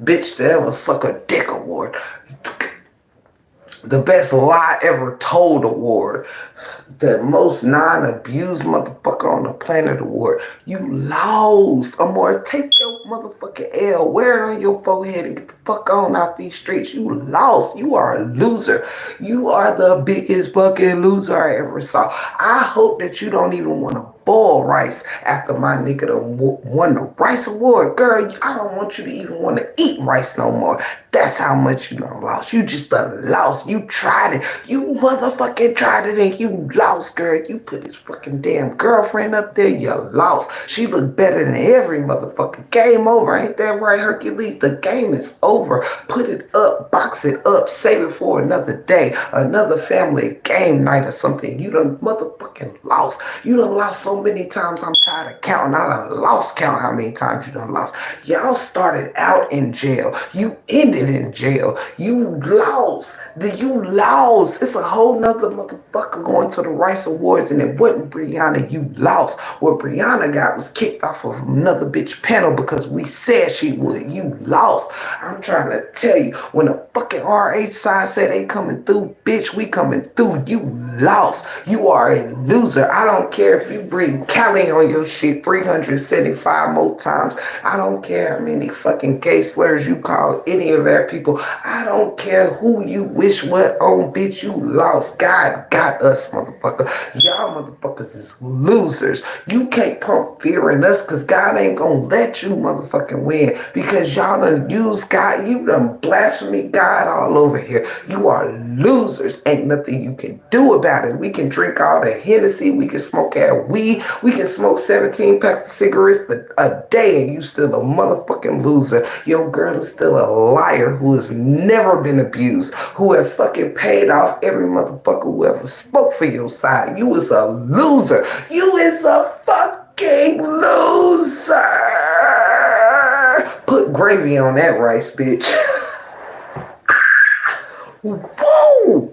bitch to ever suck a dick award. The best lie ever told award. The most non-abused motherfucker on the planet award. You lost. Amor, take your motherfucking L, wear it on your forehead and get the fuck on out these streets. You lost. You are a loser. You are the biggest fucking loser I ever saw. I hope that you don't even want to boil rice after my nigga done won the rice award. Girl, I don't want you to even want to eat rice no more. That's how much you done lost. You just done lost. You tried it. You motherfucking tried it and you lost, girl. You put his fucking damn girlfriend up there. You lost. She looked better than every motherfucker. Game over. Ain't that right, Hercules? The game is over. Put it up. Box it up. Save it for another day. Another family game night or something. You done motherfucking lost. You done lost so many times I'm tired of counting. I done lost count how many times you done lost. Y'all started out in jail. You ended in jail. You lost. You lost. It's a whole nother motherfucker going to the Rice Awards, and it wasn't Brianna. You lost. What Brianna got was kicked off of another bitch panel because we said she would. You lost. I'm trying to tell you, when the fucking RH side said they coming through, bitch, we coming through. You lost. You are a loser. I don't care if you bring Cali on your shit 375 more times. I don't care how many fucking gay slurs you call any of our people. I don't care who you wish what on, bitch. You lost. God got us, motherfucker. Y'all motherfuckers is losers. You can't pump fear in us because God ain't gonna let you motherfucking win because y'all done use God. You done blasphemy God all over here. You are losers. Ain't nothing you can do about it. We can drink all the Hennessy. We can smoke our weed. We can smoke 17 packs of cigarettes a day and you still a motherfucking loser. Your girl is still a liar who has never been abused, who have fucking paid off every motherfucker who ever spoke for your side. You is a loser. You is a fucking loser. Put gravy on that rice, bitch. Whoa!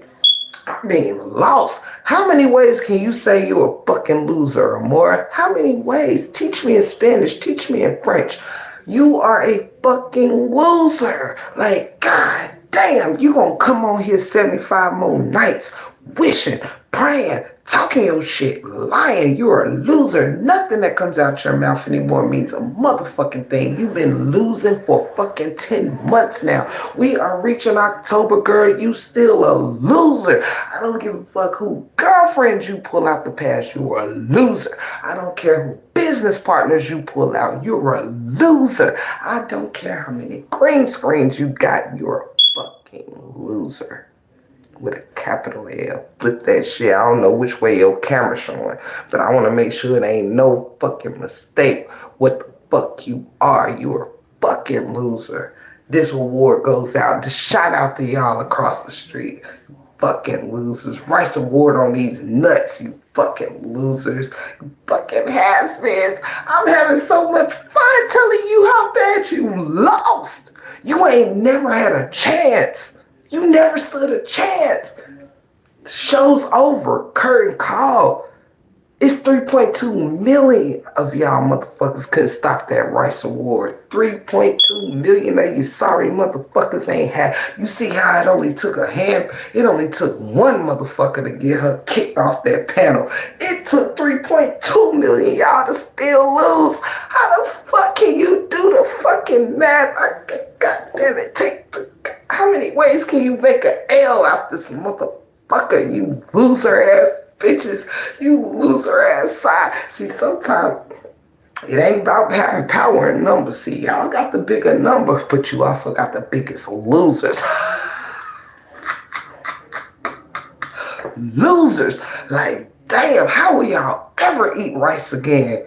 I mean, lost. How many ways can you say you're a fucking loser or more? How many ways? Teach me in Spanish. Teach me in French. You are a fucking loser. Like, God damn, you gonna come on here 75 more nights wishing, praying, talking your shit, lying. You're a loser. Nothing that comes out your mouth anymore means a motherfucking thing. You've been losing for fucking 10 months now. We are reaching October, girl. You still a loser. I don't give a fuck who girlfriends you pull out the past. You are a loser. I don't care who business partners you pull out. You're a loser. I don't care how many green screens you got. You're a fucking loser. With a capital L. Flip that shit. I don't know which way your camera's showing, but I want to make sure it ain't no fucking mistake what the fuck you are. You're a fucking loser. This award goes out. Just shout out to y'all across the street. Fucking losers. Rice award on these nuts, you fucking losers. You fucking has-beens. I'm having so much fun telling you how bad you lost. You ain't never had a chance. You never stood a chance. The show's over. Curtain call. It's 3.2 million of y'all motherfuckers couldn't stop that Rice Award. 3.2 million of you sorry motherfuckers ain't had. You see how it only took it only took one motherfucker to get her kicked off that panel. It took 3.2 million y'all to still lose. How the fuck can you do the fucking math? God damn it, how many ways can you make an L out this motherfucker, you loser ass bitches. You loser ass side. See, sometimes it ain't about having power in numbers. See, y'all got the bigger numbers, but you also got the biggest losers. Losers. Like, damn, how will y'all ever eat rice again?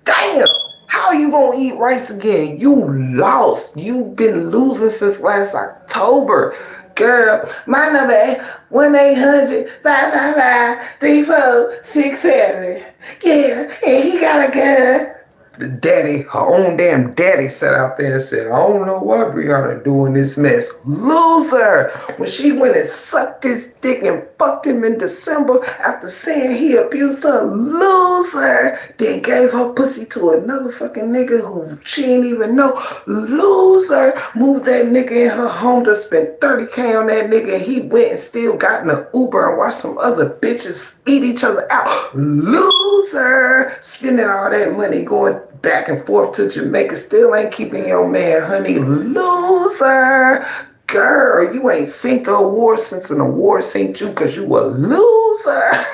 Damn, how you gonna eat rice again? You lost. You've been losing since last October. Girl, my number is 1-800-555-3467. Yeah, and he got a gun. The daddy, her own damn daddy, sat out there and said, I don't know why Brianna doing this mess. Loser! When she went and sucked his dick and fucked him in December after saying he abused her. Loser! Then gave her pussy to another fucking nigga who she didn't even know. Loser! Moved that nigga in her home to spend 30K on that nigga, and he went and still got in an Uber and watched some other bitches eat each other out. Loser! Spending all that money going back and forth to Jamaica, still ain't keeping your man, honey. Loser! Girl, you ain't seen the award since an award seen you because you a loser.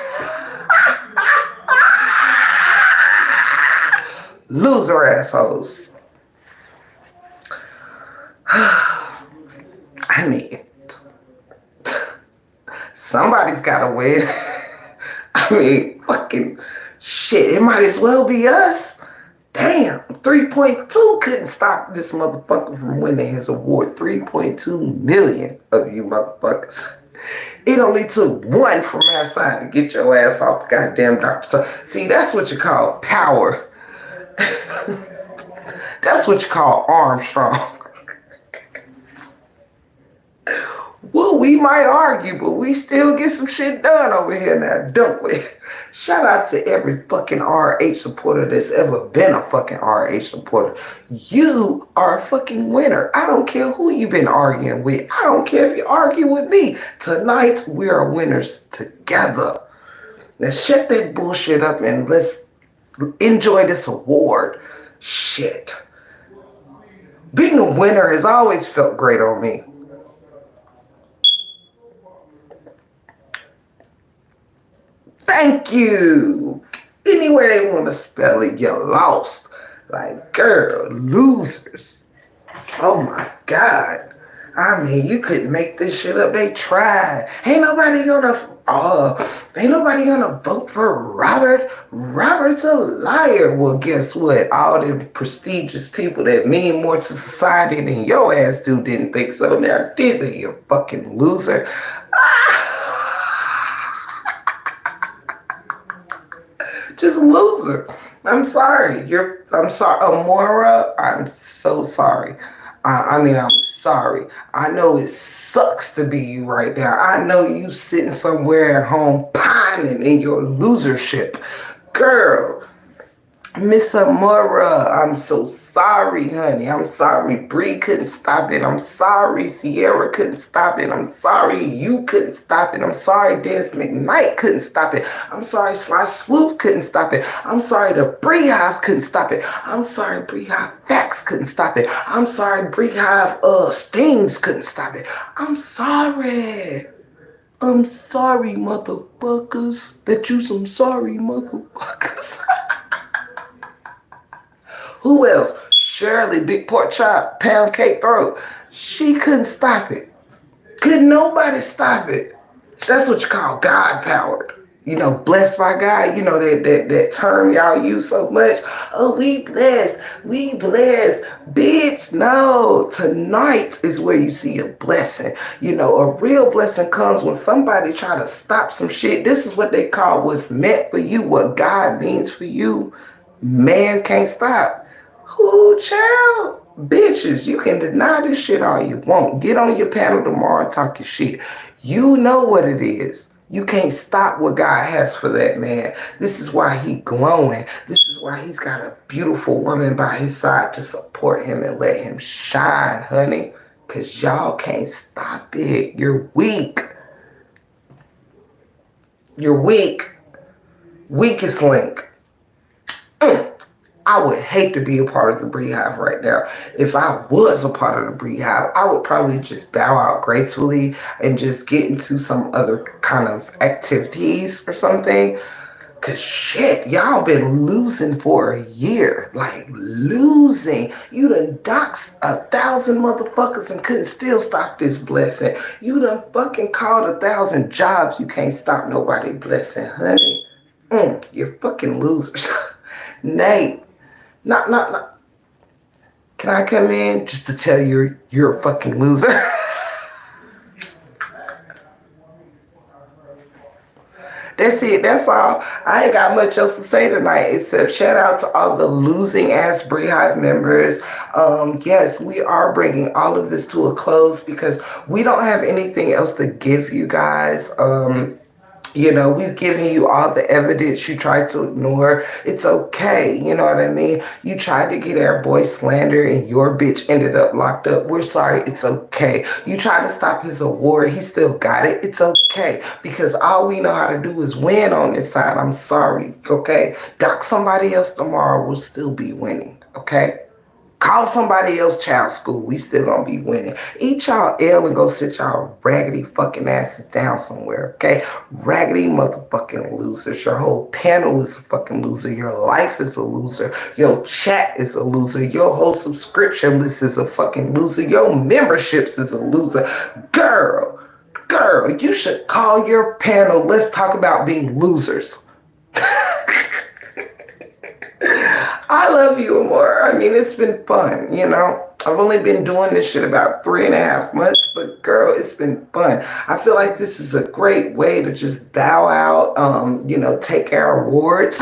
Loser assholes. I mean, somebody's gotta win. I mean, fucking shit, it might as well be us. Damn, 3.2 couldn't stop this motherfucker from winning his award. 3.2 million of you motherfuckers. It only took one from our side to get your ass off the goddamn doctor. So, see, that's what you call power. That's what you call Armstrong. Well, we might argue, but we still get some shit done over here now, don't we? Shout out to every fucking RH supporter that's ever been a fucking RH supporter. You are a fucking winner. I don't care who you've been arguing with. I don't care if you argue with me. Tonight, we are winners together. Now shut that bullshit up and let's enjoy this award. Shit. Being a winner has always felt great on me. Thank you. Any way they want to spell it, you lost. Like, girl, losers. Oh my God. I mean, you couldn't make this shit up. They tried. Ain't nobody gonna vote for Robert. Robert's a liar. Well, guess what? All them prestigious people that mean more to society than your ass do didn't think so. Now, did they, you fucking loser? Just a loser. I'm sorry. I'm sorry. Amora, I'm so sorry. I'm sorry. I know it sucks to be you right now. I know you sitting somewhere at home pining in your losership. Girl, Miss Amora, I'm so sorry, honey. I'm sorry. Bree couldn't stop it. I'm sorry. Sierra couldn't stop it. I'm sorry. You couldn't stop it. I'm sorry. Dance McKnight couldn't stop it. I'm sorry. Sly Swoop couldn't stop it. I'm sorry. The Beehive couldn't stop it. I'm sorry. Beehive Facts couldn't stop it. I'm sorry. Beehive Stings couldn't stop it. I'm sorry. I'm sorry, motherfuckers. That you some sorry motherfuckers. Who else? Shirley, Big Pork Chop, Pound Cake Throat. She couldn't stop it. Could nobody stop it? That's what you call God powered. You know, blessed by God. You know that term y'all use so much. Oh, we blessed. We blessed. Bitch, no. Tonight is where you see a blessing. You know, a real blessing comes when somebody try to stop some shit. This is what they call what's meant for you, what God means for you. Man can't stop. Ooh, child. Bitches, you can deny this shit all you want. Get on your panel tomorrow and talk your shit. You know what it is. You can't stop what God has for that man. This is why he glowing. This is why he's got a beautiful woman by his side to support him and let him shine, honey. Because y'all can't stop it. You're weak. You're weak. Weakest link. I would hate to be a part of the Beehive right now. If I was a part of the Beehive, I would probably just bow out gracefully and just get into some other kind of activities or something. Cause shit, y'all been losing for a year. Like losing. You done doxed 1,000 motherfuckers and couldn't still stop this blessing. You done fucking called 1,000 jobs. You can't stop nobody blessing, honey. You're fucking losers. Nate, not. Can I come in just to tell you you're a fucking loser? That's it. That's all. I ain't got much else to say tonight except shout out to all the losing ass Beehive members. Yes, we are bringing all of this to a close because we don't have anything else to give you guys. We've given you all the evidence you tried to ignore. It's okay. You know what I mean? You tried to get our boy slander and your bitch ended up locked up. We're sorry. It's okay. You tried to stop his award. He still got it. It's okay. Because all we know how to do is win on this side. I'm sorry. Okay? Dock somebody else tomorrow. We'll still be winning. Okay? Call somebody else child school. We still gonna be winning. Eat y'all L and go sit y'all raggedy fucking asses down somewhere, okay? Raggedy motherfucking losers. Your whole panel is a fucking loser. Your life is a loser. Your chat is a loser. Your whole subscription list is a fucking loser. Your memberships is a loser. Girl, you should call your panel. Let's talk about being losers. I love you more. I mean, it's been fun, I've only been doing this shit about 3.5 months, but girl, it's been fun. I feel like this is a great way to just bow out, take our awards,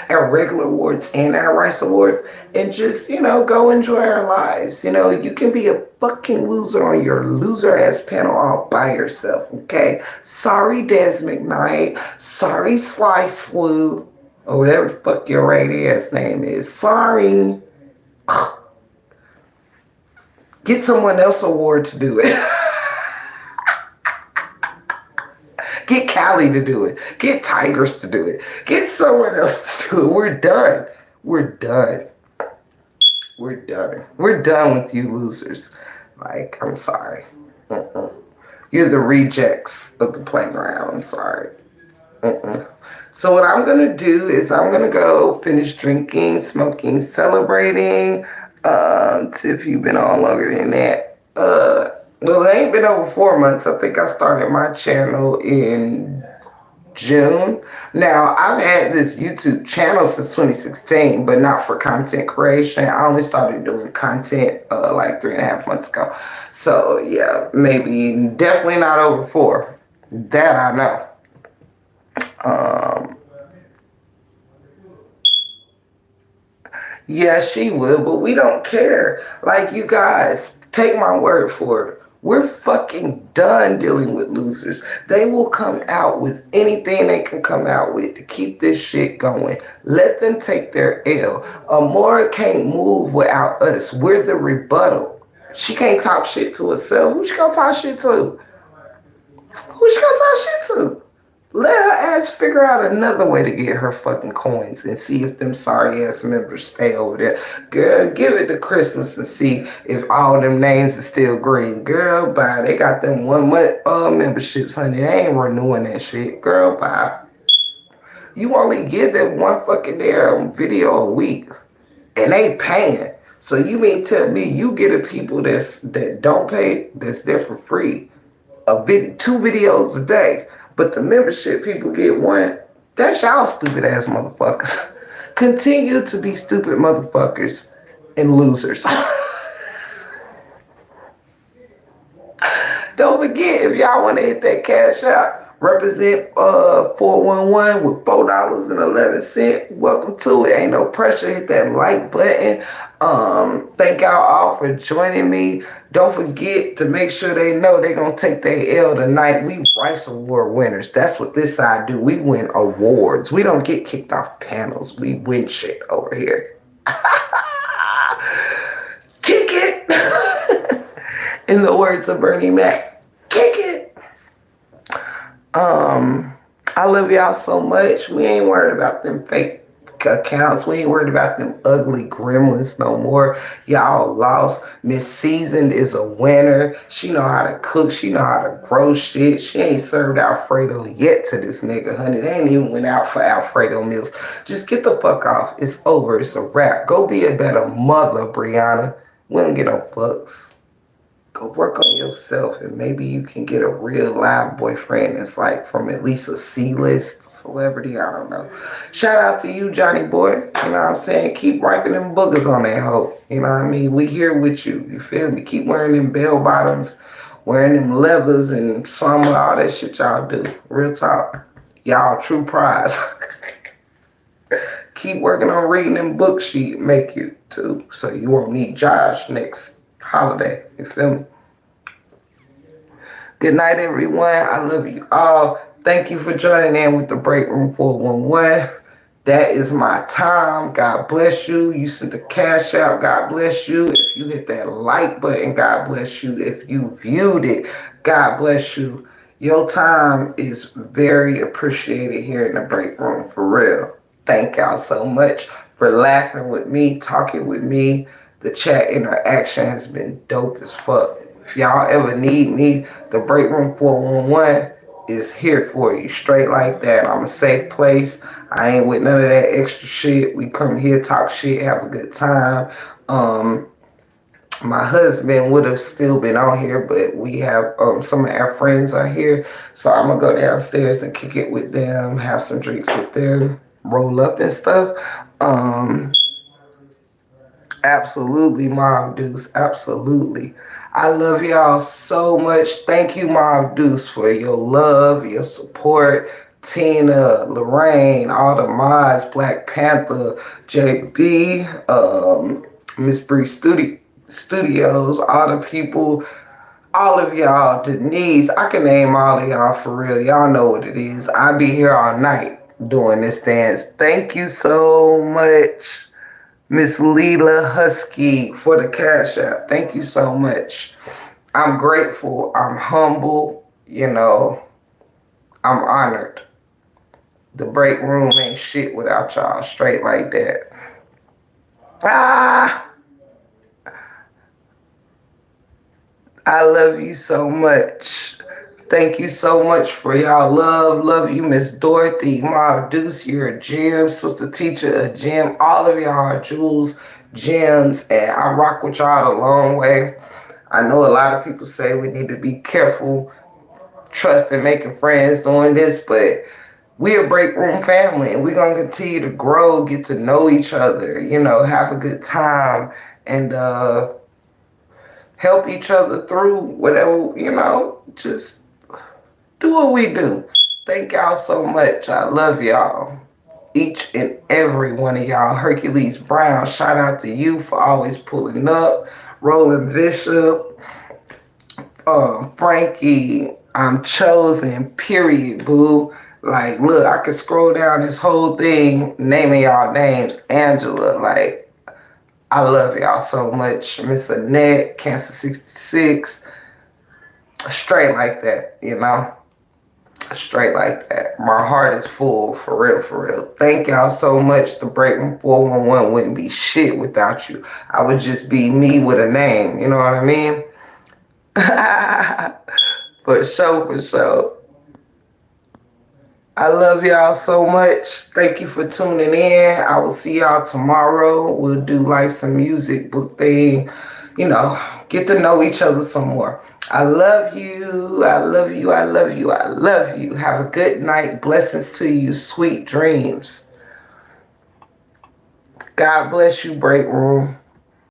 our regular awards and our Rice Awards, and just, go enjoy our lives. You can be a fucking loser on your loser ass panel all by yourself, okay? Sorry, Des McKnight. Sorry, Sly Slew. Or whatever the fuck your right ass name is. Sorry. Get someone else an award to do it. Get Callie to do it. Get Tigers to do it. Get someone else to do it. We're done. We're done. We're done. We're done with you losers. Like, I'm sorry. You're the rejects of the playground. I'm sorry. So what I'm going to do is I'm going to go finish drinking, smoking, celebrating. Tiff, you've been on longer than that. Well, it ain't been over 4 months. I think I started my channel in June. Now, I've had this YouTube channel since 2016, but not for content creation. I only started doing content like 3.5 months ago. So, yeah, maybe definitely not over 4. That I know. Yeah, she will, but we don't care. Like, you guys, take my word for it. We're fucking done dealing with losers. They will come out with anything they can come out with to keep this shit going. Let them take their L. Amora can't move without us. We're the rebuttal. She can't talk shit to herself. Who she gonna talk shit to? Who she gonna talk shit to? Let her ass figure out another way to get her fucking coins and see if them sorry ass members stay over there. Girl, give it to Christmas and see if all them names are still green. Girl, bye. They got them 1 month memberships, honey. They ain't renewing that shit. Girl, bye. You only give them one fucking damn video a week and they paying. So you mean tell me you get a people that don't pay, that's there for free, 2 videos a day. But the membership people get 1. That's y'all stupid ass motherfuckers. Continue to be stupid motherfuckers and losers. Don't forget, if y'all want to hit that cash out, represent 411 with $4.11. Welcome to it. Ain't no pressure. Hit that like button. Thank y'all all for joining me. Don't forget to make sure they know they're going to take their L tonight. We Rice Award winners. That's what this side do. We win awards. We don't get kicked off panels. We win shit over here. Kick it. In the words of Bernie Mac. Kick it. I love y'all so much. We ain't worried about them fake accounts. We ain't worried about them ugly gremlins no more. Y'all lost. Miss Seasoned is a winner. She know how to cook. She know how to grow shit. She ain't served Alfredo yet to this nigga, honey. They ain't even went out for Alfredo meals. Just get the fuck off. It's over. It's a wrap. Go be a better mother, Brianna. We don't get no fucks. Go work on yourself, and maybe you can get a real live boyfriend that's like from at least a C-list celebrity. I don't know. Shout out to you, Johnny boy. You know what I'm saying? Keep wiping them boogers on that hoe. You know what I mean? We here with you. You feel me? Keep wearing them bell bottoms, wearing them leathers and summer, all that shit y'all do. Real talk. Y'all true prize. Keep working on reading them books she make you too, so you won't need Josh next holiday. You feel me? Good night, everyone. I love you all. Thank you for joining in with the Break Room 411. That is my time. God bless you. You sent the cash out. God bless you. If you hit that like button, God bless you. If you viewed it, God bless you. Your time is very appreciated here in the Break Room, for real. Thank y'all so much for laughing with me, talking with me. The chat interaction has been dope as fuck. If y'all ever need me, the Break Room 411 is here for you. Straight like that. I'm a safe place. I ain't with none of that extra shit. We come here, talk shit, have a good time. My husband would have still been on here, but we have some of our friends are here. So I'm going to go downstairs and kick it with them, have some drinks with them, roll up and stuff. Absolutely, Mom Deuce. Absolutely. I love y'all so much. Thank you, Mom Deuce, for your love, your support. Tina, Lorraine, all the mods, Black Panther, JB, Miss Bree Studios, all the people, all of y'all, Denise. I can name all of y'all for real. Y'all know what it is. I'll be here all night doing this dance. Thank you so much, Miss Leela Husky, for the cash app. Thank you so much. I'm grateful. I'm humble. You know, I'm honored. The break room ain't shit without y'all. Straight like that. I love you so much. Thank you so much for y'all love. Love you, Miss Dorothy, Ma Deuce, you're a gem. Sister Teacher, a gem. All of y'all are jewels, gems, and I rock with y'all the long way. I know a lot of people say we need to be careful, trust in making friends doing this, but we're a break room family, and we're going to continue to grow, get to know each other, you know, have a good time, and help each other through whatever, you know, just do what we do. Thank y'all so much. I love y'all. Each and every one of y'all. Hercules Brown, shout out to you for always pulling up. Roland Bishop, Frankie, I'm chosen, period, boo. Like, look, I could scroll down this whole thing naming y'all names. Angela, like, I love y'all so much. Miss Annette, Cancer 66, straight like that, you know? Straight like that. My heart is full, for real, for real. Thank y'all so much. The Breaking 411 wouldn't be shit without you. I would just be me with a name, you know what I mean? For sure, for sure. I love y'all so much. Thank you for tuning in. I will see y'all tomorrow. We'll do like some music book thing, you know, get to know each other some more. I love you. I love you. I love you. I love you. Have a good night. Blessings to you. Sweet dreams. God bless you, Break Room.